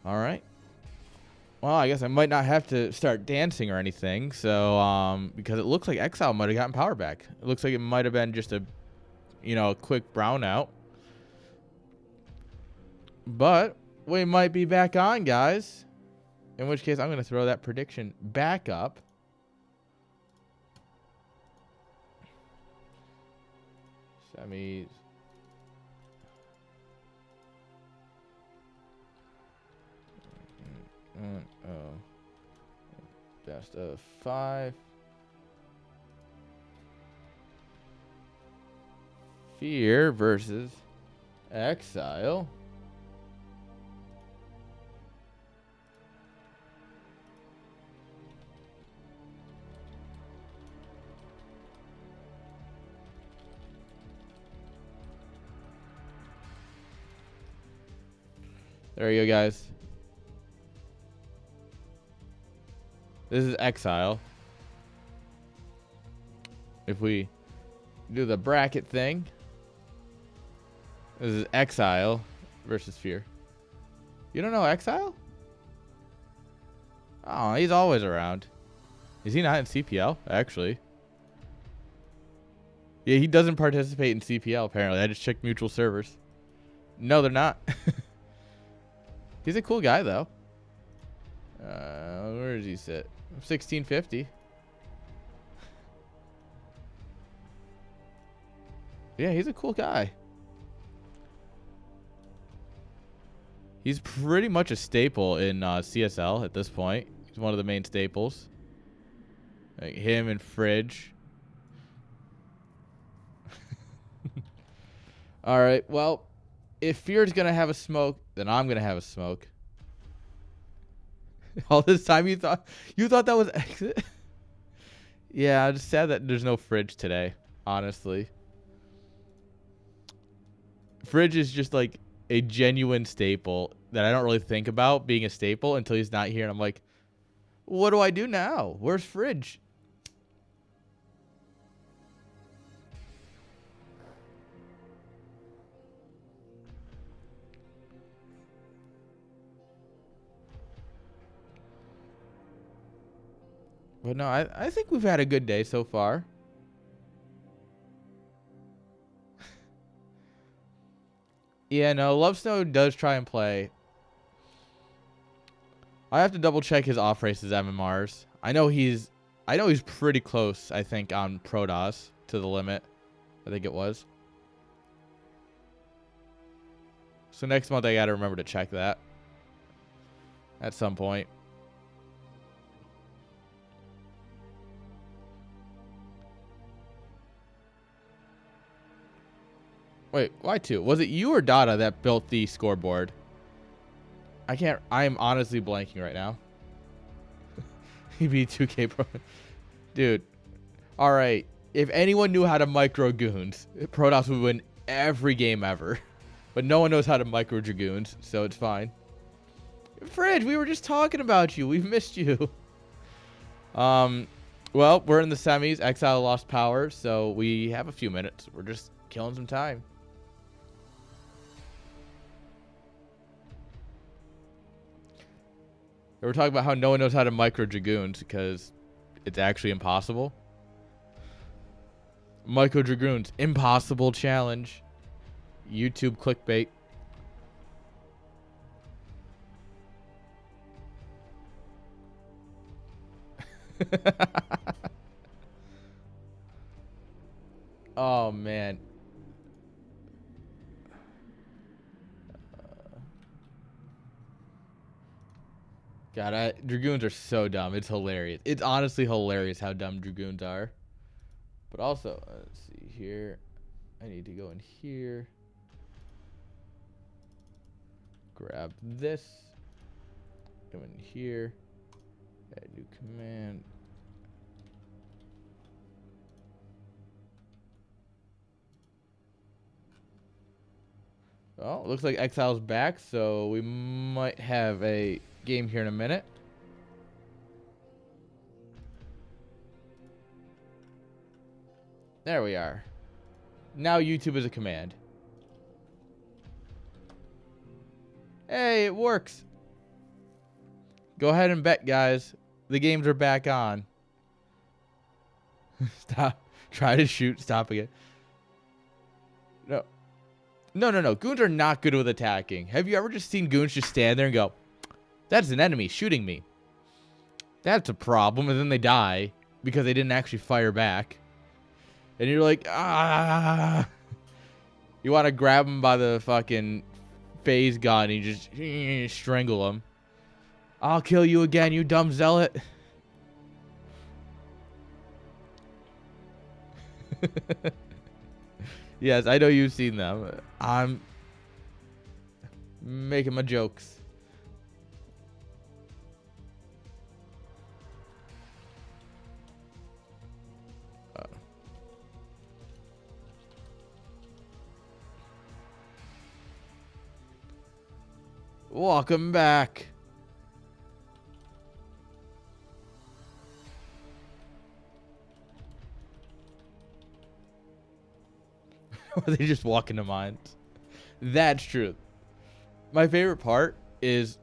All right. Well, I guess I might not have to start dancing or anything. So, because it looks like Exile might have gotten power back. It looks like it might have been just a quick brownout. But we might be back on, guys. In which case, I'm going to throw that prediction back up. Semis. Best of 5. Fear versus Exile. There you go, guys. This is Exile. If we do the bracket thing, this is Exile versus Fear. You don't know Exile? Oh, he's always around. Is he not in CPL, actually? Yeah, he doesn't participate in CPL, apparently. I just checked mutual servers. No, they're not. He's a cool guy, though. Where does he sit? 1650. Yeah, he's a cool guy. He's pretty much a staple in CSL at this point. He's one of the main staples. Like him and Fridge. All right, well, if Fear's going to have a smoke, then I'm going to have a smoke. All this time you thought that was exit? Yeah, I'm just sad that there's no Fridge today, honestly. Fridge is just like a genuine staple that I don't really think about being a staple until he's not here. And I'm like, what do I do now? Where's Fridge? But no, I think we've had a good day so far. Yeah, no, Love Snow does try and play. I have to double check his off races MMRs. I know he's pretty close, I think, on Protoss to the limit. I think it was. So next month I gotta remember to check that. At some point. Wait, why 2? Was it you or Dada that built the scoreboard? I am honestly blanking right now. He beat 2K Pro. Dude. All right. If anyone knew how to micro goons, Protoss would win every game ever. But no one knows how to micro dragoons, so it's fine. Fridge, we were just talking about you. We've missed you. Well, we're in the semis. Exile lost power, so we have a few minutes. We're just killing some time. We're talking about how no one knows how to micro dragoons because it's actually impossible. Micro dragoons, impossible challenge. YouTube clickbait. Oh man. God, dragoons are so dumb. It's hilarious. It's honestly hilarious how dumb dragoons are. But also, let's see here. I need to go in here. Grab this. Go in here. Add new command. Oh, looks like Exile's back, so we might have a game here in a minute. There we are. Now YouTube is a command. Hey, it works. Go ahead and bet, guys. The games are back on. Stop. Try to shoot. Stop again. No. No. Goons are not good with attacking. Have you ever just seen goons just stand there and go, that's an enemy shooting me? That's a problem. And then they die because they didn't actually fire back. And you're like, ah. You want to grab them by the fucking phase gun and you just strangle them. I'll kill you again, you dumb zealot. Yes, I know you've seen them. I'm making my jokes. Welcome back. Or they just walk into mines. That's true. My favorite part is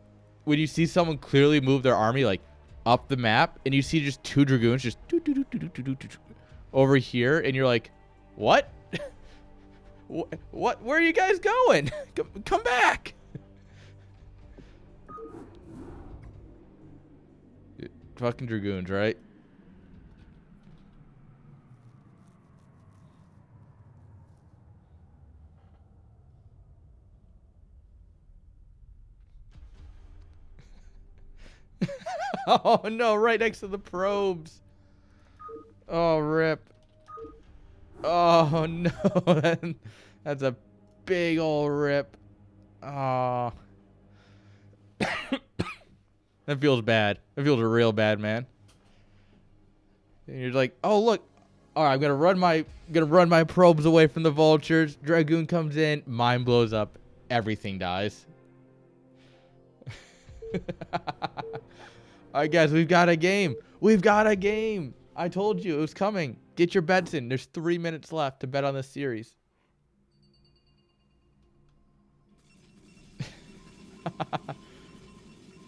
when you see someone clearly move their army like up the map and you see just 2 dragoons just over here and you're like, what? What? Where are you guys going? Come back. Fucking dragoons, right? Oh no, right next to the probes. Oh, rip. Oh no, that's a big old rip. Oh. That feels bad. That feels real bad, man. And you're like, oh look, all right, I'm gonna run my probes away from the vultures. Dragoon comes in, mine blows up, everything dies. All right, guys, we've got a game. We've got a game. I told you it was coming. Get your bets in. There's 3 minutes left to bet on this series.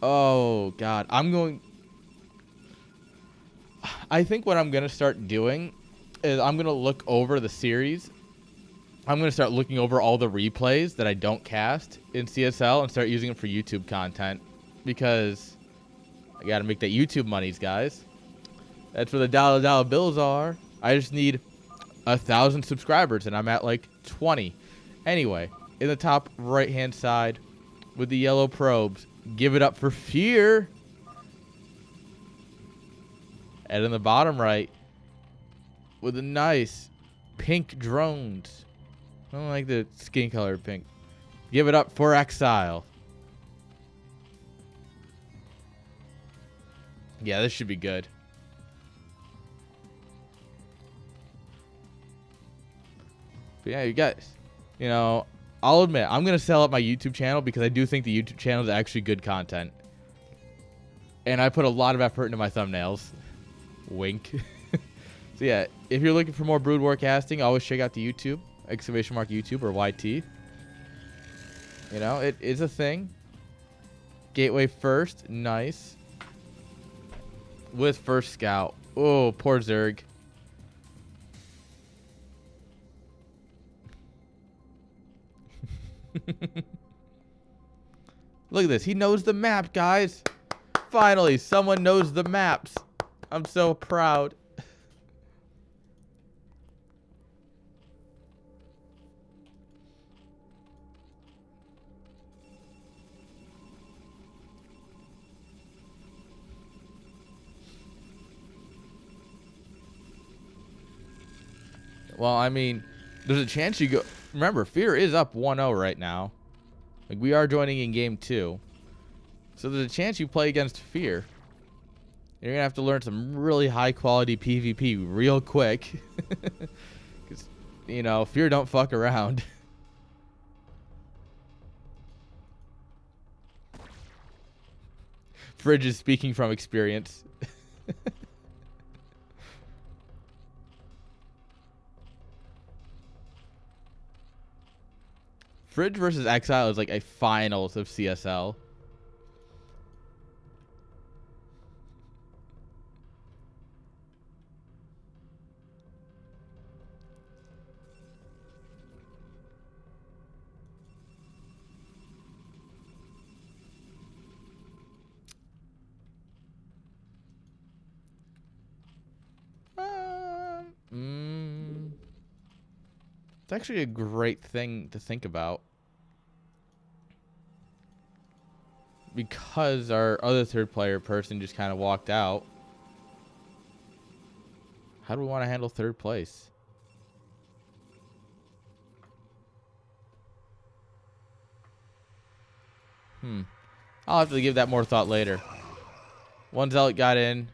Oh, God. I think what I'm going to start doing is I'm going to look over the series. I'm going to start looking over all the replays that I don't cast in CSL and start using them for YouTube content because I got to make that YouTube monies, guys. That's where the dollar bills are. I just need 1,000 subscribers and I'm at like 20. Anyway, in the top right-hand side with the yellow probes, give it up for fear. And in the bottom right with the nice pink drones. I don't like the skin color pink. Give it up for Exile. Yeah, this should be good. But yeah, you guys, you know, I'll admit, I'm going to sell up my YouTube channel because I do think the YouTube channel is actually good content. And I put a lot of effort into my thumbnails. Wink. So yeah, if you're looking for more Brood War casting, always check out the YouTube, !YouTube or YT. You know, it is a thing. Gateway first, nice. With first scout. Oh, poor Zerg. Look at this. He knows the map, guys. Finally, someone knows the maps. I'm so proud. Well, I mean, there's a chance you go... Remember, Fear is up 1-0 right now. Like, we are joining in game 2. So there's a chance you play against Fear. You're going to have to learn some really high-quality PvP real quick. Because, you know, Fear don't fuck around. Fridge is speaking from experience. Fridge versus Exile is like a finals of CSL. It's actually a great thing to think about. Because our other third player person just kind of walked out. How do we want to handle third place? I'll have to give that more thought later. One Zealot got in.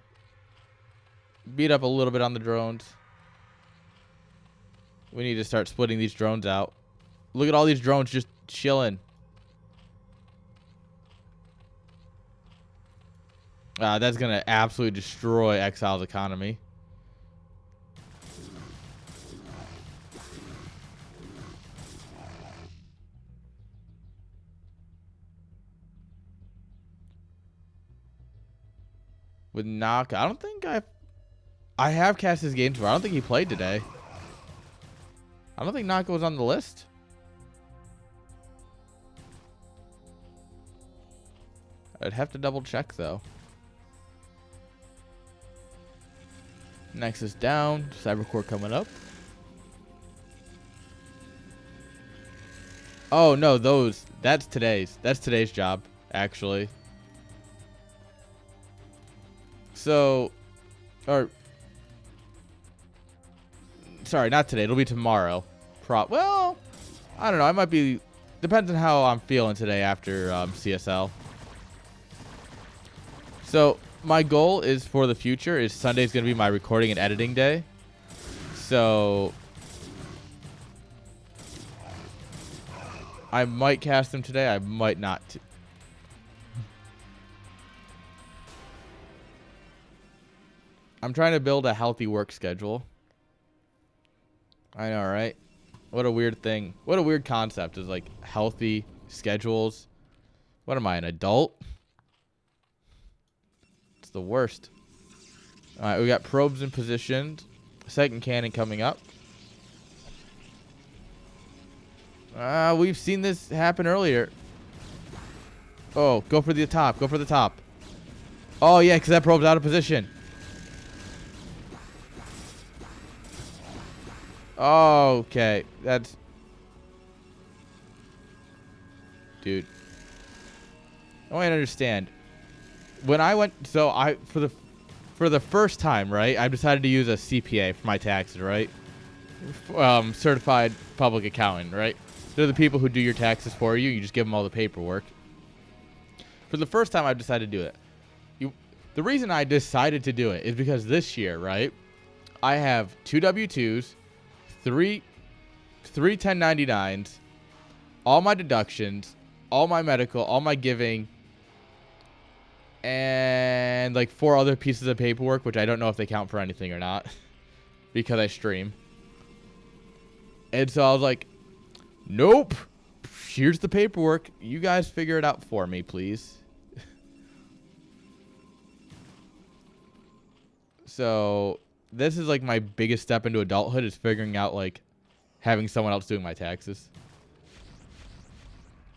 Beat up a little bit on the drones. We need to start splitting these drones out. Look at all these drones just chilling. That's going to absolutely destroy Exile's economy. With Knock, I don't think I have cast his games, but I don't think he played today. I don't think Naka was on the list. I'd have to double check though. Nexus down, Cybercore coming up. Oh no, that's today's job, actually. So, sorry, not today. It'll be tomorrow. Well, I don't know. I might be... Depends on how I'm feeling today after CSL. So, my goal is for the future is Sunday's going to be my recording and editing day. So, I might cast them today. I might not. I'm trying to build a healthy work schedule. I know, right? What a weird thing. What a weird concept is like healthy schedules. What am I, an adult? It's the worst. All right, we got probes in position. Second cannon coming up. We've seen this happen earlier. Oh, go for the top. Go for the top. Oh, yeah, because that probe's out of position. Okay, that's... Dude. I want you to understand. When I went... So, for the first time, right, I decided to use a CPA for my taxes, right? Certified public accounting, right? They're the people who do your taxes for you. You just give them all the paperwork. For the first time, I've decided to do it. The reason I decided to do it is because this year, right, I have 2 W-2s, three 1099s, all my deductions, all my medical, all my giving, and like 4 other pieces of paperwork, which I don't know if they count for anything or not because I stream. And so I was like, nope, here's the paperwork. You guys figure it out for me, please. So this is like my biggest step into adulthood, is figuring out like having someone else doing my taxes.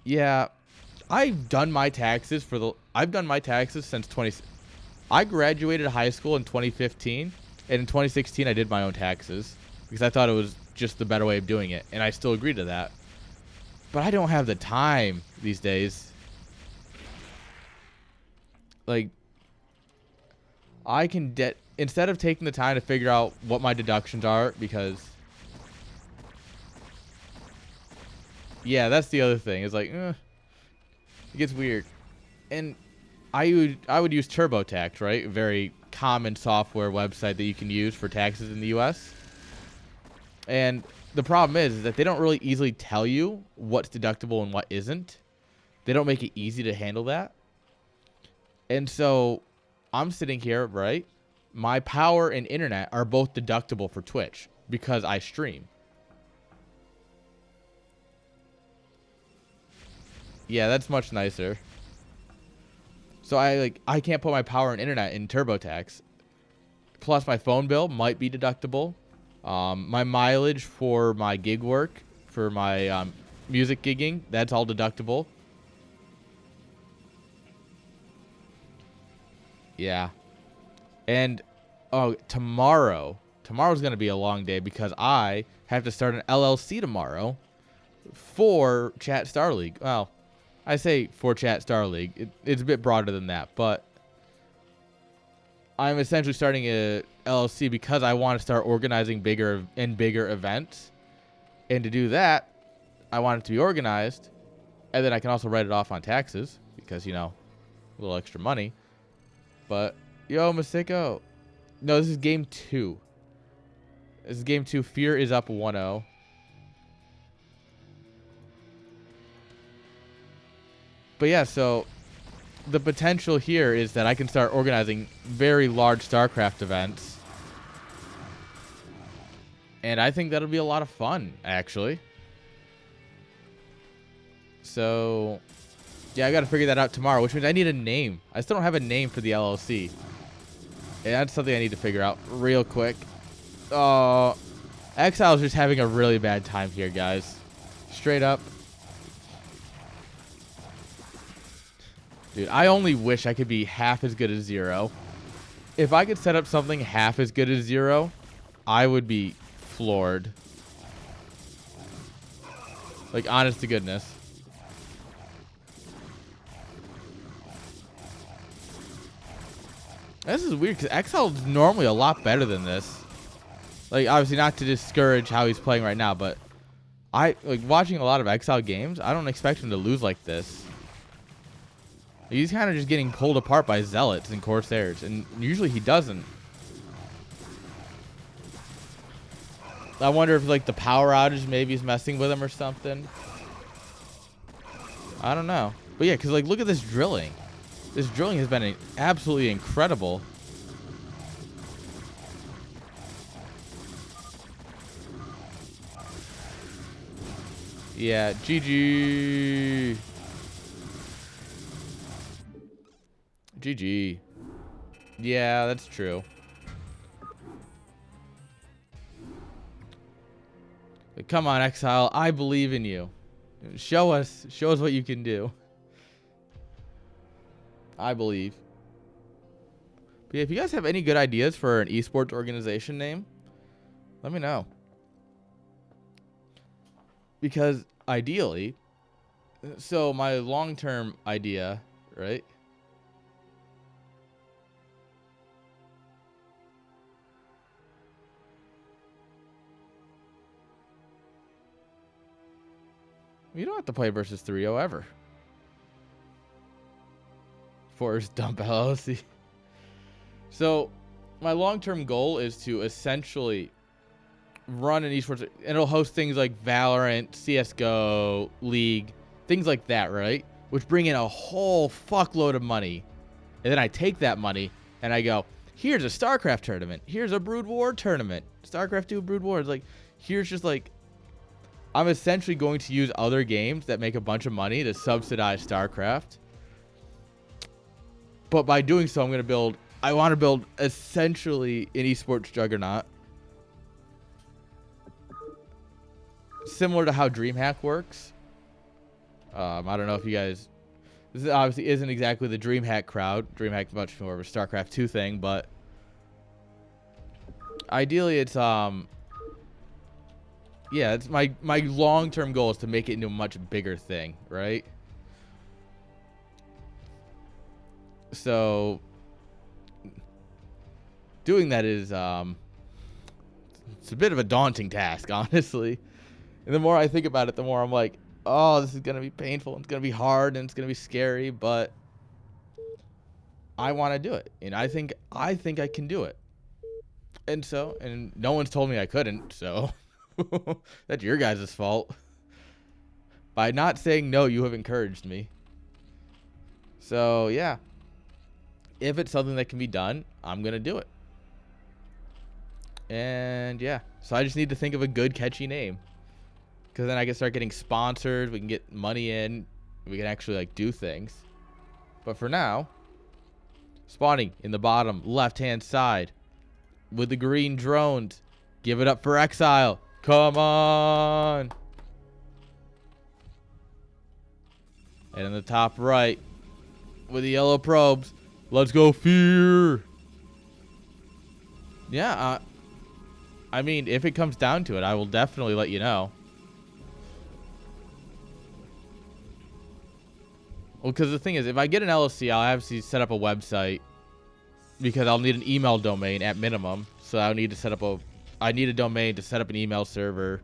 Yeah, I've done my taxes since I graduated high school in 2015, and in 2016 I did my own taxes because I thought it was just the better way of doing it, and I still agree to that. But I don't have the time these days. Like, I can instead of taking the time to figure out what my deductions are, because yeah, that's the other thing. It's like, it gets weird. And I would use TurboTax, right? A very common software website that you can use for taxes in the US. And the problem is that they don't really easily tell you what's deductible and what isn't. They don't make it easy to handle that. And so I'm sitting here, right? My power and internet are both deductible for Twitch because I stream. Yeah, that's much nicer. So I can't put my power and internet in TurboTax. Plus my phone bill might be deductible. My mileage for my gig work, for my music gigging, that's all deductible. Yeah. And tomorrow's going to be a long day because I have to start an LLC tomorrow for Chat StarLeague. Well, I say for Chat StarLeague. It's a bit broader than that, but I'm essentially starting a LLC because I want to start organizing bigger events. And to do that, I want it to be organized, and then I can also write it off on taxes because, a little extra money. But yo, Masiko. No, this is game 2. This is game 2. Fear is up 1-0. But yeah, so the potential here is that I can start organizing very large StarCraft events. And I think that'll be a lot of fun, actually. So yeah, I got to figure that out tomorrow, which means I need a name. I still don't have a name for the LLC. And that's something I need to figure out real quick. Exile's just having a really bad time here, guys. Straight up. Dude, I only wish I could be half as good as Zero. If I could set up something half as good as Zero, I would be floored. Like, honest to goodness. This is weird because Exile's normally a lot better than this. Like, obviously not to discourage how he's playing right now, but watching a lot of Exile games, I don't expect him to lose like this. He's kind of just getting pulled apart by Zealots and Corsairs, and usually he doesn't. I wonder if like the power outage maybe is messing with him or something. I don't know. But yeah, because like look at this drilling. This drilling has been absolutely incredible. Yeah, GG. GG. Yeah, that's true. But come on, Exile. I believe in you. Show us what you can do. I believe. But yeah, if you guys have any good ideas for an esports organization name, let me know. Because ideally, so my long-term idea, right? You don't have to play versus 3-0 ever. Forest Dump LLC. So, my long-term goal is to essentially run an esports, and it'll host things like Valorant, CSGO, League, things like that, right? Which bring in a whole fuckload of money. And then I take that money and I go, here's a StarCraft tournament. Here's a Brood War tournament. StarCraft 2 Brood War. It's like, here's just like, I'm essentially going to use other games that make a bunch of money to subsidize StarCraft. But by doing so, I want to build essentially an esports juggernaut. Similar to how DreamHack works. I don't know if you guys... This obviously isn't exactly the DreamHack crowd. DreamHack's much more of a StarCraft 2 thing, but... Ideally, it's... Yeah, it's my long-term goal is to make it into a much bigger thing, right? So... Doing that is... It's a bit of a daunting task, honestly. And the more I think about it, the more I'm like, oh, this is going to be painful. It's going to be hard and it's going to be scary, but I want to do it. And I think I can do it. And no one's told me I couldn't, so that's your guys' fault. By not saying no, you have encouraged me. So, yeah. If it's something that can be done, I'm going to do it. And, yeah. So I just need to think of a good, catchy name. Because then I can start getting sponsored. We can get money in. We can actually, like, do things. But for now, spawning in the bottom left-hand side with the green drones. Give it up for Exile. Come on. And in the top right with the yellow probes. Let's go Fear. Yeah, I mean, if it comes down to it, I will definitely let you know. Well, because the thing is, if I get an LLC, I'll obviously set up a website because I'll need an email domain at minimum. So I need a domain to set up an email server,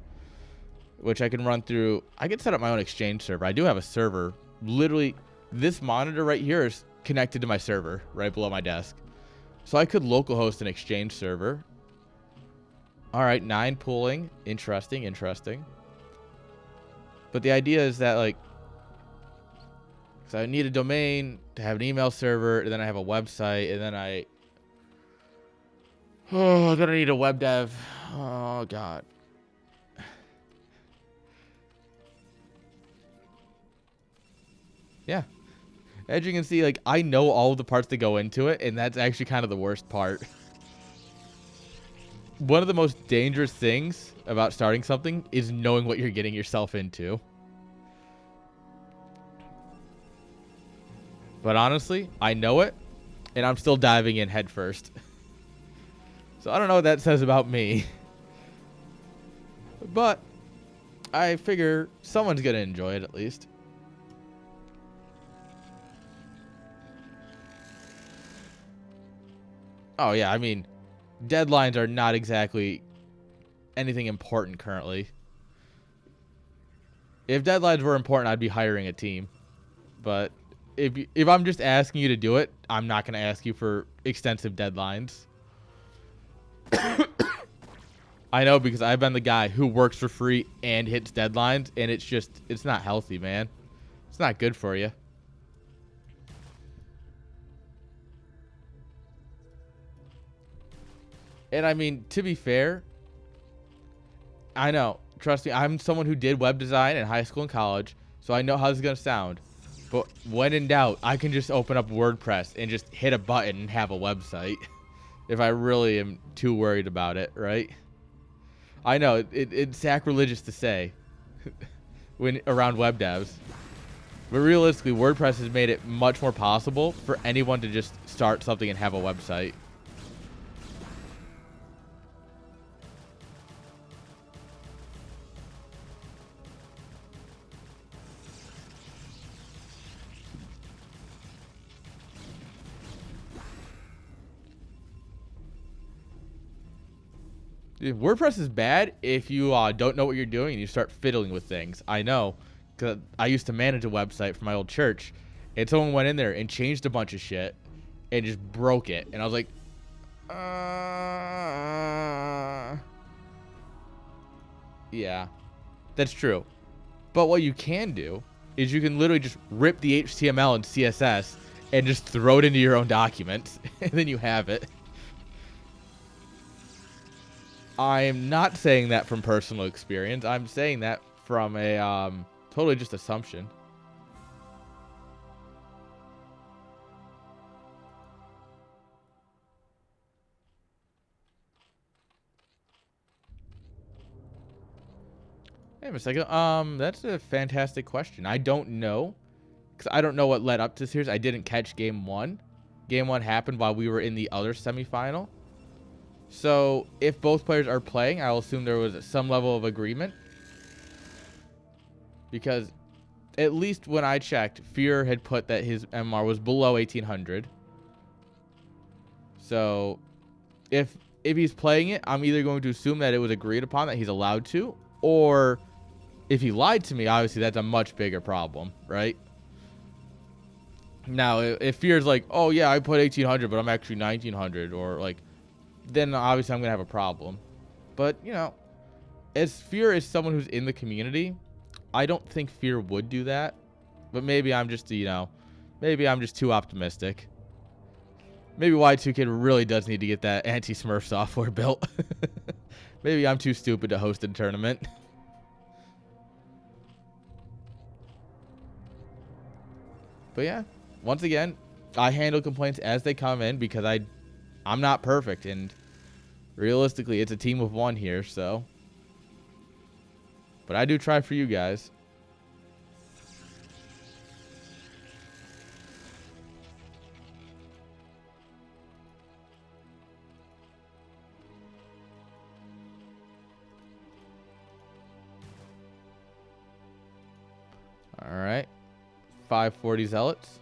which I can run through. I can set up my own Exchange server. I do have a server. Literally, this monitor right here is connected to my server right below my desk. So I could localhost an Exchange server. All right, 9 pooling. Interesting. But the idea is that, like, so I need a domain to have an email server, and then I have a website, and then then I need a web dev. Oh, God. Yeah. As you can see, like, I know all of the parts that go into it, and that's actually kind of the worst part. One of the most dangerous things about starting something is knowing what you're getting yourself into. But honestly, I know it, and I'm still diving in head first. So I don't know what that says about me. But I figure someone's going to enjoy it at least. Oh, yeah, I mean, deadlines are not exactly anything important currently. If deadlines were important, I'd be hiring a team. But if I'm just asking you to do it, I'm not going to ask you for extensive deadlines. I know, because I've been the guy who works for free and hits deadlines, and it's not healthy, man. It's not good for you. And I mean, to be fair, I know, trust me, I'm someone who did web design in high school and college, so I know how this is going to sound. But when in doubt, I can just open up WordPress and just hit a button and have a website if I really am too worried about it, right? I know, it's sacrilegious to say when around web devs. But realistically, WordPress has made it much more possible for anyone to just start something and have a website. WordPress is bad if you don't know what you're doing and you start fiddling with things. I know, because I used to manage a website for my old church, and someone went in there and changed a bunch of shit and just broke it. And I was like, yeah, that's true. But what you can do is you can literally just rip the HTML and CSS and just throw it into your own documents, and then you have it. I'm not saying that from personal experience. I'm saying that from a totally just assumption. Wait a second. That's a fantastic question. I don't know, because I don't know what led up to this series. I didn't catch game one. Game one happened while we were in the other semifinal. So if both players are playing, I'll assume there was some level of agreement. Because at least when I checked, Fear had put that his MR was below 1800. So if he's playing it, I'm either going to assume that it was agreed upon that he's allowed to, or if he lied to me, obviously that's a much bigger problem, right? Now, if Fear's like, oh yeah, I put 1800, but I'm actually 1900, or like, then obviously I'm gonna have a problem. But you know, as Fear is someone who's in the community, I don't think Fear would do that. But maybe I'm just, you know, maybe I'm just too optimistic. Maybe Y2Kid really does need to get that anti-Smurf software built. Maybe I'm too stupid to host a tournament. But yeah, once again, I handle complaints as they come in because I'm not perfect, and realistically, it's a team of one here, so. But I do try for you guys. All right. 540 Zealots.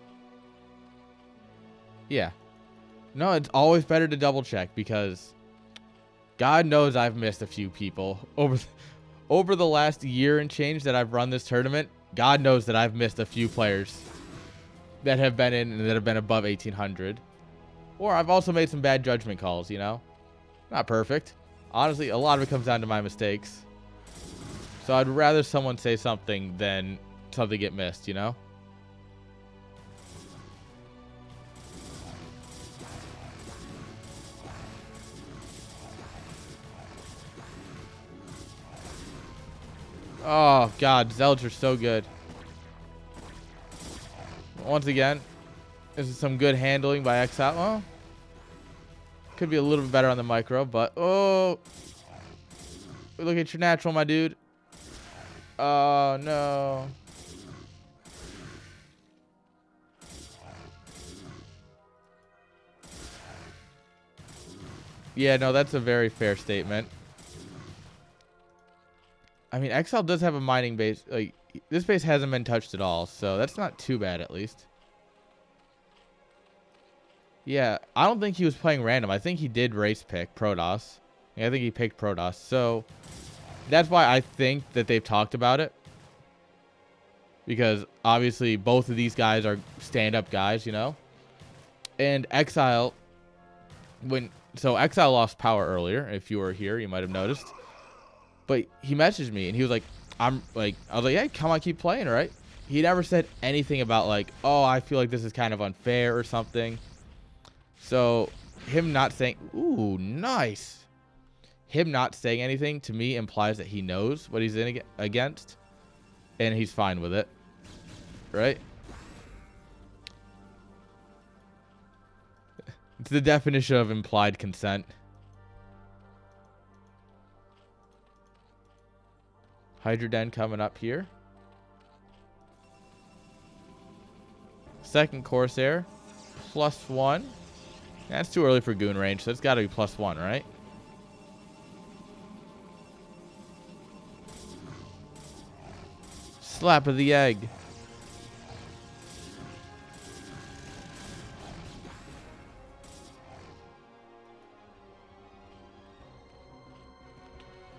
Yeah. No, it's always better to double check because God knows I've missed a few people over the last year and change that I've run this tournament. God knows that I've missed a few players that have been in and that have been above 1800. Or I've also made some bad judgment calls, you know? Not perfect. Honestly, a lot of it comes down to my mistakes. So I'd rather someone say something than something get missed, you know? Oh, God. Zealots are so good. Once again, this is some good handling by Exile. Well, could be a little bit better on the micro, but... Oh! Look at your natural, my dude. Oh, no. Yeah, no, that's a very fair statement. I mean, Exile does have a mining base. Like, this base hasn't been touched at all, so that's not too bad, at least. Yeah, I don't think he was playing random. I think he did race pick Protoss. Yeah, I think he picked Protoss. So, that's why I think that they've talked about it. Because, obviously, both of these guys are stand-up guys, you know? And Exile, So, Exile lost power earlier. If you were here, you might have noticed. But he messaged me and he was like, I was like, hey, come on, keep playing, right? He never said anything about like, oh, I feel like this is kind of unfair or something. So him not saying, ooh, nice. Him not saying anything to me implies that he knows what he's in against and he's fine with it. Right? It's the definition of implied consent. Hydra Den coming up here. Second Corsair. +1. That's too early for goon range, so it's got to be +1, right? Slap of the egg.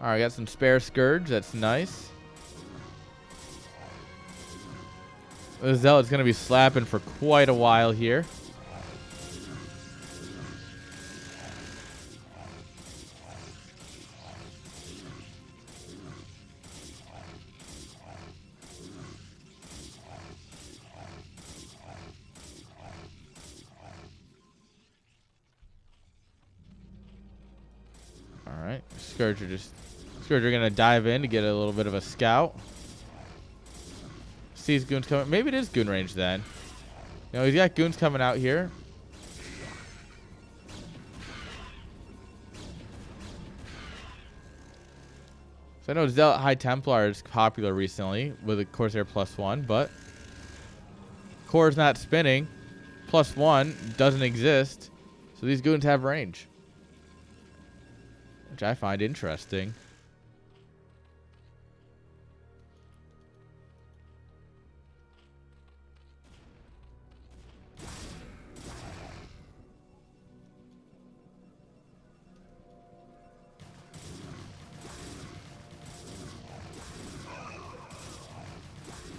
Alright, got some spare Scourge. That's nice. The Zealot's going to be slapping for quite a while here. All right, Scourger going to dive in to get a little bit of a scout. Sees goons coming. Maybe it is goon range then. You know, he's got goons coming out here. So I know Zealot High Templar is popular recently with a Corsair +1, but Core's not spinning. +1 doesn't exist. So these goons have range, which I find interesting.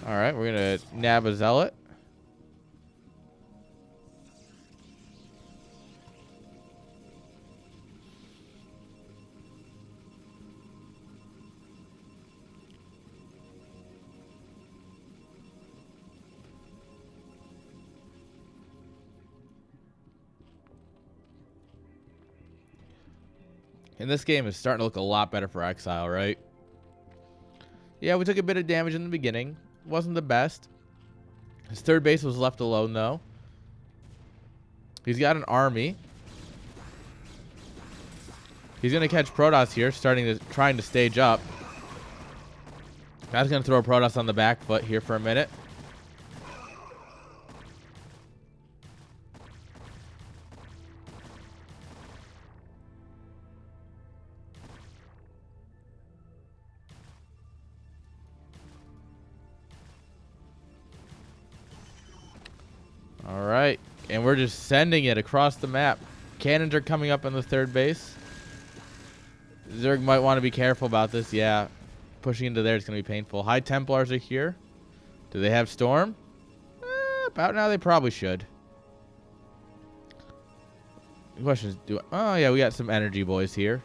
All right, we're going to nab a Zealot. And this game is starting to look a lot better for Exile, right? Yeah, we took a bit of damage in the beginning. Wasn't the best. His third base was left alone, though. He's got an army. He's going to catch Protoss here, trying to stage up. Guy's going to throw Protoss on the back foot here for a minute. All right, and we're just sending it across the map. Cannons are coming up on the third base. Zerg might want to be careful about this. Yeah, pushing into there is going to be painful. High Templars are here. Do they have Storm? About now they probably should. The question is, oh yeah, we got some energy boys here.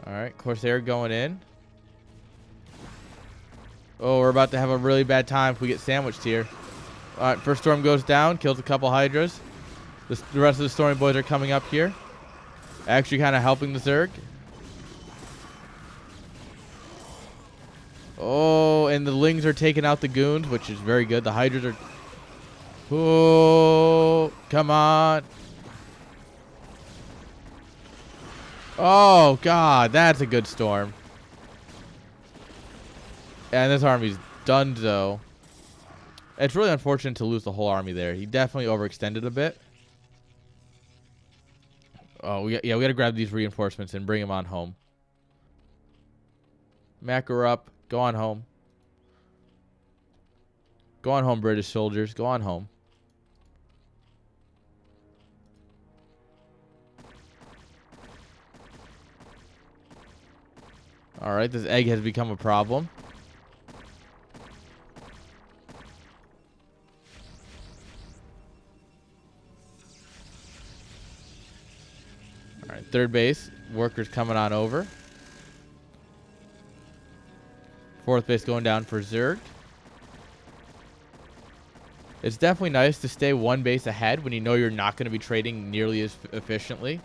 All right, Corsair going in. Oh, we're about to have a really bad time if we get sandwiched here. All right, first storm goes down, kills a couple Hydras. The rest of the Stormy boys are coming up here. Actually kind of helping the Zerg. Oh, and the Lings are taking out the Goons, which is very good. The Hydras are... Oh, come on. Oh, God, that's a good storm. And this army's done, though. It's really unfortunate to lose the whole army there. He definitely overextended a bit. Oh, we got to grab these reinforcements and bring them on home. Mac her up. Go on home. Go on home, British soldiers. Go on home. All right, this egg has become a problem. All right, third base. Workers coming on over. Fourth base going down for Zerg. It's definitely nice to stay one base ahead when you know you're not going to be trading nearly as efficiently.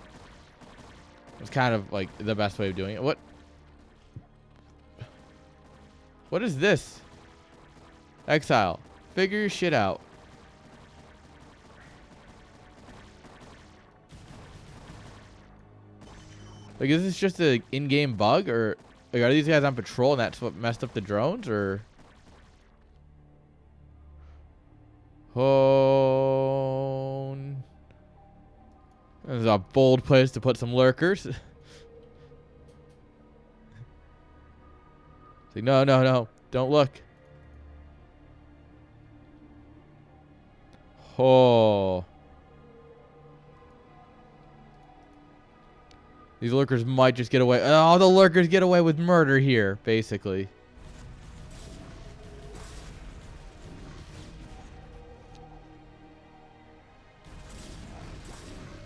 It's kind of like the best way of doing it. What is this? Exile. Figure your shit out. Like, is this just an in-game bug, or like, are these guys on patrol and that's what messed up the drones, or? Oh, this is a bold place to put some lurkers. Like, no, don't look. Oh. These lurkers might just get away. Oh, the lurkers get away with murder here, basically.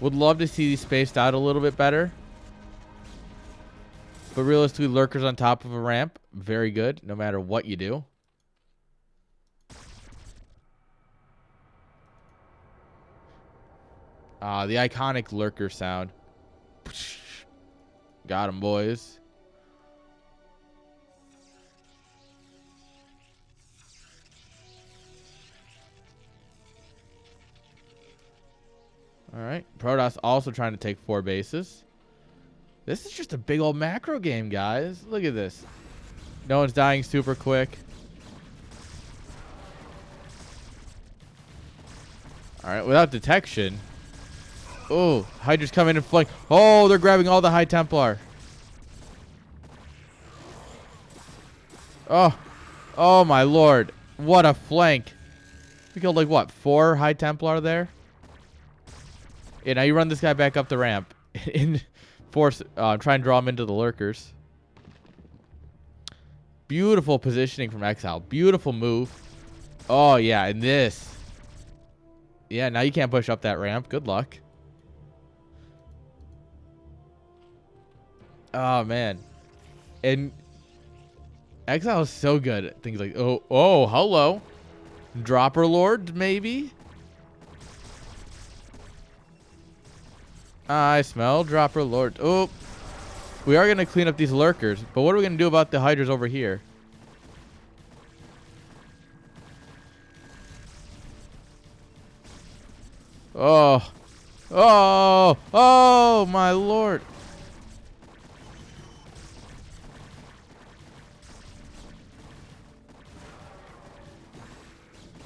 Would love to see these spaced out a little bit better. But realistically, lurkers on top of a ramp, very good, no matter what you do. The iconic lurker sound. Got him, boys. All right. Protoss also trying to take 4 bases. This is just a big old macro game, guys. Look at this. No one's dying super quick. All right, without detection. Oh, Hydra's coming in and flank. Oh, they're grabbing all the High Templar. Oh, oh my lord. What a flank. We killed like, what, 4 High Templar there? Yeah, now you run this guy back up the ramp. In force, try and draw him into the lurkers. Beautiful positioning from Exile. Beautiful move. Oh, yeah, and this. Yeah, now you can't push up that ramp. Good luck. Oh, man. And Exile is so good at things like, oh, hello. Dropper Lord, maybe? I smell Dropper Lord. Oh, we are going to clean up these lurkers, but what are we going to do about the Hydras over here? Oh, oh, my lord.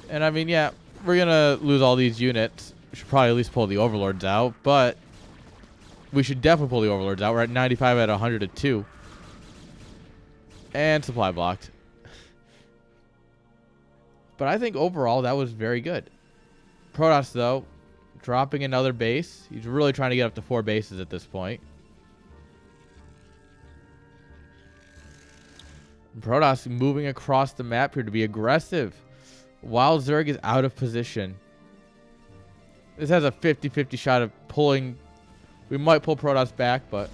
And I mean, yeah, we're going to lose all these units. We should probably at least pull the Overlords out, but we should definitely pull the Overlords out. We're at 95 at 102. And supply blocked. But I think overall that was very good. Protoss, though, dropping another base. He's really trying to get up to 4 bases at this point. Protoss moving across the map here to be aggressive. While Zerg is out of position. This has a 50-50 shot of pulling. We might pull Protoss back, but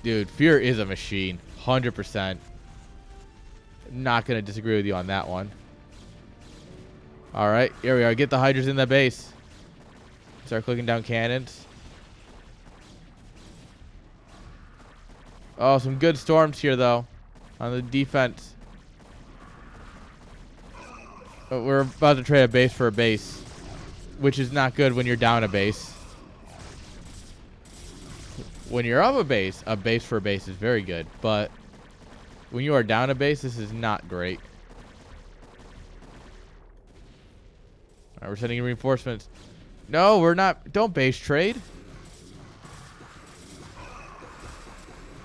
dude, Fear is a machine. 100%. Not going to disagree with you on that one. All right, here we are. Get the Hydras in that base. Start clicking down cannons. Oh, some good storms here, though, on the defense. But we're about to trade a base for a base, which is not good when you're down a base. When you're up a base for a base is very good. But when you are down a base, this is not great. All right, we're sending in reinforcements. No, we're not. Don't base trade.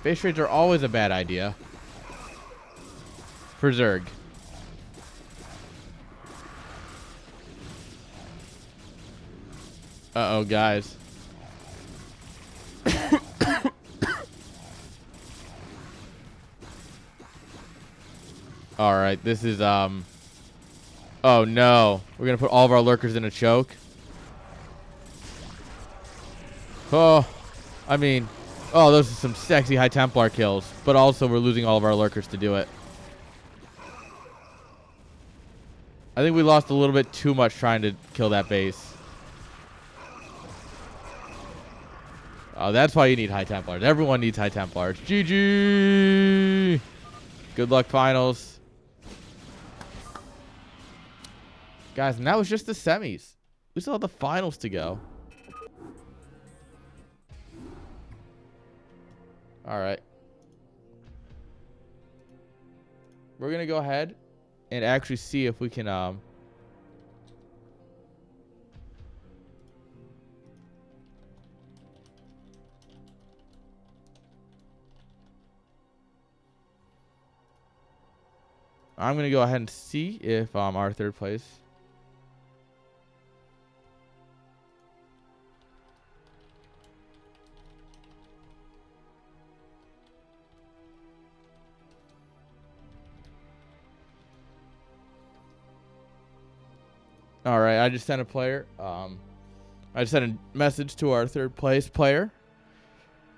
Base trades are always a bad idea. For Zerg. Uh-oh, guys. All right, this is, oh, no. We're going to put all of our lurkers in a choke. Oh, I mean, oh, those are some sexy High Templar kills. But also, we're losing all of our lurkers to do it. I think we lost a little bit too much trying to kill that base. Oh, that's why you need High Templars. Everyone needs High Templars. GG! Good luck, finals. Guys, and that was just the semis. We still have the finals to go. All right. We're going to go ahead and actually see if we can... I'm going to go ahead and see if our third place. All right, I just sent a player. I sent a message to our third place player.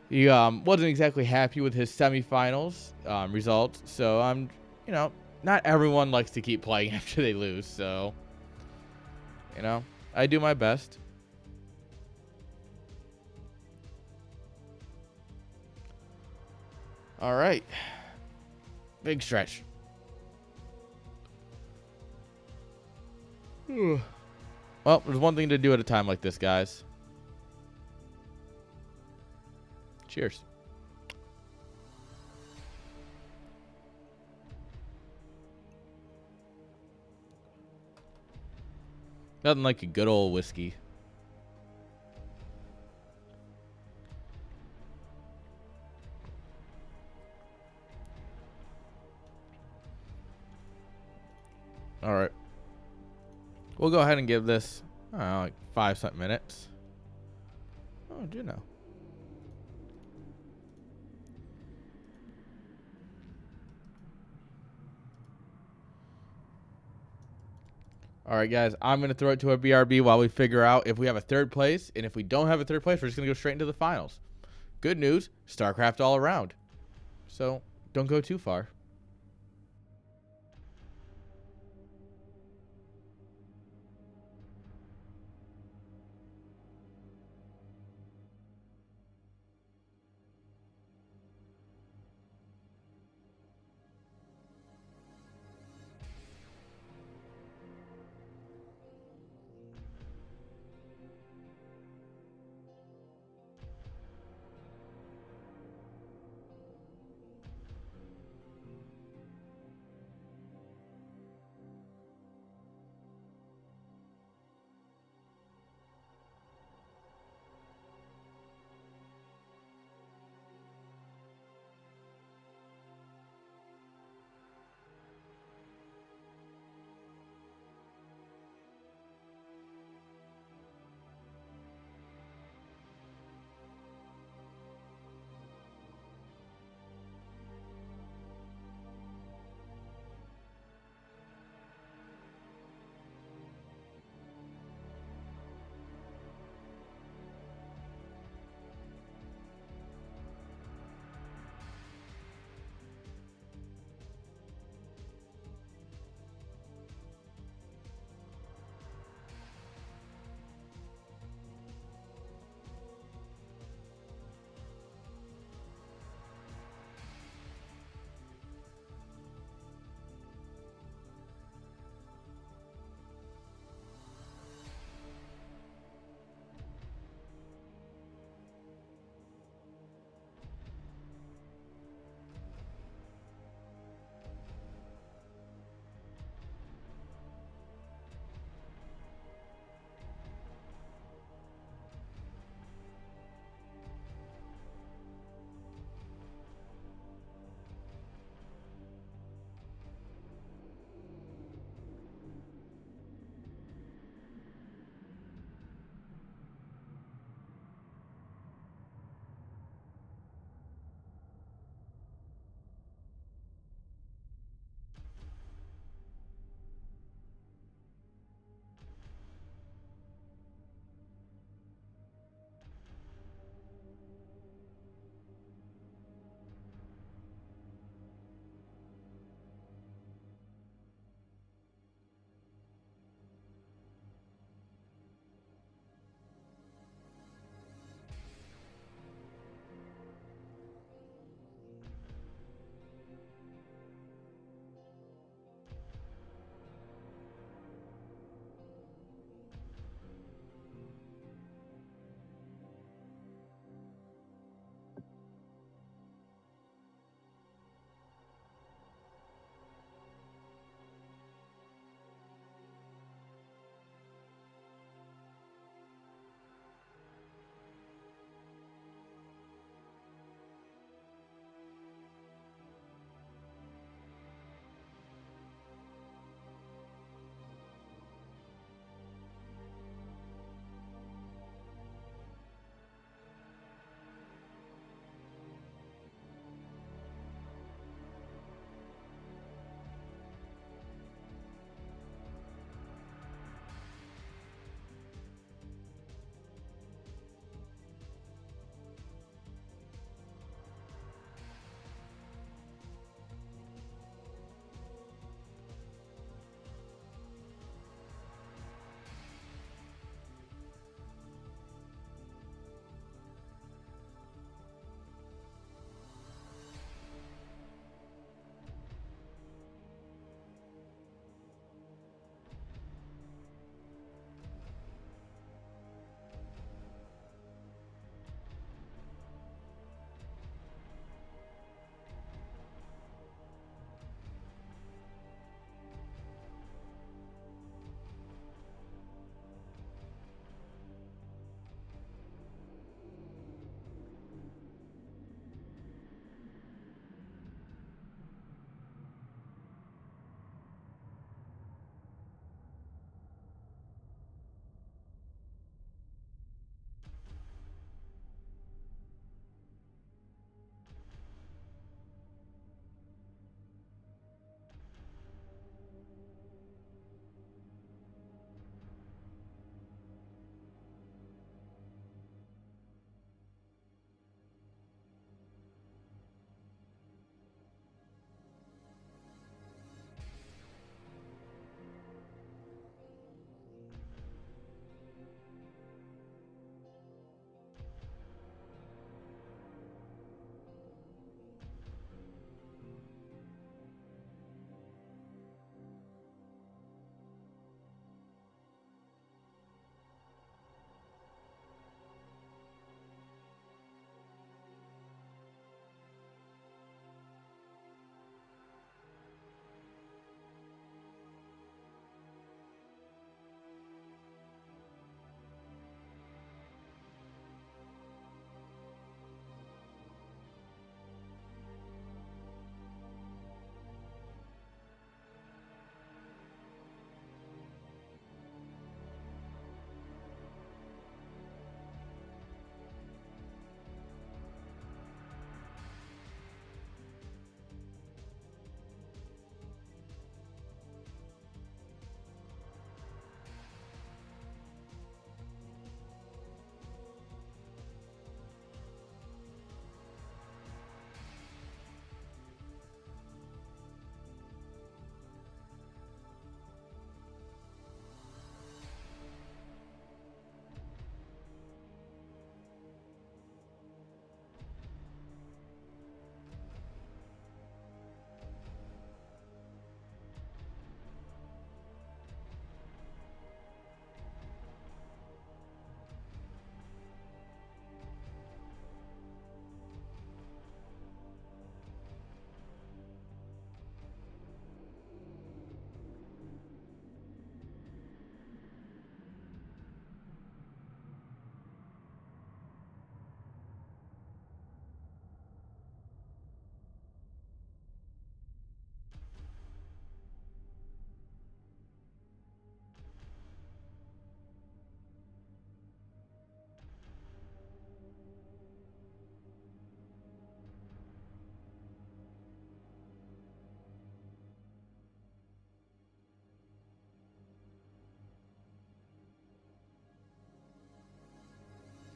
He wasn't exactly happy with his semifinals results, so not everyone likes to keep playing after they lose, so I do my best. All right, big stretch. Well, there's one thing to do at a time like this, guys. Cheers. Nothing like a good old whiskey. All right. We'll go ahead and give this, I don't know, like 5 minutes. Oh, do you know? All right, guys. I'm going to throw it to a BRB while we figure out if we have a third place. And if we don't have a third place, we're just going to go straight into the finals. Good news, StarCraft all around. So don't go too far.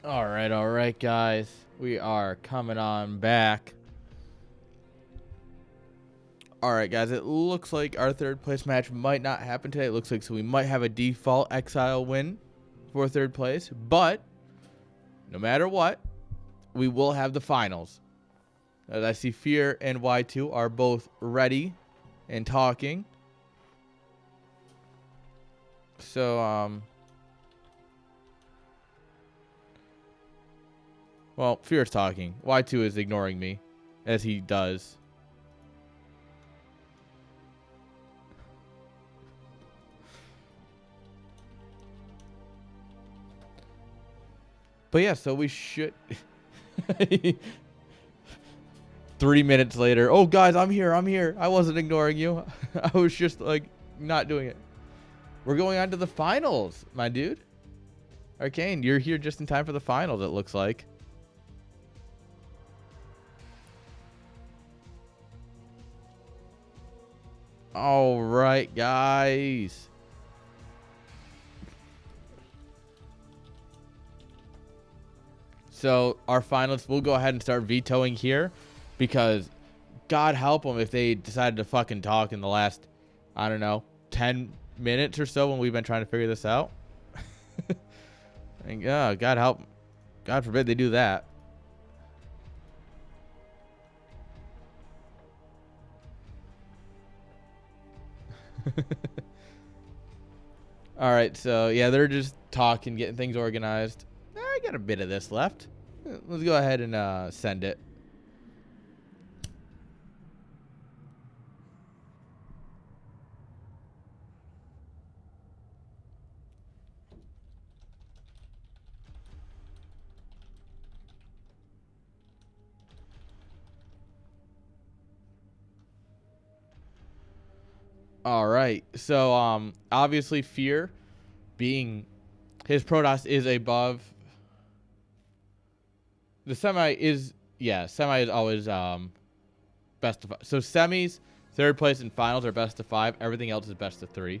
All right, guys. We are coming on back. All right, guys. It looks like our third place match might not happen today. It looks like so we might have a default exile win for third place, but no matter what, we will have the finals. As I see Fear and Y2 are both ready and talking. So, well, Fear's talking. Y2 is ignoring me, as he does. But yeah, so we should... 3 minutes later. Oh, guys, I'm here. I wasn't ignoring you. I was just, like, not doing it. We're going on to the finals, my dude. Arcane, you're here just in time for the finals, it looks like. All right, guys. So our finalists, we'll go ahead and start vetoing here because God help them if they decided to fucking talk in the last, I don't know, 10 minutes or so when we've been trying to figure this out. And God help, God forbid they do that. All right, so yeah, they're just talking, getting things organized. I got a bit of this left. Let's go ahead and send it. All right, so obviously Fear, being his Protoss is above. The semi is always best of 5. So semis, third place, and finals are best of 5. Everything else is best of 3.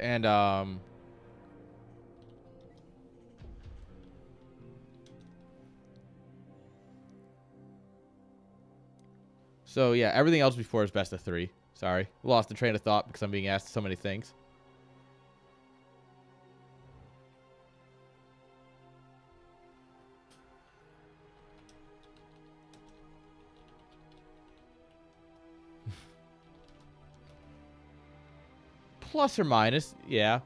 And so yeah, everything else before is best of 3. Sorry, lost the train of thought because I'm being asked so many things. Plus or minus, yeah.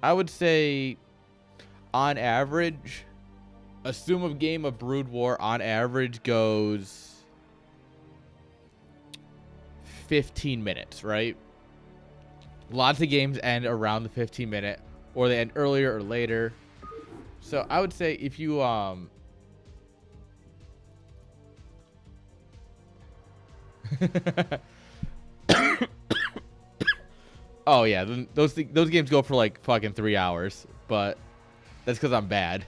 I would say, on average, assume a game of Brood War on average goes 15 minutes, right? Lots of games end around the 15-minute, or they end earlier or later. So I would say if you oh yeah, those games go for like fucking 3 hours, but that's because I'm bad.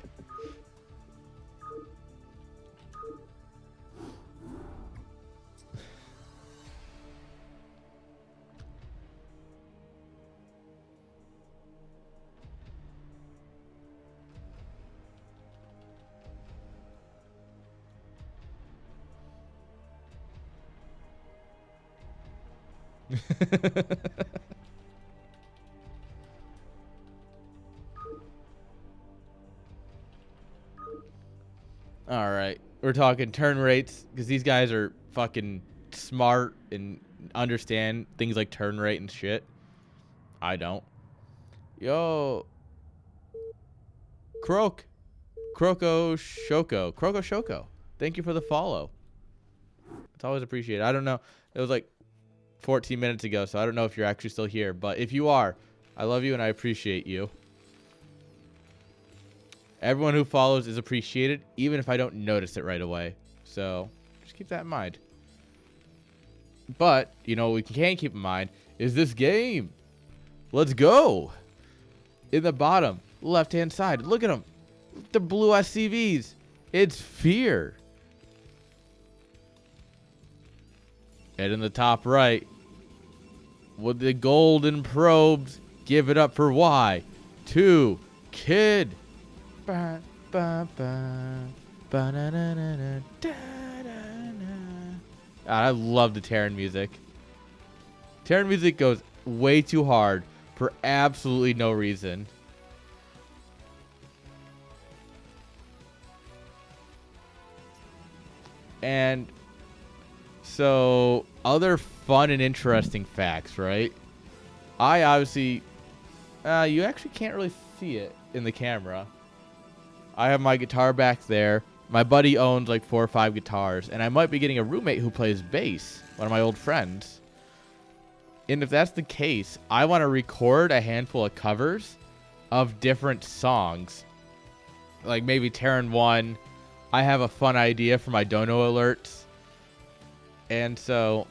All right, we're talking turn rates because these guys are fucking smart and understand things like turn rate and shit. I don't. Yo, Croco Shoko. Thank you for the follow. It's always appreciated. I don't know. It was like 14 minutes ago, so I don't know if you're actually still here. But if you are, I love you and I appreciate you. Everyone who follows is appreciated, even if I don't notice it right away. So just keep that in mind. But, you know, what we can keep in mind is this game. Let's go. In the bottom left-hand side, look at them. The blue SCVs. It's Fear. And in the top right, with the golden probes, Give it up for Y2 Kid. Ba, ba, ba, ba, na, na, na, na, da, da, na. I love the Terran music. Terran music goes way too hard for absolutely no reason. And so, other fun and interesting facts, right? I obviously, you actually can't really see it in the camera. I have my guitar back there. My buddy owns like 4 or 5 guitars, and I might be getting a roommate who plays bass, one of my old friends. And if that's the case, I want to record a handful of covers of different songs. Like maybe Terran 1. I have a fun idea for my dono alerts. And so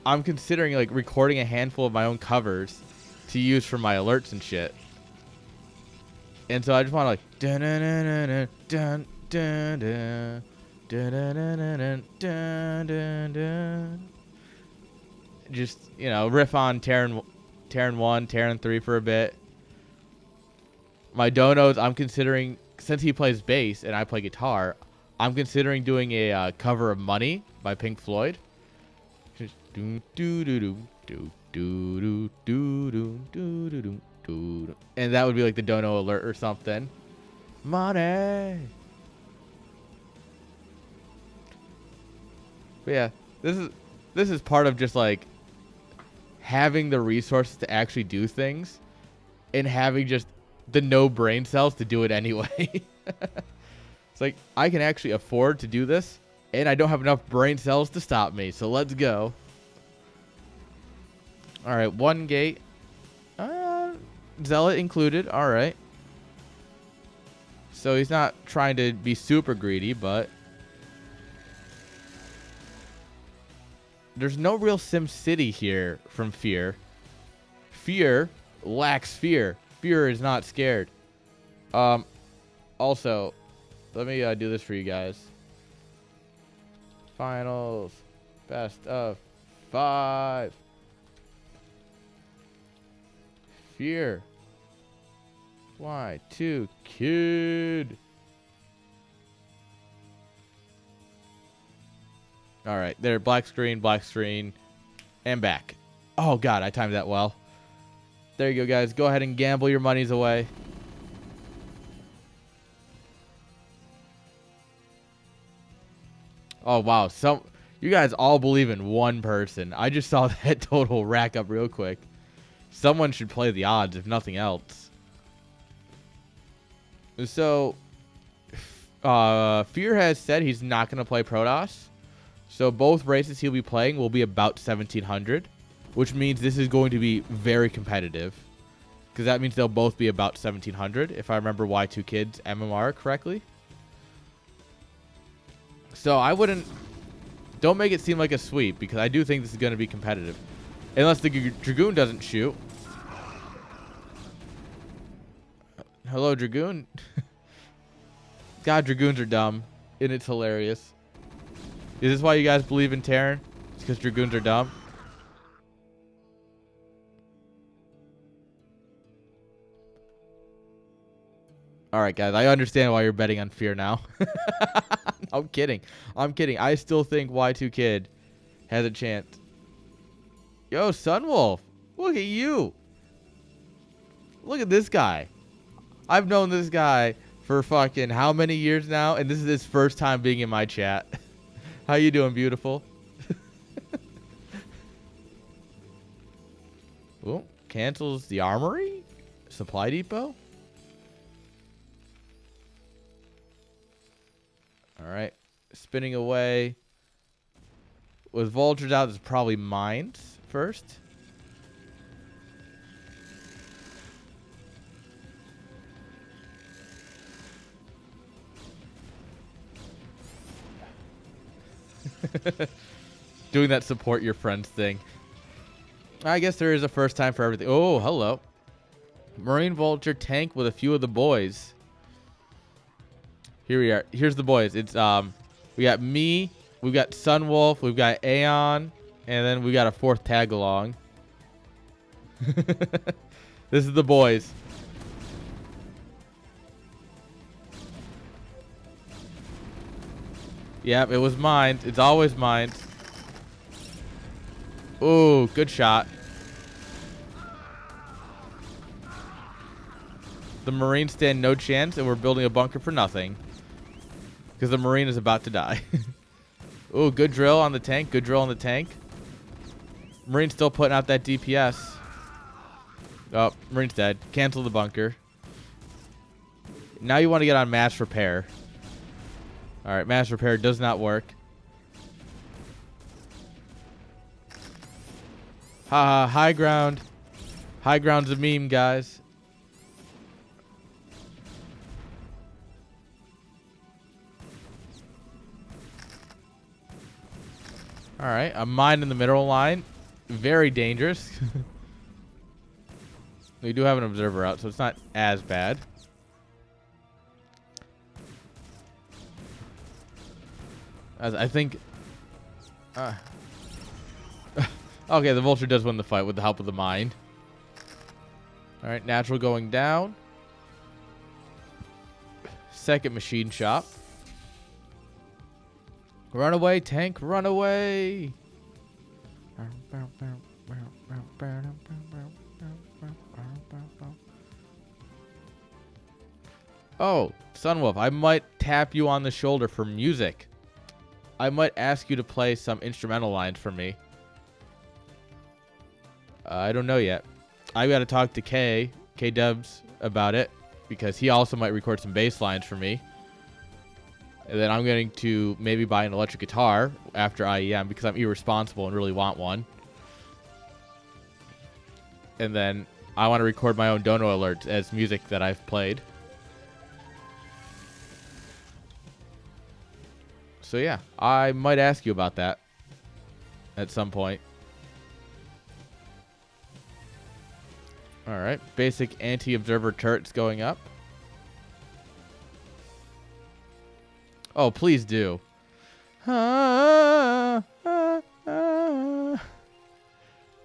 I'm considering like recording a handful of my own covers to use for my alerts and shit. And so I just want to like dun dun dun dun dun dun dun dun dun dun. Just, you know, riff on Terran 1, Terran 3 for a bit. My donos, I'm considering, since he plays bass and I play guitar, I'm considering doing a cover of Money by Pink Floyd. Just do do do do do do do do do do do, and that would be like the dono alert or something. Money. But yeah, this is part of just like having the resources to actually do things and having just the no brain cells to do it anyway. It's like I can actually afford to do this and I don't have enough brain cells to stop me. So let's go. All right, 1 gate. Zealot included. All right. So he's not trying to be super greedy, but there's no real Sim City here from Fear. Fear lacks fear. Fear is not scared. Also, let me do this for you guys. Finals. Best of 5. Fear. Y2 Kid. All right, there. Black screen, and back. Oh God, I timed that well. There you go, guys. Go ahead and gamble your monies away. Oh wow, you guys all believe in one person. I just saw that total rack up real quick. Someone should play the odds, if nothing else. So, Fear has said he's not going to play Protoss. So both races he'll be playing will be about 1700, which means this is going to be very competitive. Because that means they'll both be about 1700, if I remember Y2 Kid's MMR correctly. So I don't make it seem like a sweep, because I do think this is going to be competitive. Unless the Dragoon doesn't shoot. Hello, Dragoon. God, Dragoons are dumb. And it's hilarious. Is this why you guys believe in Terran? It's because Dragoons are dumb? Alright, guys. I understand why you're betting on Fear now. I'm kidding. I still think Y2 Kid has a chance. Yo, Sunwolf. Look at you. Look at this guy. I've known this guy for fucking how many years now? And this is his first time being in my chat. How you doing, beautiful? Oh, cancels the armory? Supply depot? Alright. Spinning away. With vultures out, it's probably mines first. Doing that support your friends thing. I guess there is a first time for everything. Oh, hello. Marine Vulture tank with a few of the boys. Here we are. Here's the boys. It's we got me, we've got Sunwolf, we've got Aeon, and then we got a 4th tag along. This is the boys. Yep, it was mine. It's always mine. Ooh, good shot. The Marines stand no chance, and we're building a bunker for nothing. Because the Marine is about to die. Ooh, good drill on the tank. Good drill on the tank. Marine's still putting out that DPS. Oh, Marine's dead. Cancel the bunker. Now you want to get on mass repair. Alright, mass repair does not work. Haha, high ground. High ground's a meme, guys. Alright, a mine in the middle line. Very dangerous. We do have an observer out, so it's not as bad. As I think... okay, the vulture does win the fight with the help of the mine. Alright, natural going down. Second machine shop. Run away, tank, run away! Oh, Sunwolf, I might tap you on the shoulder for music. I might ask you to play some instrumental lines for me. I don't know yet. I gotta talk to K-Dubs about it, because he also might record some bass lines for me. And then I'm going to maybe buy an electric guitar after IEM, because I'm irresponsible and really want one. And then I want to record my own dono alerts as music that I've played. So yeah, I might ask you about that at some point. Alright, basic anti-observer turrets going up. Oh, please do. There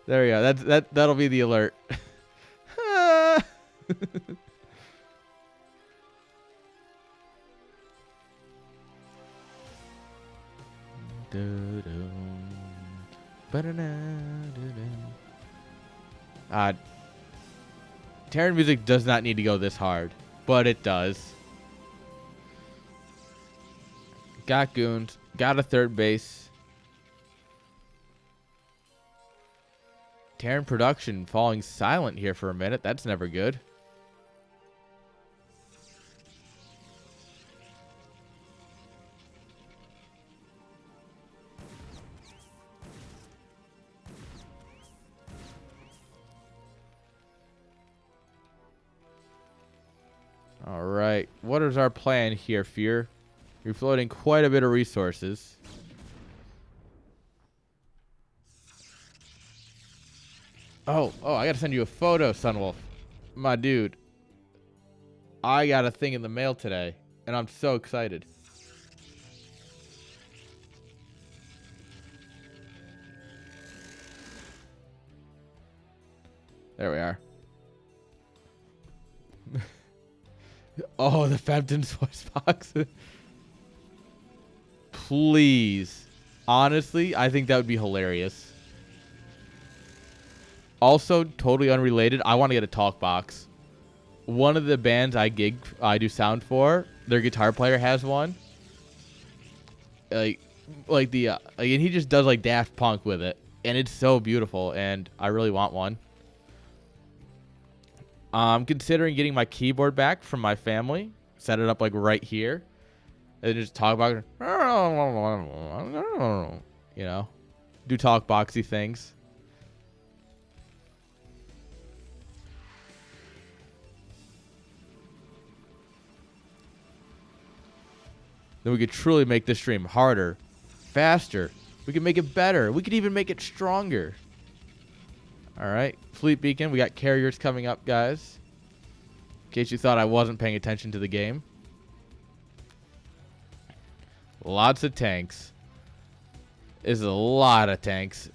we go. That'll be the alert. Terran music does not need to go this hard, but it does. Got goons. Got a third base. Terran production falling silent here for a minute. That's never good. All right. What is our plan here, Fear? You're floating quite a bit of resources. Oh, I gotta send you a photo, Sunwolf. My dude. I got a thing in the mail today, and I'm so excited. There we are. Oh, the Fempton's voice box. Please. Honestly, I think that would be hilarious. Also, totally unrelated, I want to get a talk box. One of the bands I do sound for, their guitar player has one. And he just does like Daft Punk with it, and it's so beautiful, and I really want one. I'm considering getting my keyboard back from my family, set it up like right here, and just talk about it. You know, do talk boxy things. Then we could truly make this stream harder, faster. We could make it better. We could even make it stronger. All right, Fleet Beacon. We got carriers coming up, guys. In case you thought I wasn't paying attention to the game. Lots of tanks. This is a lot of tanks.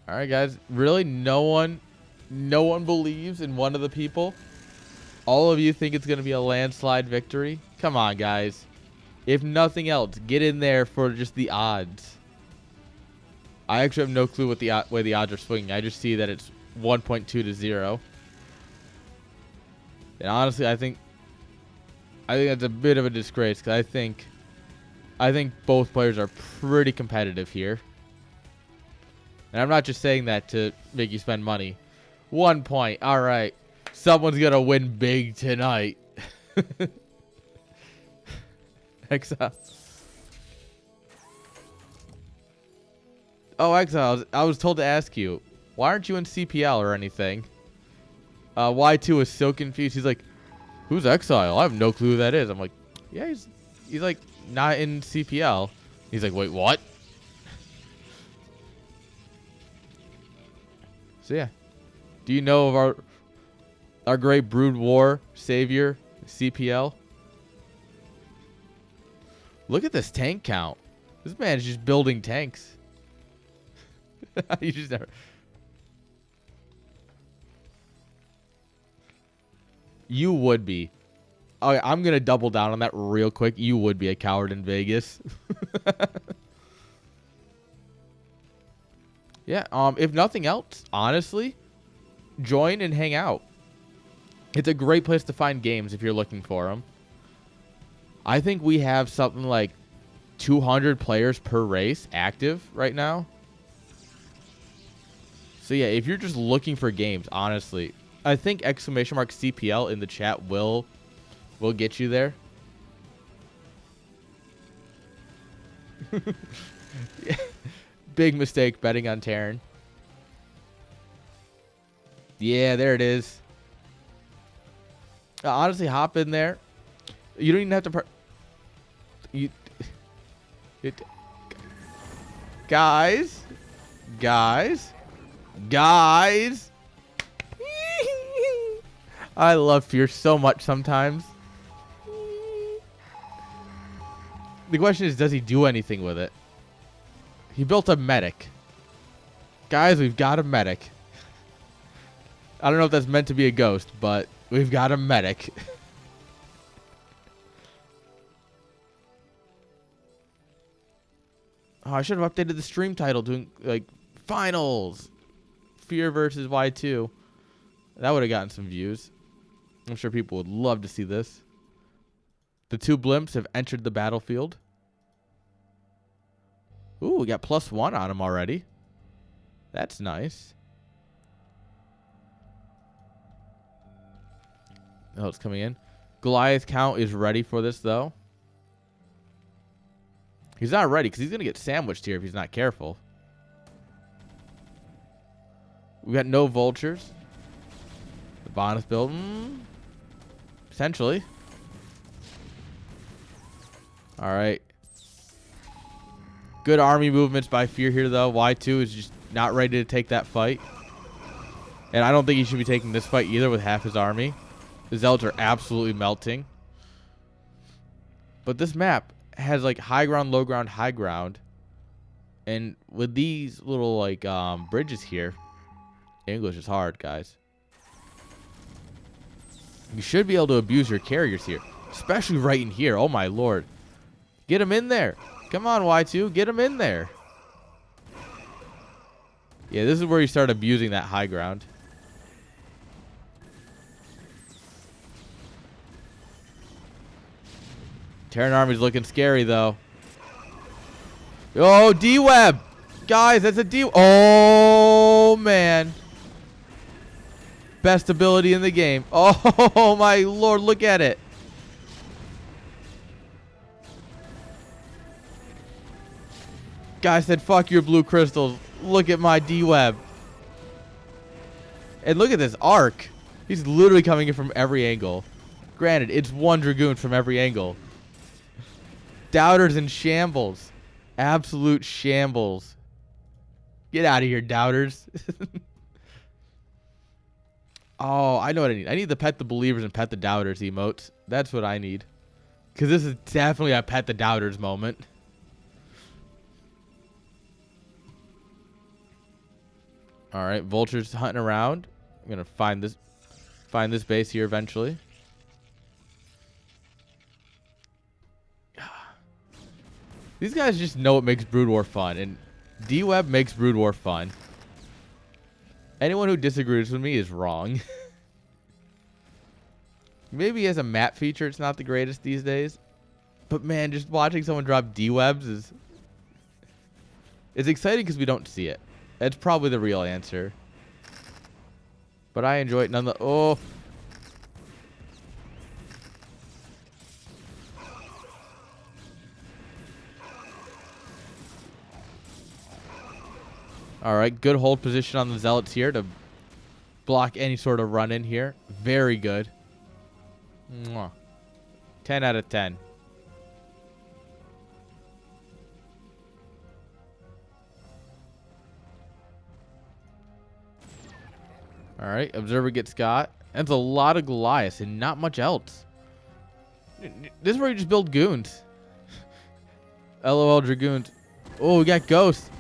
All right, guys. Really, no one believes in one of the people. All of you think it's going to be a landslide victory. Come on, guys. If nothing else, get in there for just the odds. I actually have no clue what the way the odds are swinging. I just see that it's 1.2 to 0. And honestly, I think that's a bit of a disgrace because I think both players are pretty competitive here. And I'm not just saying that to make you spend money. 1 point. All right. Someone's going to win big tonight. Exile. Oh, Exile. I was told to ask you, why aren't you in CPL or anything? Y2 is so confused. He's like, who's Exile? I have no clue who that is. I'm like, yeah, he's like not in CPL. He's like, wait, what? So yeah. Do you know of our great Brood War savior, CPL? Look at this tank count. This man's just building tanks. You just never. You would be. Okay, I'm gonna double down on that real quick. You would be a coward in Vegas. Yeah. If nothing else, honestly, join and hang out. It's a great place to find games if you're looking for them. I think we have something like 200 players per race active right now. So yeah, if you're just looking for games, honestly, I think !CPL in the chat will get you there. Big mistake betting on Terran. Yeah, there it is. Honestly, hop in there. You don't even have to. Guys. I love Fear so much sometimes. The question is, does he do anything with it? He built a medic. Guys, we've got a medic. I don't know if that's meant to be a ghost, but we've got a medic. Oh, I should have updated the stream title doing like finals. Fear versus Y2. That would have gotten some views. I'm sure people would love to see this. The two blimps have entered the battlefield. Ooh, we got +1 on them already. That's nice. Oh, it's coming in. Goliath count is ready for this, though. He's not ready because he's going to get sandwiched here if he's not careful. We got no vultures. The bonus build. Potentially. All right. Good army movements by Fear here, though. Y2 is just not ready to take that fight. And I don't think he should be taking this fight either with half his army. The Zealots are absolutely melting. But this map has like high ground, low ground, high ground. And with these little like bridges here, English is hard, guys. You should be able to abuse your carriers here, especially right in here. Oh my lord. Get him in there. Come on, Y2. Get him in there. Yeah, this is where you start abusing that high ground. Terran Army's looking scary, though. Oh, D-Web! Guys, that's a D... Oh, man. Best ability in the game. Oh, my lord, look at it. Guy said, fuck your blue crystals. Look at my D-Web. And look at this arc. He's literally coming in from every angle. Granted, it's one Dragoon from every angle. Doubters in shambles. Absolute shambles. Get out of here, Doubters. Oh, I know what I need. I need the Pet the Believers and Pet the Doubters emotes. That's what I need. Because this is definitely a Pet the Doubters moment. All right, Vulture's hunting around. I'm gonna find this base here eventually. These guys just know what makes Brood War fun, and D-Web makes Brood War fun. Anyone who disagrees with me is wrong. Maybe as a map feature, it's not the greatest these days. But man, just watching someone drop D-Webs is... It's exciting because we don't see it. That's probably the real answer. But I enjoy it nonetheless. Oh! Alright, good hold position on the Zealots here to block any sort of run in here. Very good. Mwah. 10 out of 10. Alright, Observer gets got. That's a lot of Goliaths and not much else. This is where you just build goons. LOL Dragoons. Oh, we got Ghosts.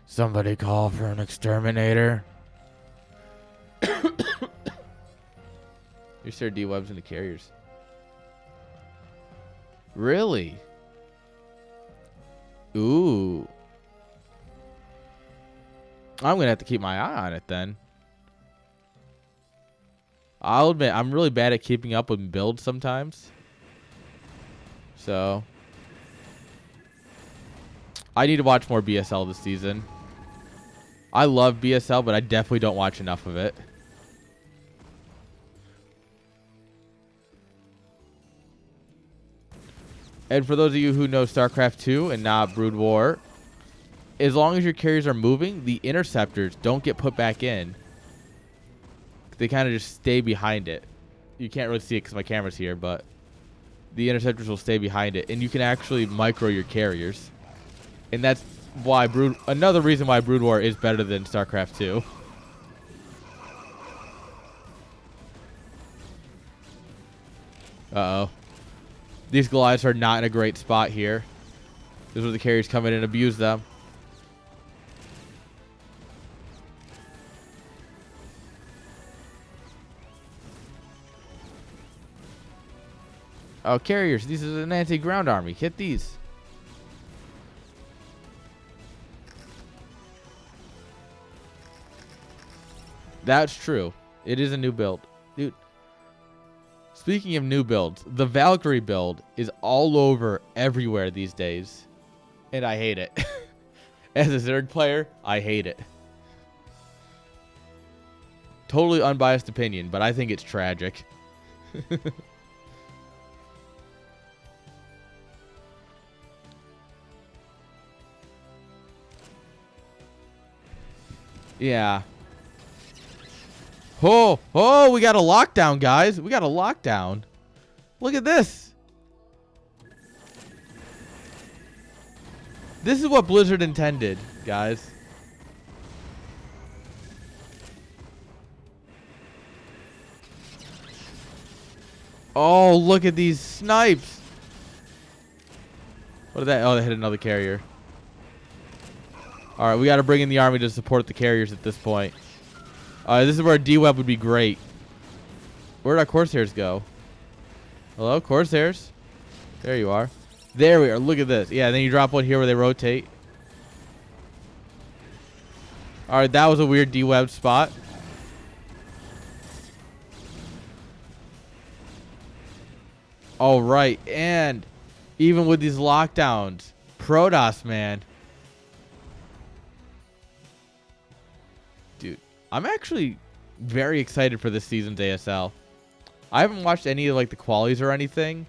Somebody call for an exterminator. You start D-Webs into carriers. Really? Ooh. I'm going to have to keep my eye on it then. I'll admit, I'm really bad at keeping up with builds sometimes. So, I need to watch more BSL this season. I love BSL, but I definitely don't watch enough of it. And for those of you who know StarCraft 2 and not Brood War, as long as your carriers are moving, the interceptors don't get put back in. They kind of just stay behind it. You can't really see it because my camera's here, but the interceptors will stay behind it. And you can actually micro your carriers. And that's why another reason why Brood War is better than StarCraft 2. Uh-oh. These Goliaths are not in a great spot here. This is where the carriers come in and abuse them. Oh, carriers. This is an anti-ground army. Hit these. That's true. It is a new build. Dude. Speaking of new builds, the Valkyrie build is all over everywhere these days. And I hate it. As a Zerg player, I hate it. Totally unbiased opinion, but I think it's tragic. Yeah. Oh, we got a lockdown, guys. We got a lockdown. Look at this. This is what Blizzard intended, guys. Oh, look at these snipes. What is that? Oh, they hit another carrier. All right, we got to bring in the army to support the carriers at this point. This is where a D-Web would be great. Where'd our Corsairs go? Hello, Corsairs? There you are. There we are. Look at this. Yeah, then you drop one here where they rotate. All right, that was a weird D-Web spot. All right, and even with these lockdowns, Protoss, man. Dude, I'm actually very excited for this season's ASL. I haven't watched any of like the qualies or anything.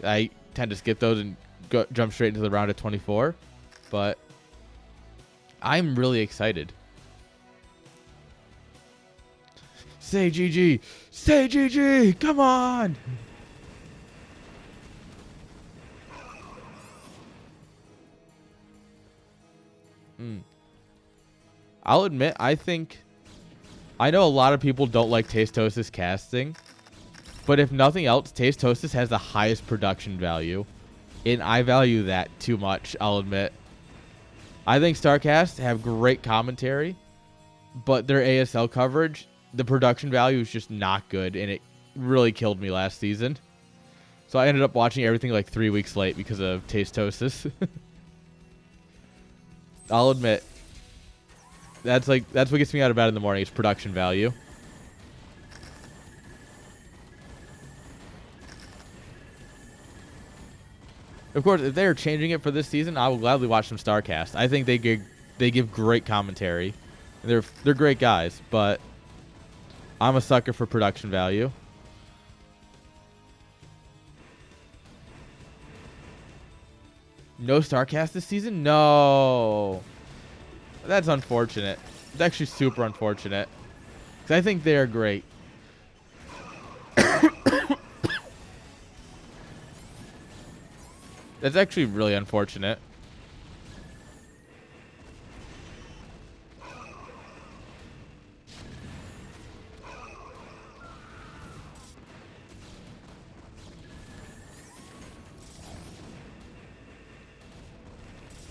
I tend to skip those and jump straight into the round of 24. But I'm really excited. Say GG. Say GG. Come on. I'll admit, I know a lot of people don't like Tastosis casting, but if nothing else, Tastosis has the highest production value, and I value that too much, I'll admit. I think StarCast have great commentary, but their ASL coverage, the production value is just not good, and it really killed me last season. So I ended up watching everything like 3 weeks late because of Tastosis. I'll admit, that's what gets me out of bed in the morning is production value. Of course, if they're changing it for this season, I will gladly watch some StarCast. I think they give great commentary. They're great guys, but I'm a sucker for production value. No StarCast this season? No. That's unfortunate. It's actually super unfortunate. Because I think they are great. That's actually really unfortunate.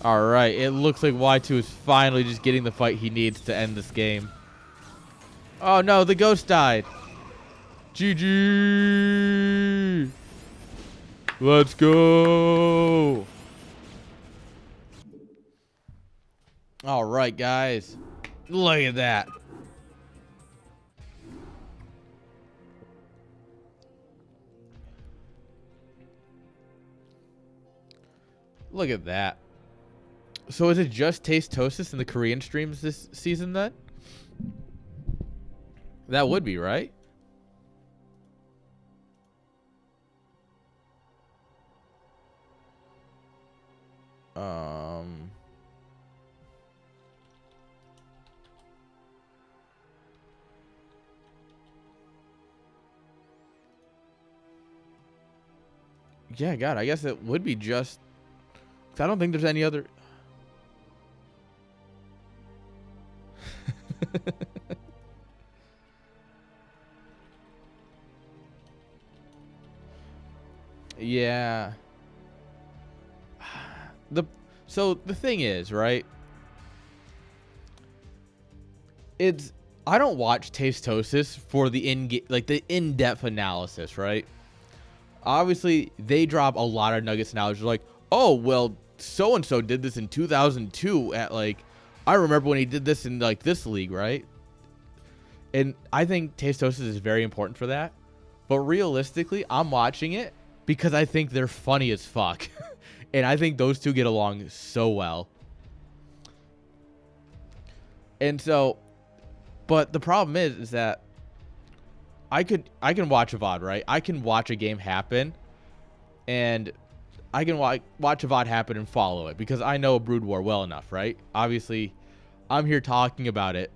All right, it looks like Y2 is finally just getting the fight he needs to end this game. Oh no, the ghost died. GG. Let's go. All right, guys. Look at that. Look at that. So is it just Tastosis in the Korean streams this season then? That would be, right? Yeah, God, I guess it would be just... I don't think there's any other... Yeah. So the thing is, right? I don't watch Tastosis for the in-depth analysis, right? Obviously, they drop a lot of nuggets of knowledge. Like, oh, well, so-and-so did this in 2002 at, like, I remember when he did this in, like, this league, right? And I think Tastosis is very important for that. But realistically, I'm watching it because I think they're funny as fuck. And I think those two get along so well. And so, but the problem is that I can watch a VOD, right? I can watch a game happen, and I can watch a VOD happen and follow it because I know Brood War well enough, right? Obviously, I'm here talking about it.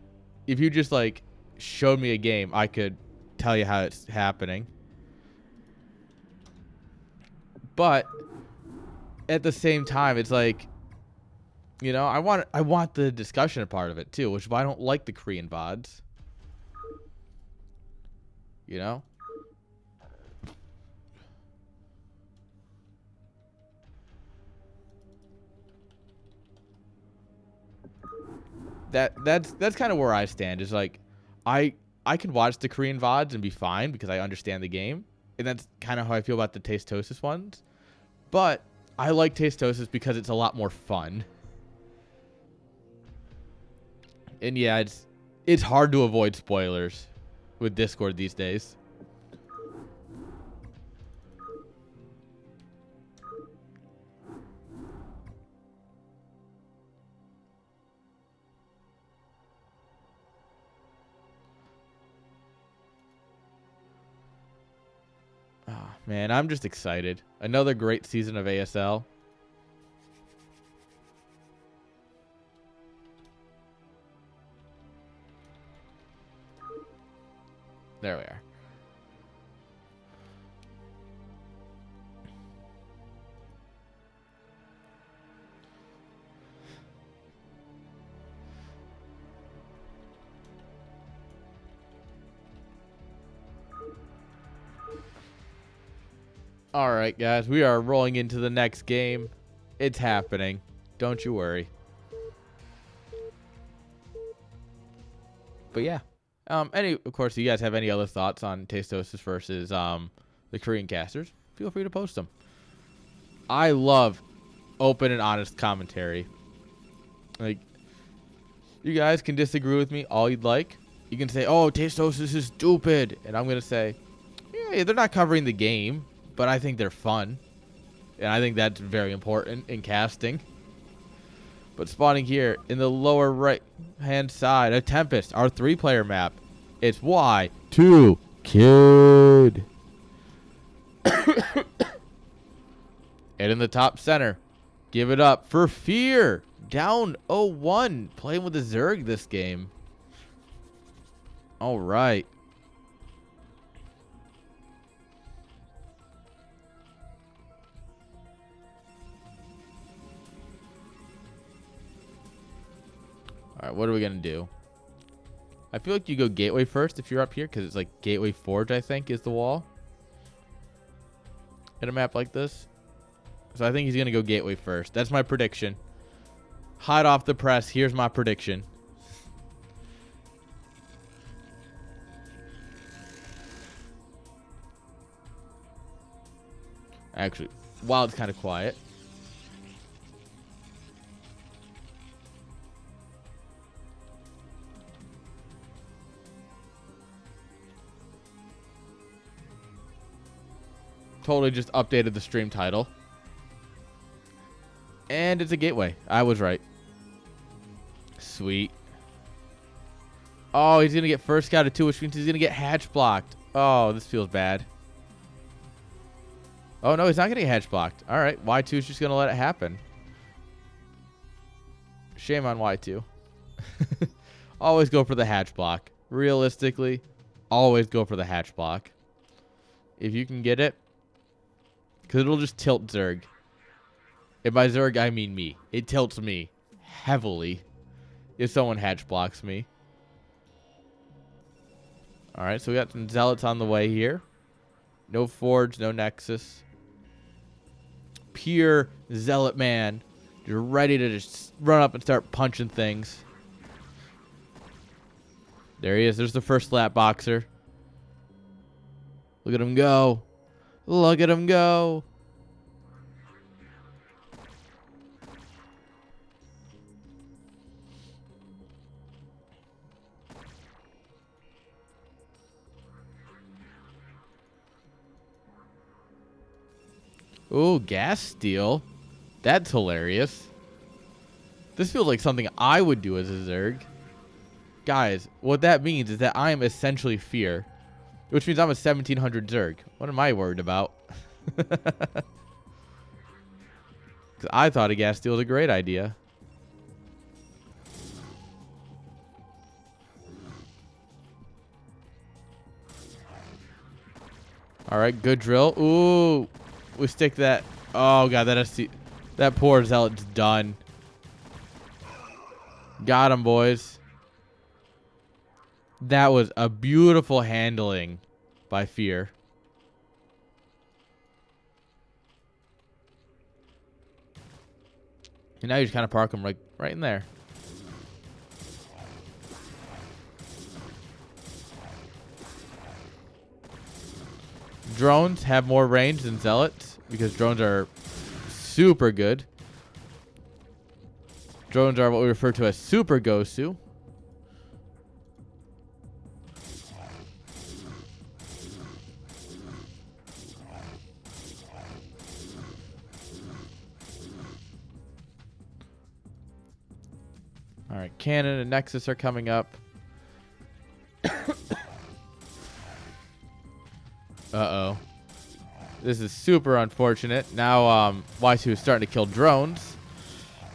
If you just like showed me a game, I could tell you how it's happening. But at the same time, it's like, you know, I want the discussion part of it too, which is why I don't like the Korean VODs. You know? That's kind of where I stand. Is like I can watch the Korean VODs and be fine because I understand the game. And that's kind of how I feel about the Tastosis ones. But I like Tastosis because it's a lot more fun. And yeah, it's hard to avoid spoilers with Discord these days. Oh, man, I'm just excited. Another great season of ASL. There we are. All right, guys, we are rolling into the next game. It's happening. Don't you worry. But yeah. Of course, you guys have any other thoughts on Tastosis versus the Korean casters? Feel free to post them. I love open and honest commentary. Like, you guys can disagree with me all you'd like. You can say, "Oh, Tastosis is stupid," and I'm gonna say, "Yeah, they're not covering the game, but I think they're fun, and I think that's very important in casting." But spawning here in the lower right-hand side, a Tempest, our 3-player map. It's Y2 Kid. And in the top center, give it up for Fear. Down 0-1. Playing with the Zerg this game. All right. All right, what are we going to do? I feel like you go Gateway first if you're up here, because it's like Gateway Forge, I think, is the wall. In a map like this. So I think he's going to go Gateway first. That's my prediction. Hot off the press, here's my prediction. Actually, while it's kind of quiet. Totally just updated the stream title. And it's a Gateway. I was right. Sweet. Oh, he's going to get first scouted too, which means he's going to get hatch blocked. Oh, this feels bad. Oh, no, he's not going to get hatch blocked. All right, Y2 is just going to let it happen. Shame on Y2. Always go for the hatch block. Realistically, always go for the hatch block. If you can get it. Because it'll just tilt Zerg. And by Zerg, I mean me. It tilts me heavily if someone hatch blocks me. Alright, so we got some Zealots on the way here. No Forge, no Nexus. Pure Zealot man. You're ready to just run up and start punching things. There he is. There's the first lap boxer. Look at him go. Look at him go. Ooh, gas steal. That's hilarious. This feels like something I would do as a Zerg. Guys, what that means is that I am essentially Fear. Which means I'm a 1700 Zerg. What am I worried about? Because I thought a gas steal was a great idea. Alright, good drill. Ooh. We stick that. Oh, God. That poor Zealot's done. Got him, boys. That was a beautiful handling by Fear. And now you just kind of park him right in there. Drones have more range than Zealots because drones are super good. Drones are what we refer to as super Gosu. Alright, Cannon and Nexus are coming up. Uh-oh. This is super unfortunate. Now, Y2 is starting to kill drones.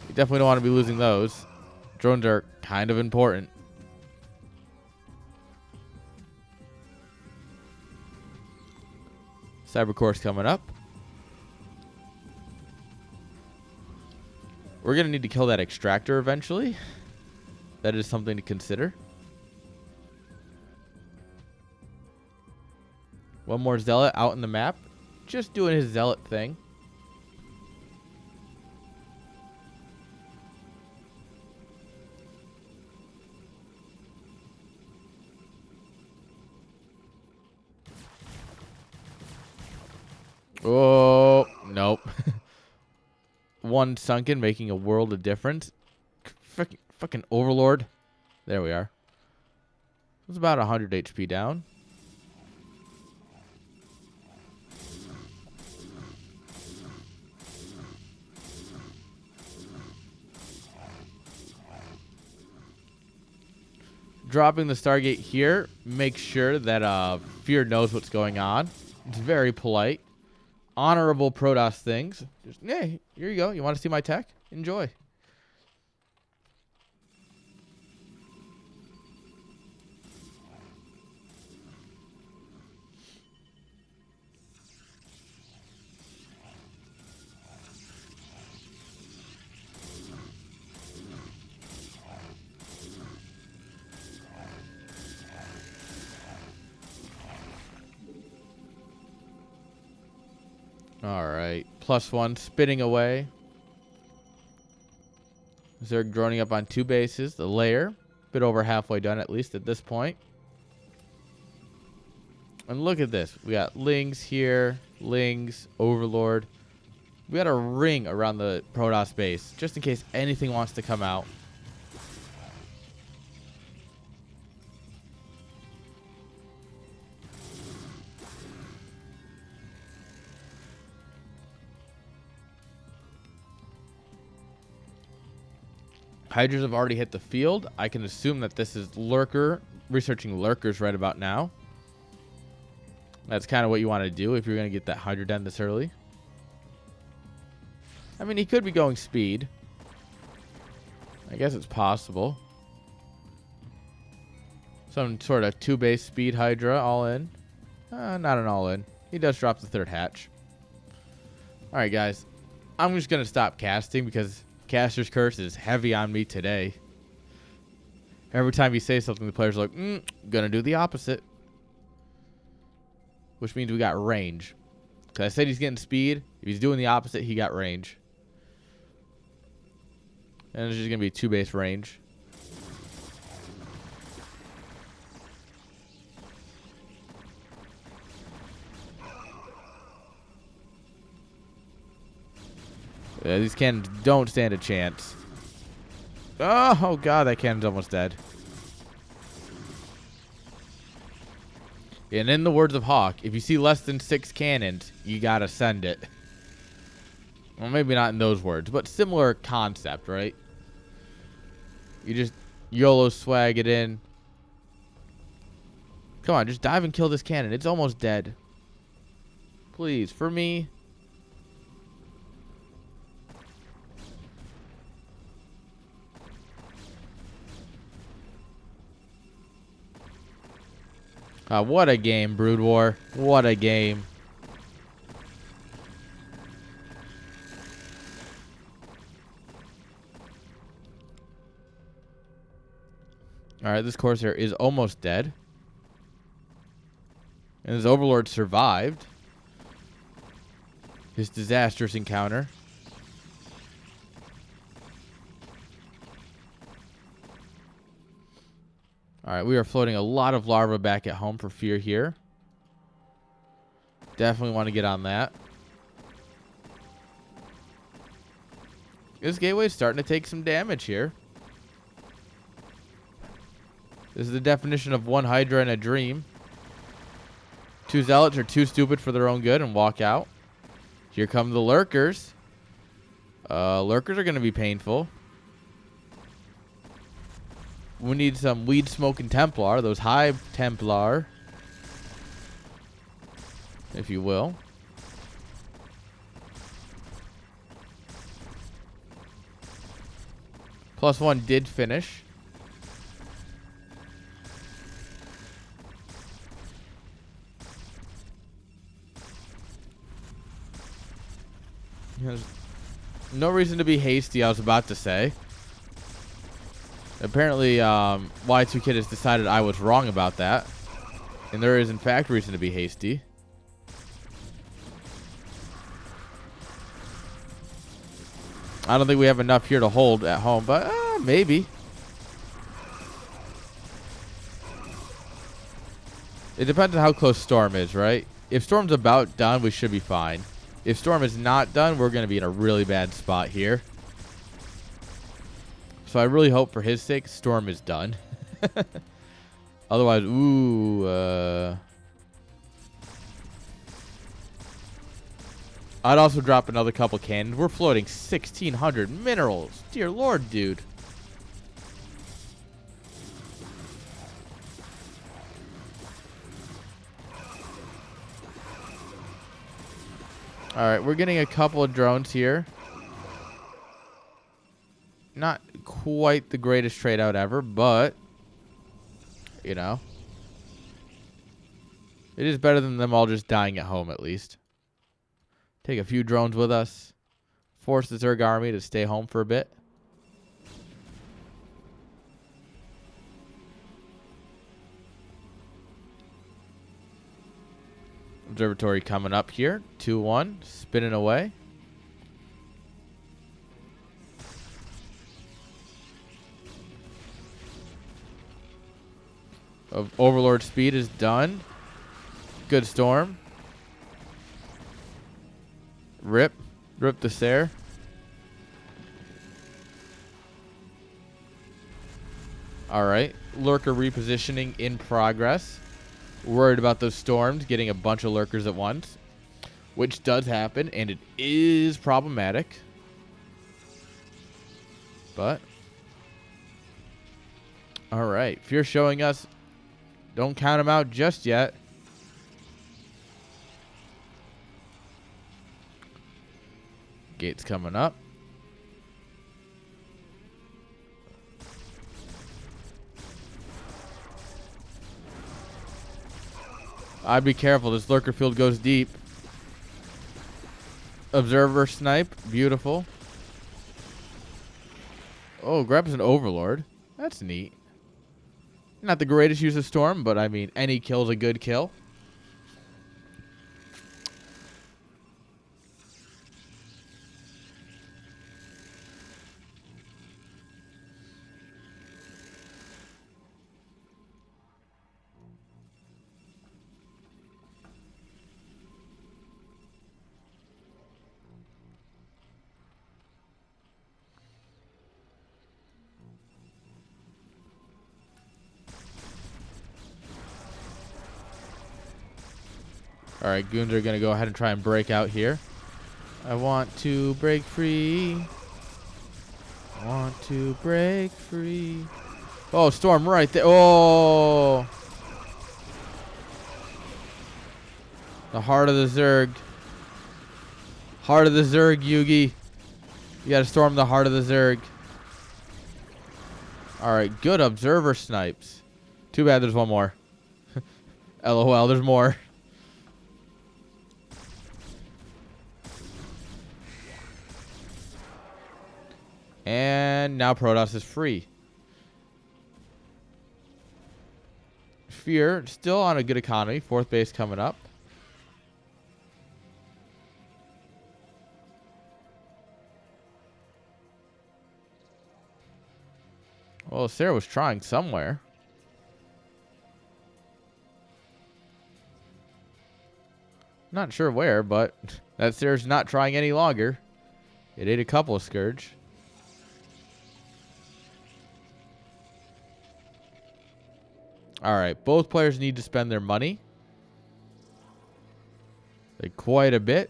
You definitely don't want to be losing those. Drones are kind of important. Cybercore's coming up. We're going to need to kill that extractor eventually. That is something to consider. One more Zealot out in the map. Just doing his Zealot thing. Oh, nope. One sunken, making a world of difference. Fucking Overlord. There we are. It's about 100 HP down. Dropping the Stargate here. Make sure that Fear knows what's going on. It's very polite. Honorable Protoss things. Just, hey, here you go. You want to see my tech? Enjoy. All right. +1 spinning away. Zerg droning up on 2 bases. The layer. Bit over halfway done, at least at this point. And look at this. We got Lings here. Lings. Overlord. We got a ring around the Protoss base, just in case anything wants to come out. Hydras have already hit the field. I can assume that this is Lurker, researching Lurkers right about now. That's kind of what you want to do if you're going to get that Hydra done this early. I mean, he could be going speed. I guess it's possible. Some sort of 2-base speed Hydra all in. Not an all in. He does drop the 3rd hatch. Alright, guys. I'm just going to stop casting because Caster's Curse is heavy on me today. Every time you say something, the player's like, gonna do the opposite. Which means we got range. Because I said he's getting speed. If he's doing the opposite, he got range. And it's just gonna be 2-base range. Yeah, these cannons don't stand a chance. Oh god, that cannon's almost dead. And in the words of Hawk, if you see less than 6 cannons, you gotta send it. Well, maybe not in those words, but similar concept, right? You just YOLO swag it in. Come on, just dive and kill this cannon. It's almost dead. Please, for me. What a game, Brood War. What a game. Alright, this Corsair is almost dead. And his Overlord survived his disastrous encounter. Alright, we are floating a lot of larvae back at home for Fear here. Definitely want to get on that. This gateway is starting to take some damage here. This is the definition of one Hydra in a dream. 2 Zealots are too stupid for their own good and walk out. Here come the Lurkers. Lurkers are going to be painful. We need some weed smoking Templar, those high Templar, if you will. +1 did finish. There's no reason to be hasty, I was about to say. Apparently, Y2Kid has decided I was wrong about that. And there is, in fact, reason to be hasty. I don't think we have enough here to hold at home, but maybe. It depends on how close Storm is, right? If Storm's about done, we should be fine. If Storm is not done, we're going to be in a really bad spot here. So I really hope for his sake Storm is done. Otherwise, ooh. I'd also drop another couple cannons. We're floating 1,600 minerals. Dear Lord, dude. All right, we're getting a couple of drones here. Not quite the greatest trade out ever, but, you know, it is better than them all just dying at home, at least. Take a few drones with us. Force the Zerg army to stay home for a bit. Observatory coming up here. 2-1. Spinning away. Overlord speed is done. Good storm. Rip the Sair. Alright. Lurker repositioning in progress. Worried about those storms getting a bunch of lurkers at once. Which does happen, and it is problematic. But alright. Fear showing us. Don't count them out just yet. Gates coming up. I'd be careful. This lurker field goes deep. Observer snipe. Beautiful. Oh, grabs an overlord. That's neat. Not the greatest use of storm, but I mean, any kill's a good kill. All right, goons are going to go ahead and try and break out here. I want to break free. I want to break free. Oh, storm right there. Oh. The heart of the Zerg. Heart of the Zerg, Yugi. You got to storm the heart of the Zerg. All right, good observer snipes. Too bad there's one more. LOL, there's more. And now Protoss is free. Fear still on a good economy. Fourth base coming up. Well, Sarah was trying somewhere. Not sure where, but that Sarah's not trying any longer. It ate a couple of Scourge. All right, both players need to spend their money. Like quite a bit.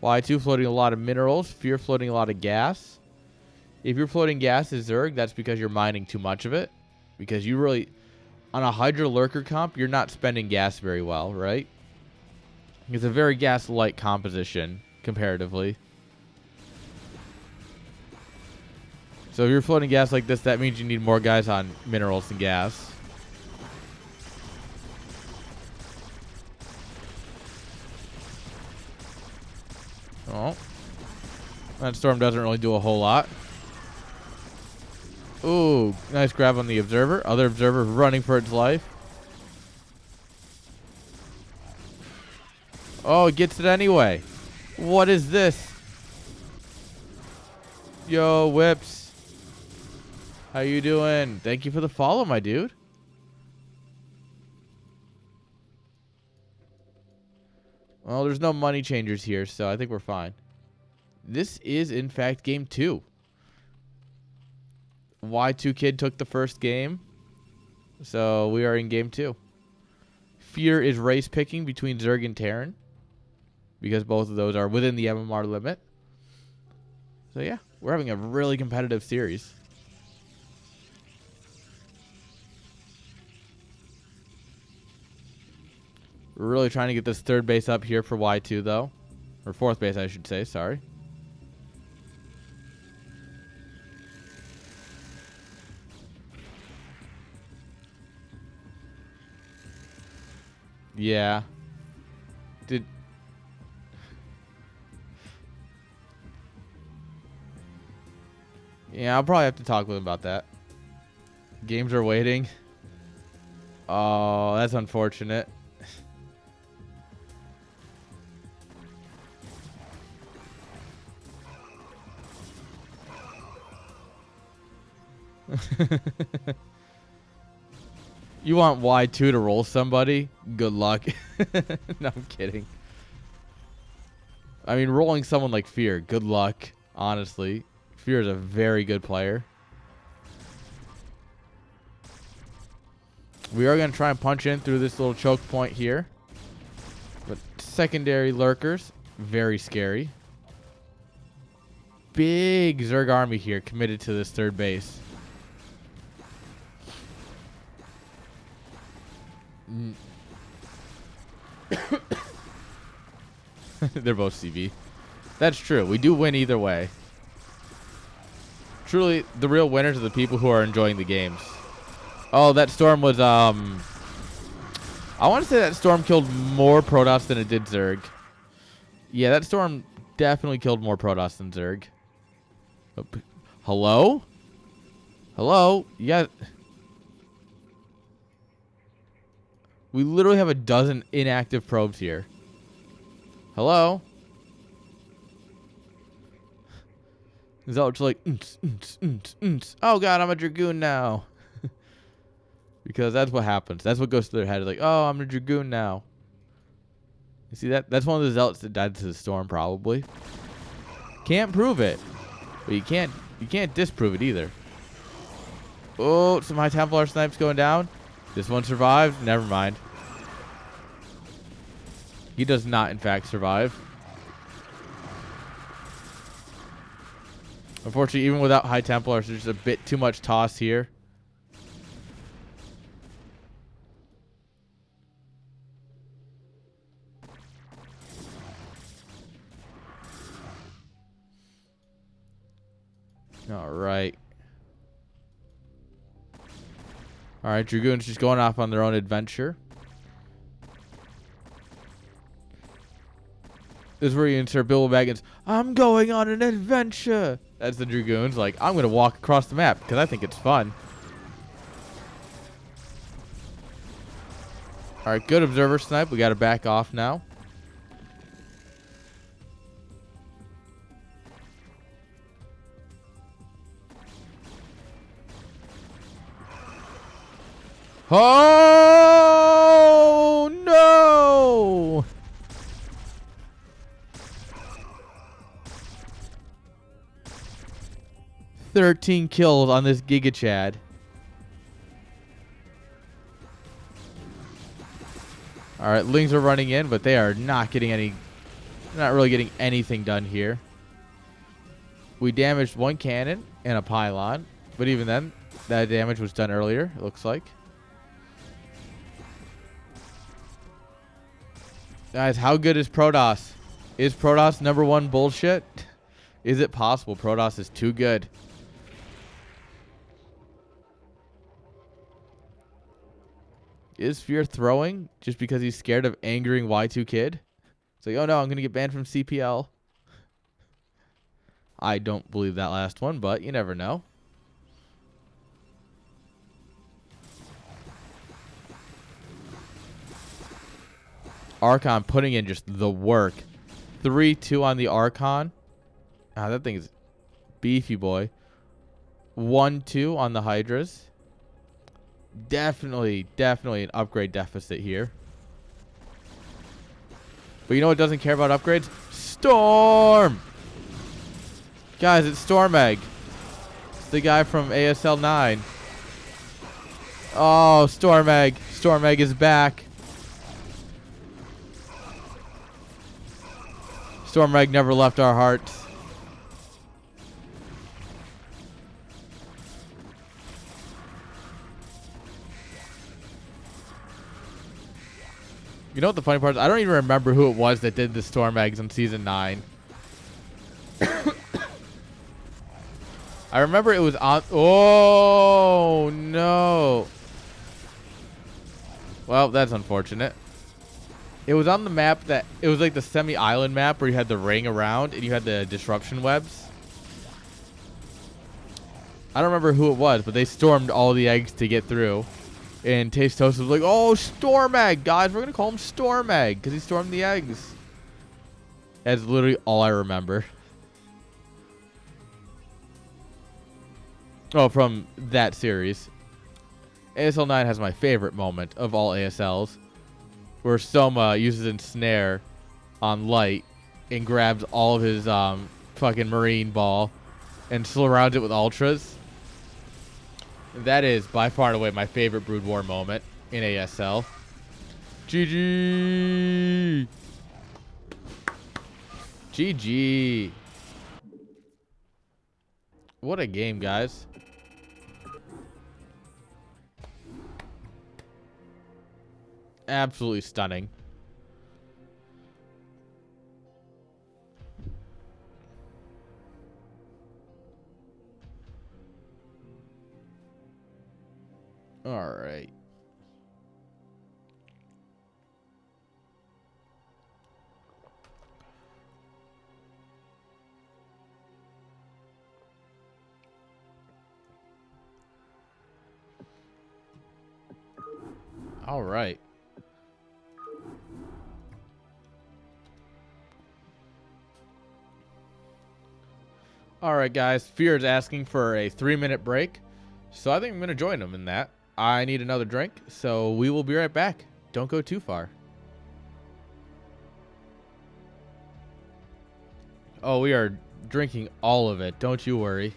Y2 floating a lot of minerals. Fear floating a lot of gas. If you're floating gas as Zerg, that's because you're mining too much of it. Because you really, on a Hydra Lurker comp, you're not spending gas very well, right? It's a very gas-light composition, comparatively. So if you're floating gas like this, that means you need more guys on minerals than gas. Oh. That storm doesn't really do a whole lot. Ooh, nice grab on the observer. Other observer running for its life. Oh, it gets it anyway. What is this? Yo, Whips. How you doing? Thank you for the follow, my dude. Well, there's no money changers here, so I think we're fine. This is, in fact, game 2. Y2 Kid took the first game, so we are in game 2. Fear is race picking between Zerg and Terran, because both of those are within the MMR limit. So yeah, we're having a really competitive series. We're really trying to get this third base up here for Y2 though. Or fourth base, I should say, sorry. Yeah. Yeah, I'll probably have to talk with him about that. Games are waiting. Oh, that's unfortunate. You want Y2 to roll somebody? Good luck. No, I'm kidding. I mean, rolling someone like Fear, good luck, honestly. Fear is a very good player. We are going to try and punch in through this little choke point here. But secondary lurkers, very scary. Big Zerg army here committed to this third base. They're both CV. That's true. We do win either way. Truly, the real winners are the people who are enjoying the games. Oh, that storm was, I want to say that storm killed more Protoss than it did Zerg. Yeah, that storm definitely killed more Protoss than Zerg. Oh, hello? Hello? Yeah. We literally have a dozen inactive probes here. Hello? Zealot's like, oh god, I'm a Dragoon now. Because that's what happens. That's what goes through their head. Like, oh, I'm a Dragoon now. You see that? That's one of the Zealots that died to the storm, probably. Can't prove it. But you can't disprove it either. Oh, some High Templar snipes going down. This one survived. Never mind. He does not, in fact, survive. Unfortunately, even without High Templars, there's a bit too much toss here. All right. All right, Dragoons just going off on their own adventure. This is where you insert Bilbo Baggins. I'm going on an adventure. That's the Dragoons. Like, I'm going to walk across the map because I think it's fun. All right, good observer snipe. We got to back off now. Oh, no. "13 kills on this Giga Chad." All right, Lings are running in, but they are not getting any. Not really getting anything done here. We damaged one cannon and a pylon, but even then, that damage was done earlier, it looks like. Guys, how good is Protoss? Is Protoss #1 bullshit? Is it possible Protoss is too good? Is Fear throwing just because he's scared of angering Y2 Kid? It's like, oh no, I'm going to get banned from CPL. I don't believe that last one, but you never know. Archon putting in just the work. 3-2 on the Archon. Ah, that thing is beefy, boy. 1-2 on the Hydras. Definitely an upgrade deficit here. But you know what doesn't care about upgrades? Storm! Guys, it's Storm Egg. It's the guy from ASL 9. Oh, Storm Egg. Storm Egg is back. Storm Egg never left our hearts. You know what the funny part is? I don't even remember who it was that did the Storm Eggs in Season 9. I remember it was on... Oh, no. Well, that's unfortunate. It was on the map that... It was like the semi-island map where you had the ring around and you had the disruption webs. I don't remember who it was, but they stormed all the eggs to get through. And Taste Toast was like, oh, Storm Egg, guys. We're going to call him Storm Egg because he stormed the eggs. That's literally all I remember. Oh, from that series. ASL 9 has my favorite moment of all ASLs, where Soma uses Ensnare on Light and grabs all of his fucking Marine Ball and surrounds it with Ultras. That is by far and away my favorite Brood War moment in ASL. GG! GG! What a game, guys. Absolutely stunning. All right. All right. All right, guys. Fear is asking for a 3-minute break, so I think I'm going to join him in that. I need another drink, so we will be right back. Don't go too far. Oh, we are drinking all of it. Don't you worry.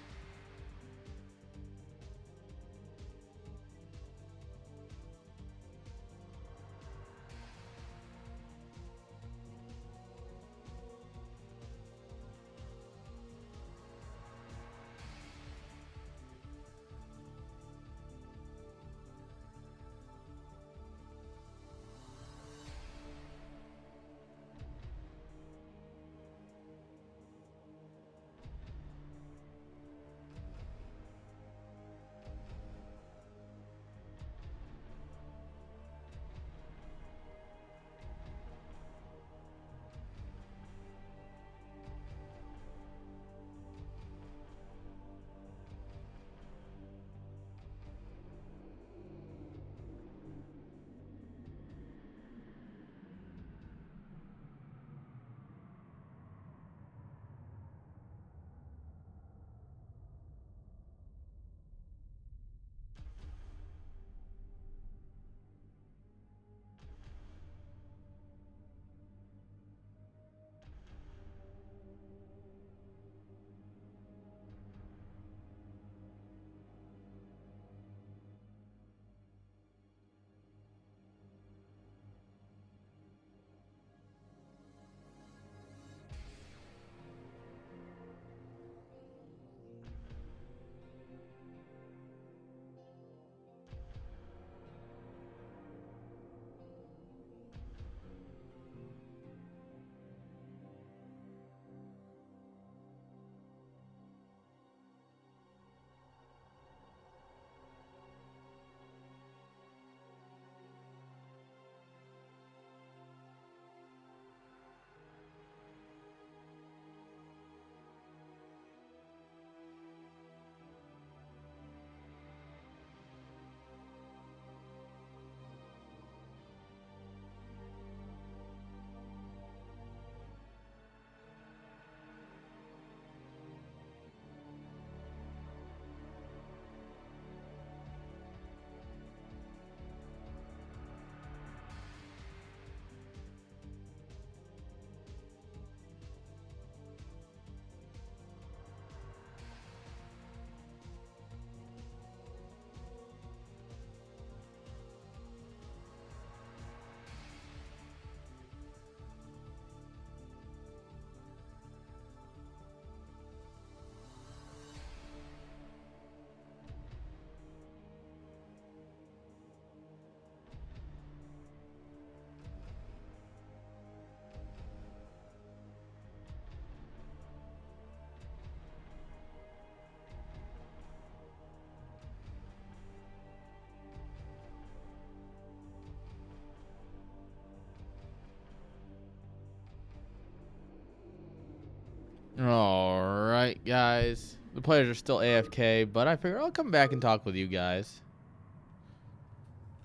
All right, guys. The players are still AFK, but I figure I'll come back and talk with you guys.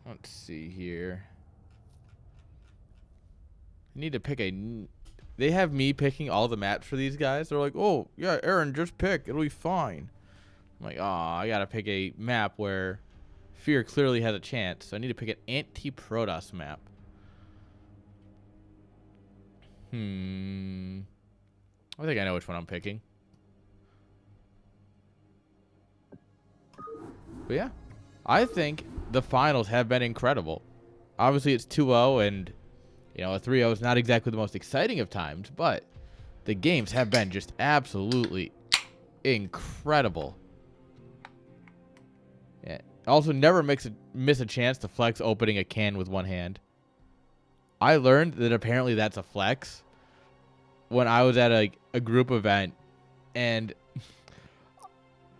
Let's see here. I need to pick a... They have me picking all the maps for these guys. They're like, oh, yeah, Aaron, just pick. It'll be fine. I'm like, oh, I got to pick a map where Fear clearly has a chance. So I need to pick an anti-Protoss map. I think I know which one I'm picking. But yeah, I think the finals have been incredible. Obviously, it's 2-0, and you know, a 3-0 is not exactly the most exciting of times, but the games have been just absolutely incredible. Yeah. Also, never miss a chance to flex opening a can with one hand. I learned that apparently that's a flex when I was at a group event, and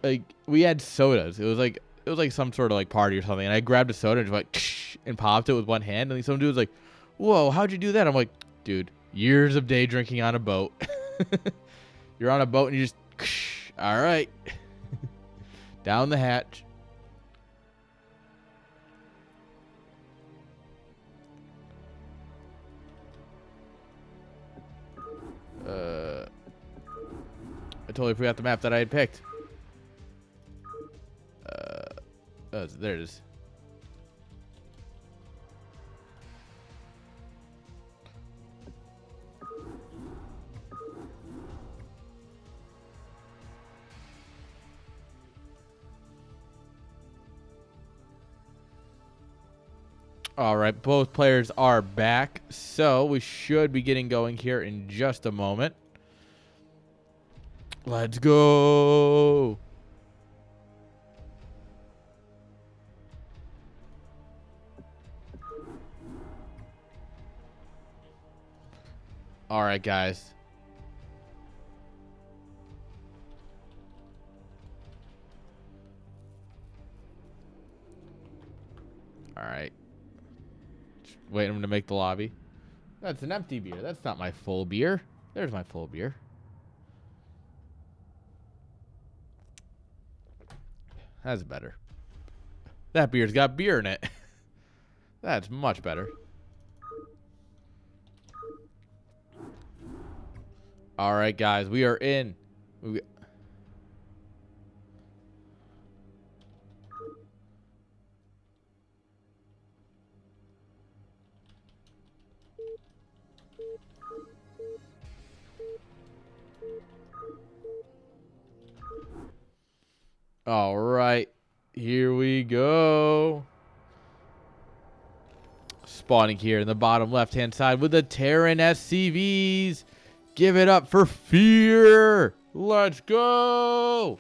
like we had sodas. It was like some sort of like party or something, and I grabbed a soda and just like and popped it with one hand, and some dude was like, "Whoa, how'd you do that?" I'm like, "Dude, years of day drinking on a boat." You're on a boat and you just all right. Down the hatch. I totally forgot the map that I had picked. Oh, there it is. All right, both players are back, so we should be getting going here in just a moment. Let's go. All right, guys. All right. Just waiting to make the lobby. That's an empty beer. That's not my full beer. There's my full beer. That's better. That beer's got beer in it. That's much better. All right, guys. We are in. All right. Here we go. Spawning here in the bottom left-hand side with the Terran SCVs. Give it up for Fear. Let's go.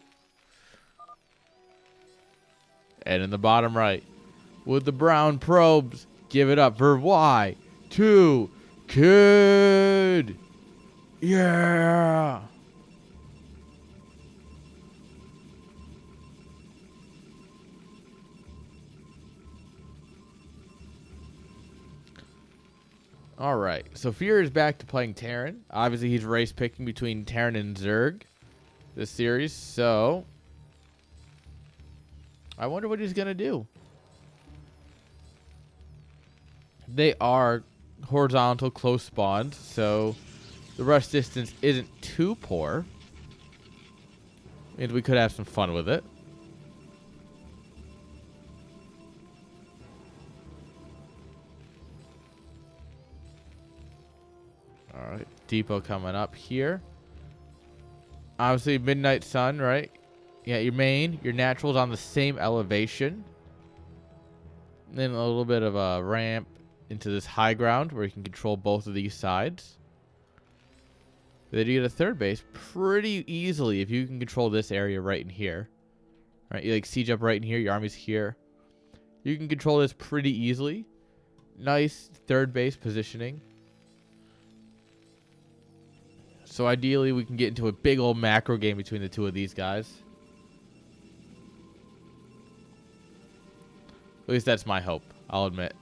And in the bottom right with the brown probes. Give it up for Y2 Kid. Yeah. All right, so Fear is back to playing Terran. Obviously, he's race picking between Terran and Zerg this series, so I wonder what he's going to do. They are horizontal close spawns, so the rush distance isn't too poor. And we could have some fun with it. All right, depot coming up here. Obviously, Midnight Sun, right? Yeah, your main, your natural's on the same elevation. And then a little bit of a ramp into this high ground where you can control both of these sides. Then you get a third base pretty easily if you can control this area right in here. Right, you like siege up right in here, your army's here. You can control this pretty easily. Nice third base positioning. So ideally, we can get into a big old macro game between the two of these guys. At least that's my hope, I'll admit.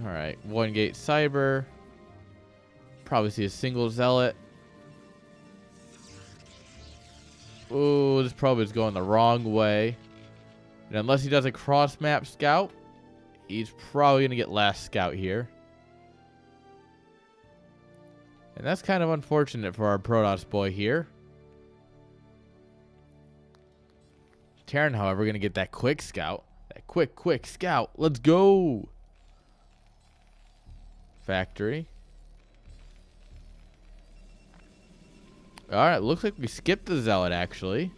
Alright, 1 gate cyber. Probably see a single zealot. Ooh, this probe is going the wrong way. And unless he does a cross-map scout, he's probably going to get last scout here. And that's kind of unfortunate for our Protoss boy here. Terran, however, going to get that quick scout. That quick scout. Let's go. Factory. Alright, looks like we skipped the zealot, actually.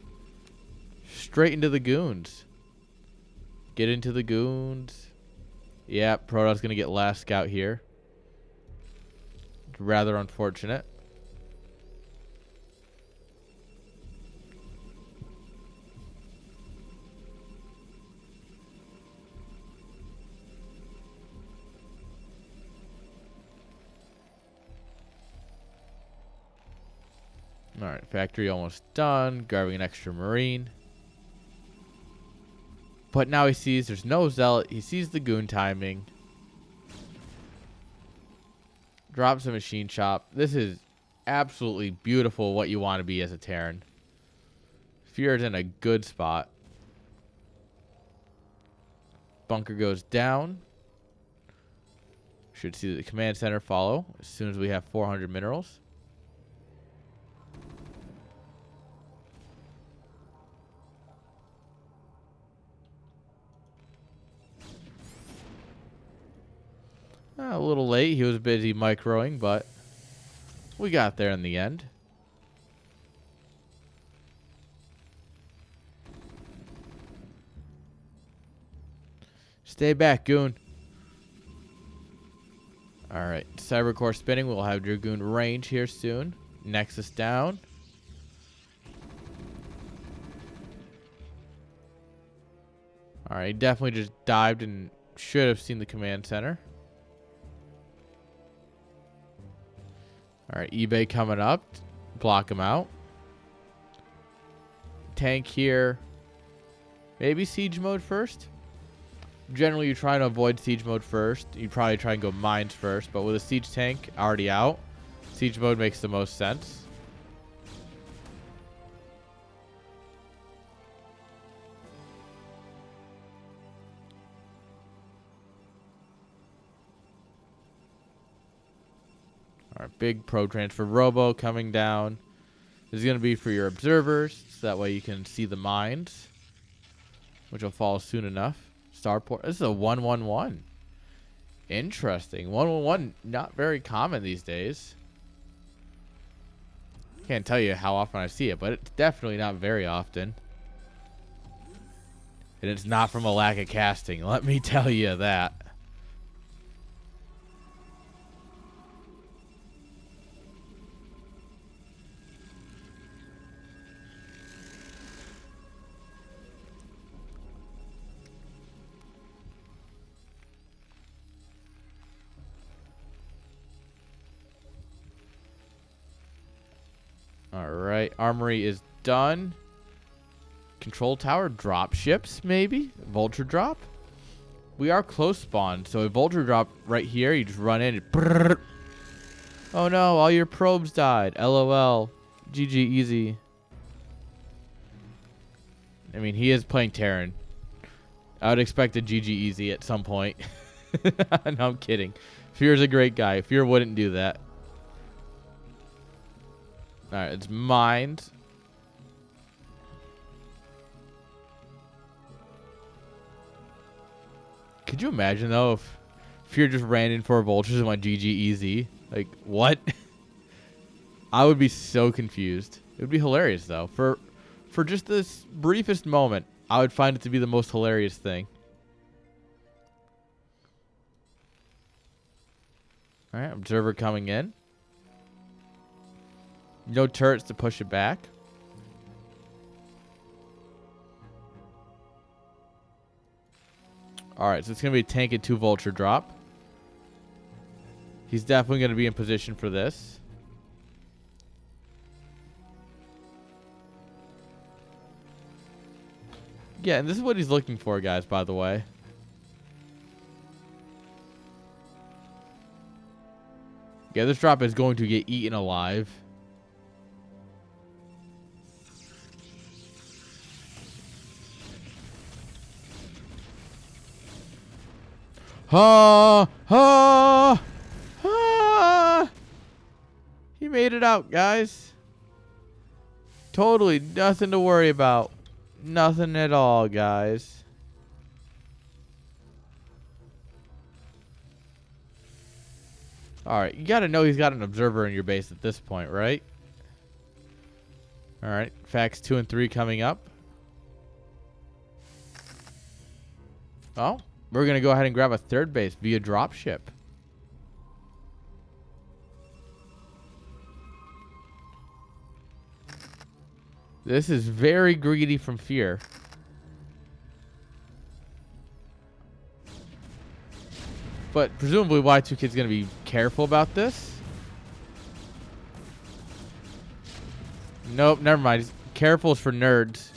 Straight into the goons. Get into the goons. Yeah, Protoss going to get last scout here. Rather unfortunate. Alright, factory almost done. Grabbing an extra marine. But now he sees there's no zealot. He sees the goon timing. Drops a machine shop. This is absolutely beautiful, what you want to be as a Terran. Fear's in a good spot. Bunker goes down. Should see the command center follow as soon as we have 400 minerals. A little late. He was busy microing, but we got there in the end. Stay back, goon. Alright, Cybercore spinning. We'll have Dragoon range here soon. Nexus down. Alright, definitely just dived and should have seen the command center. Alright, eBay coming up. Block him out. Tank here. Maybe siege mode first. Generally, you try to avoid siege mode first. You probably try and go mines first. But with a siege tank already out, siege mode makes the most sense. Our big pro transfer robo coming down. This is going to be for your observers, so that way you can see the mines, which will fall soon enough. Starport. This is a 1-1-1. Interesting. 1-1-1, not very common these days. Can't tell you how often I see it, but it's definitely not very often. And it's not from a lack of casting. Let me tell you that. Alright, armory is done. Control tower, drop ships, maybe? Vulture drop? We are close spawn, so a vulture drop right here, you just run in and brrr. Oh no, all your probes died. LOL. GG easy. I mean, he is playing Terran. I would expect a GG easy at some point. No, I'm kidding. Fear's a great guy. Fear wouldn't do that. Alright, it's mines. Could you imagine, though, if Fear just ran in 4 vultures and went GG easy? Like, what? I would be so confused. It would be hilarious, though. For just this briefest moment, I would find it to be the most hilarious thing. Alright, observer coming in. No turrets to push it back. Alright, so it's going to be a tank and 2 vulture drop. He's definitely going to be in position for this. Yeah, and this is what he's looking for, guys, by the way. Yeah, this drop is going to get eaten alive. Ha! Ha! Ha! He made it out, guys. Totally nothing to worry about. Nothing at all, guys. Alright, you gotta know he's got an observer in your base at this point, right? Alright, facts 2 and 3 coming up. Oh, we're gonna go ahead and grab a third base via dropship. This is very greedy from Fear. But presumably Y2Kid's going to be careful about this. Nope, never mind. Careful is for nerds.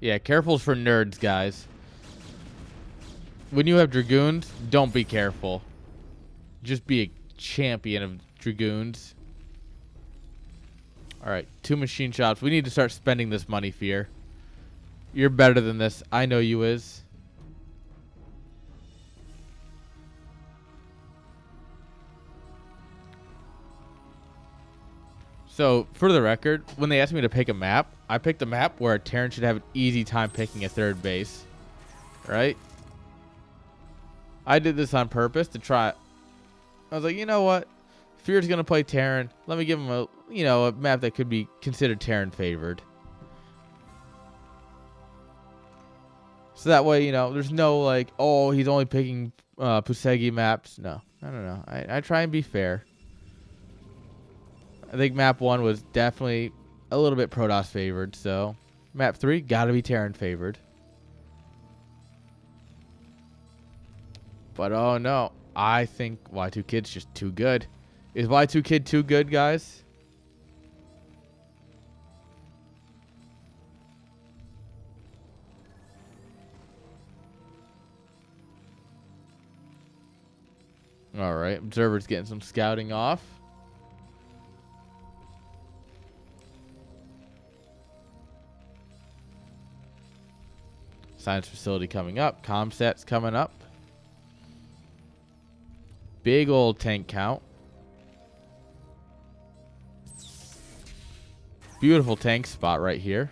Yeah, careful is for nerds, guys. When you have Dragoons, don't be careful. Just be a champion of Dragoons. Alright, 2 machine shops. We need to start spending this money, Fear. You're better than this. I know you is. So, for the record, when they asked me to pick a map, I picked a map where a Terran should have an easy time picking a third base. Right? I did this on purpose to try. I was like, you know what? Fear's going to play Terran. Let me give him a map that could be considered Terran favored. So that way, there's no like, oh, he's only picking Pusegi maps. No. I try and be fair. I think map 1 was definitely a little bit Protoss favored. So map 3, gotta be Terran favored. But oh no, I think Y2Kid's just too good. Is Y2Kid too good, guys? Alright, Observer's getting some scouting off. Science facility coming up. Comsat's coming up. Big old tank count. Beautiful tank spot right here.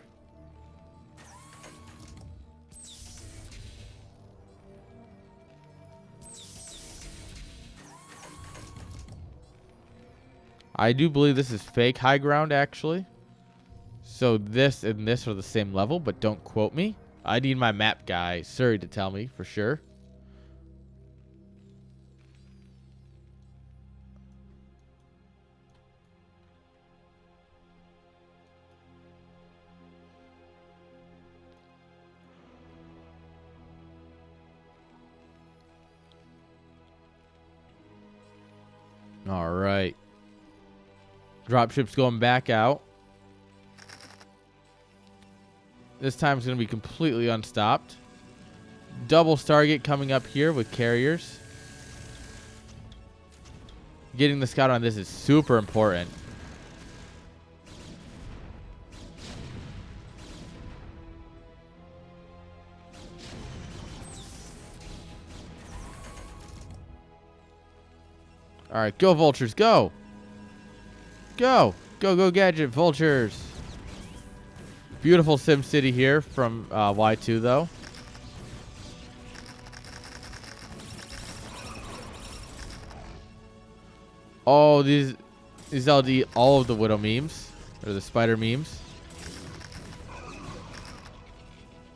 I do believe this is fake high ground, actually. So this and this are the same level, but don't quote me. I need my map guy, Surrey, to tell me for sure. All right. Dropship's going back out. This time it's going to be completely unstopped. Double Stargate coming up here with carriers. Getting the scout on this is super important. All right, go Vultures, go. Go. Go Gadget, Vultures. Beautiful Sim City here from Y2, though. Oh, these LD all of the Widow memes. Or the spider memes.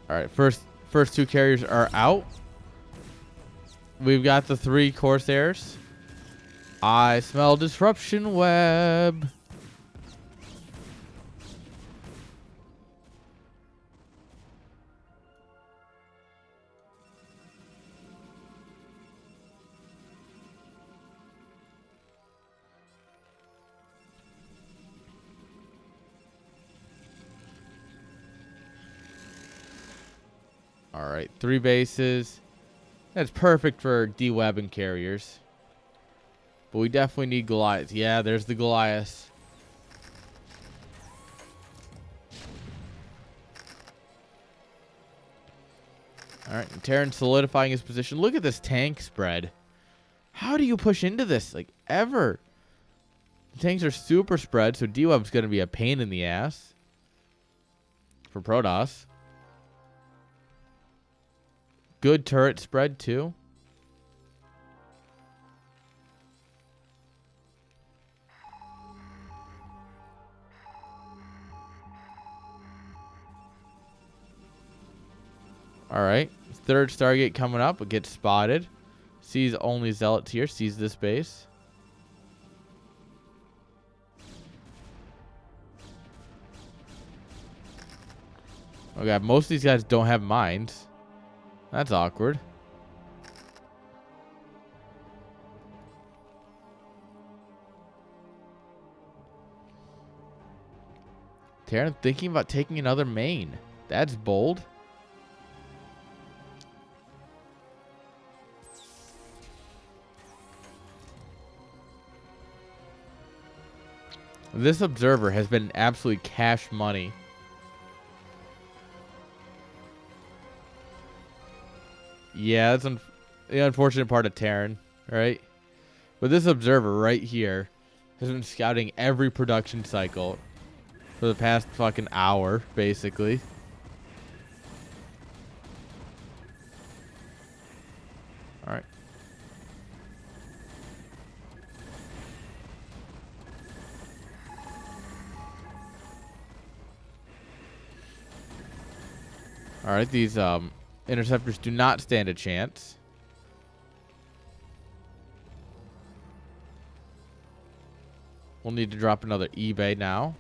Alright, first 2 carriers are out. We've got the 3 Corsairs. I smell disruption web. All right, 3 bases. That's perfect for D-Web and carriers. But we definitely need Goliaths. Yeah, there's the Goliaths. All right, Terran's solidifying his position. Look at this tank spread. How do you push into this? Like, ever? The tanks are super spread, so D-Web's going to be a pain in the ass for Protoss. Good turret spread, too. All right. Third Stargate coming up. It gets spotted. Sees only Zealots here. Sees this base. Oh, God. Most of these guys don't have mines. That's awkward. Terran thinking about taking another main. That's bold. This observer has been absolutely cash money. Yeah, that's the unfortunate part of Terran, right? But this observer right here has been scouting every production cycle for the past fucking hour, basically. All right. All right, these interceptors do not stand a chance. We'll need to drop another eBay now.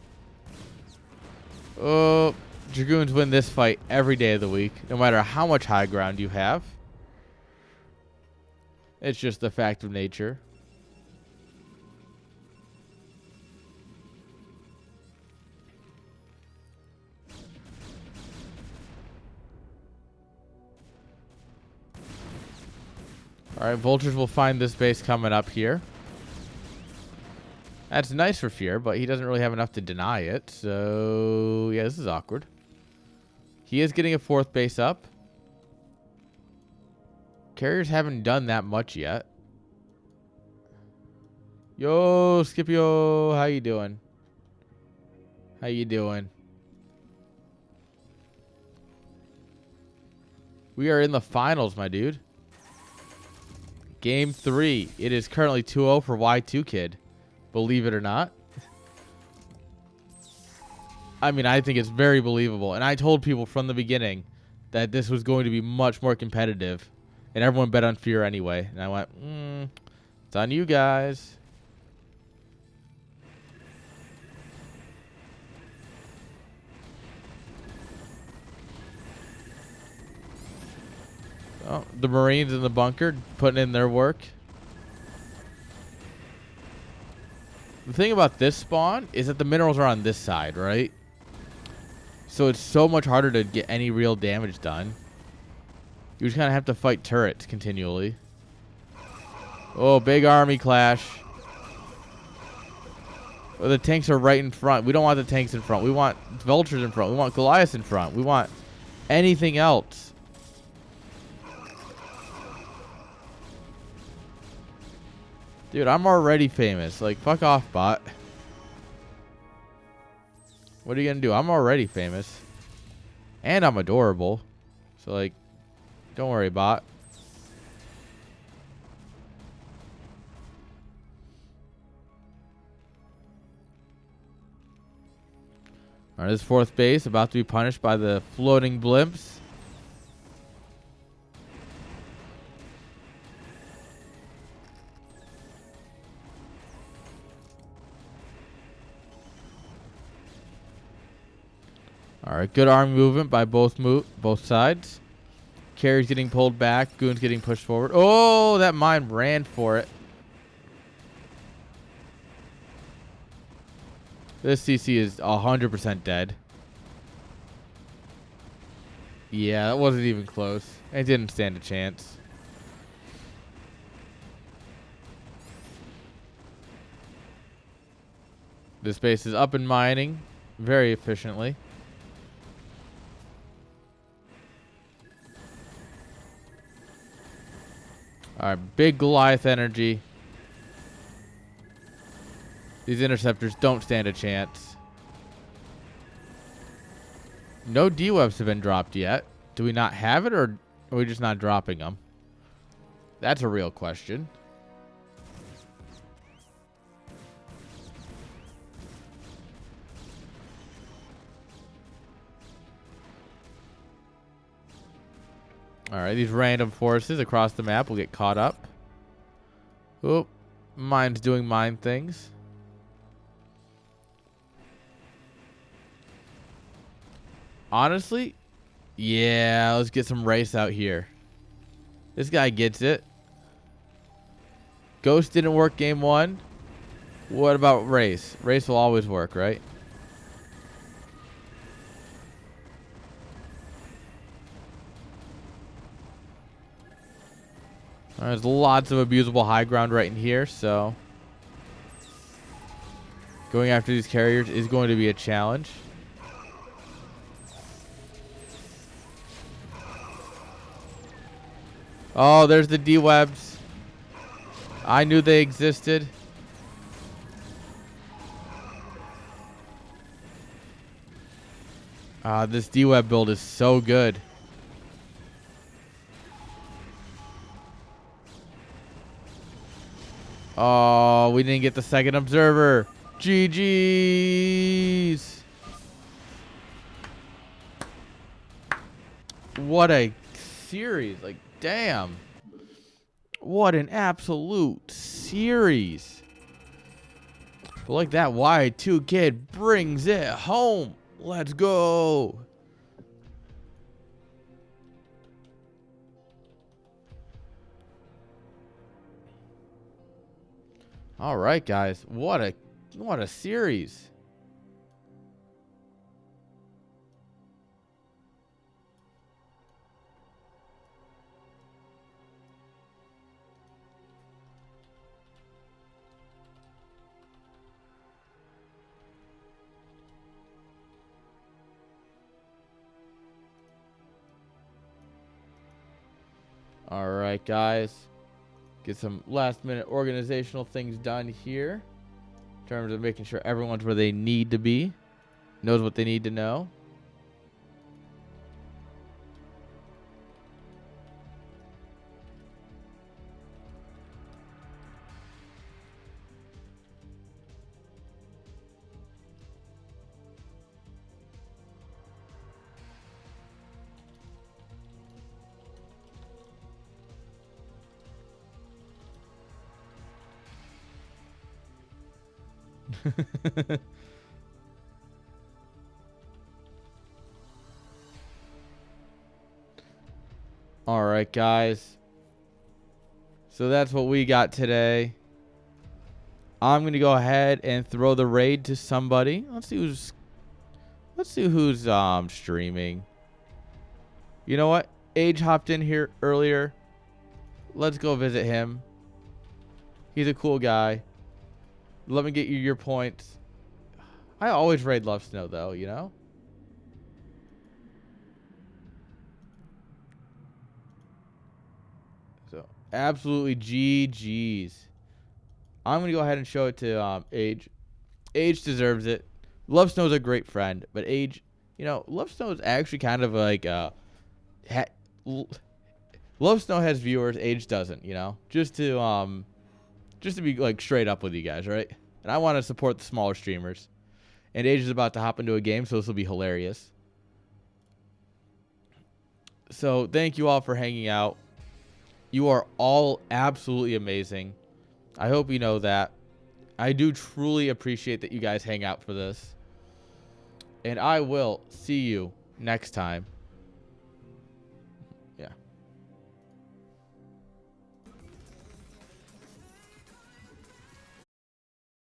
Oh, Dragoons win this fight every day of the week, no matter how much high ground you have. It's just the fact of nature. All right, Vultures will find this base coming up here. That's nice for Fear, but he doesn't really have enough to deny it. So, yeah, this is awkward. He is getting a 4th base up. Carriers haven't done that much yet. Yo, Scipio, how you doing? How you doing? We are in the finals, my dude. Game 3. It is currently 2-0 for Y2 Kid. Believe it or not. I mean, I think it's very believable. And I told people from the beginning that this was going to be much more competitive. And everyone bet on Fear anyway. And I went, it's on you guys. Oh, the Marines in the bunker putting in their work. The thing about this spawn is that the minerals are on this side, right? So it's so much harder to get any real damage done. You just kind of have to fight turrets continually. Oh, big army clash. Oh, the tanks are right in front. We don't want the tanks in front. We want Vultures in front. We want Goliaths in front. We want anything else. Dude, I'm already famous. Like, fuck off, bot. What are you gonna do? I'm already famous. And I'm adorable. So, like, don't worry, bot. Alright, this 4th base about to be punished by the floating blimps. All right, good arm movement by both sides. Carry's getting pulled back. Goon's getting pushed forward. Oh, that mine ran for it. This CC is 100% dead. Yeah, that wasn't even close. It didn't stand a chance. This base is up and mining very efficiently. Alright, big Goliath energy. These interceptors don't stand a chance. No D-webs have been dropped yet. Do we not have it, or are we just not dropping them? That's a real question. Alright, these random forces across the map will get caught up. Oop. Mine's doing mine things. Honestly, yeah, let's get some race out here. This guy gets it. Ghost didn't work game 1. What about race? Race will always work, right? There's lots of abusable high ground right in here, so going after these carriers is going to be a challenge. Oh, there's the D-webs. I knew they existed. This D-web build is so good. Oh, we didn't get the second observer. GG's. What a series. Like, damn. What an absolute series. But like that Y2 kid brings it home. Let's go. All right, guys. What a series. All right, guys. Get some last minute organizational things done here in terms of making sure everyone's where they need to be, knows what they need to know. All right, guys. So that's what we got today. I'm going to go ahead and throw the raid to somebody. Let's see who's streaming. You know what? Age hopped in here earlier. Let's go visit him. He's a cool guy. Let me get you your points. I always raid Love Snow, though, you know? So, absolutely GG's. I'm going to go ahead and show it to Age. Age deserves it. Love Snow's a great friend, but Age, you know, Love Snow is actually kind of like... Love Snow has viewers, Age doesn't, you know? Just to be, like, straight up with you guys, right? And I want to support the smaller streamers. And Age is about to hop into a game, so this will be hilarious. So, thank you all for hanging out. You are all absolutely amazing. I hope you know that. I do truly appreciate that you guys hang out for this. And I will see you next time. Yeah.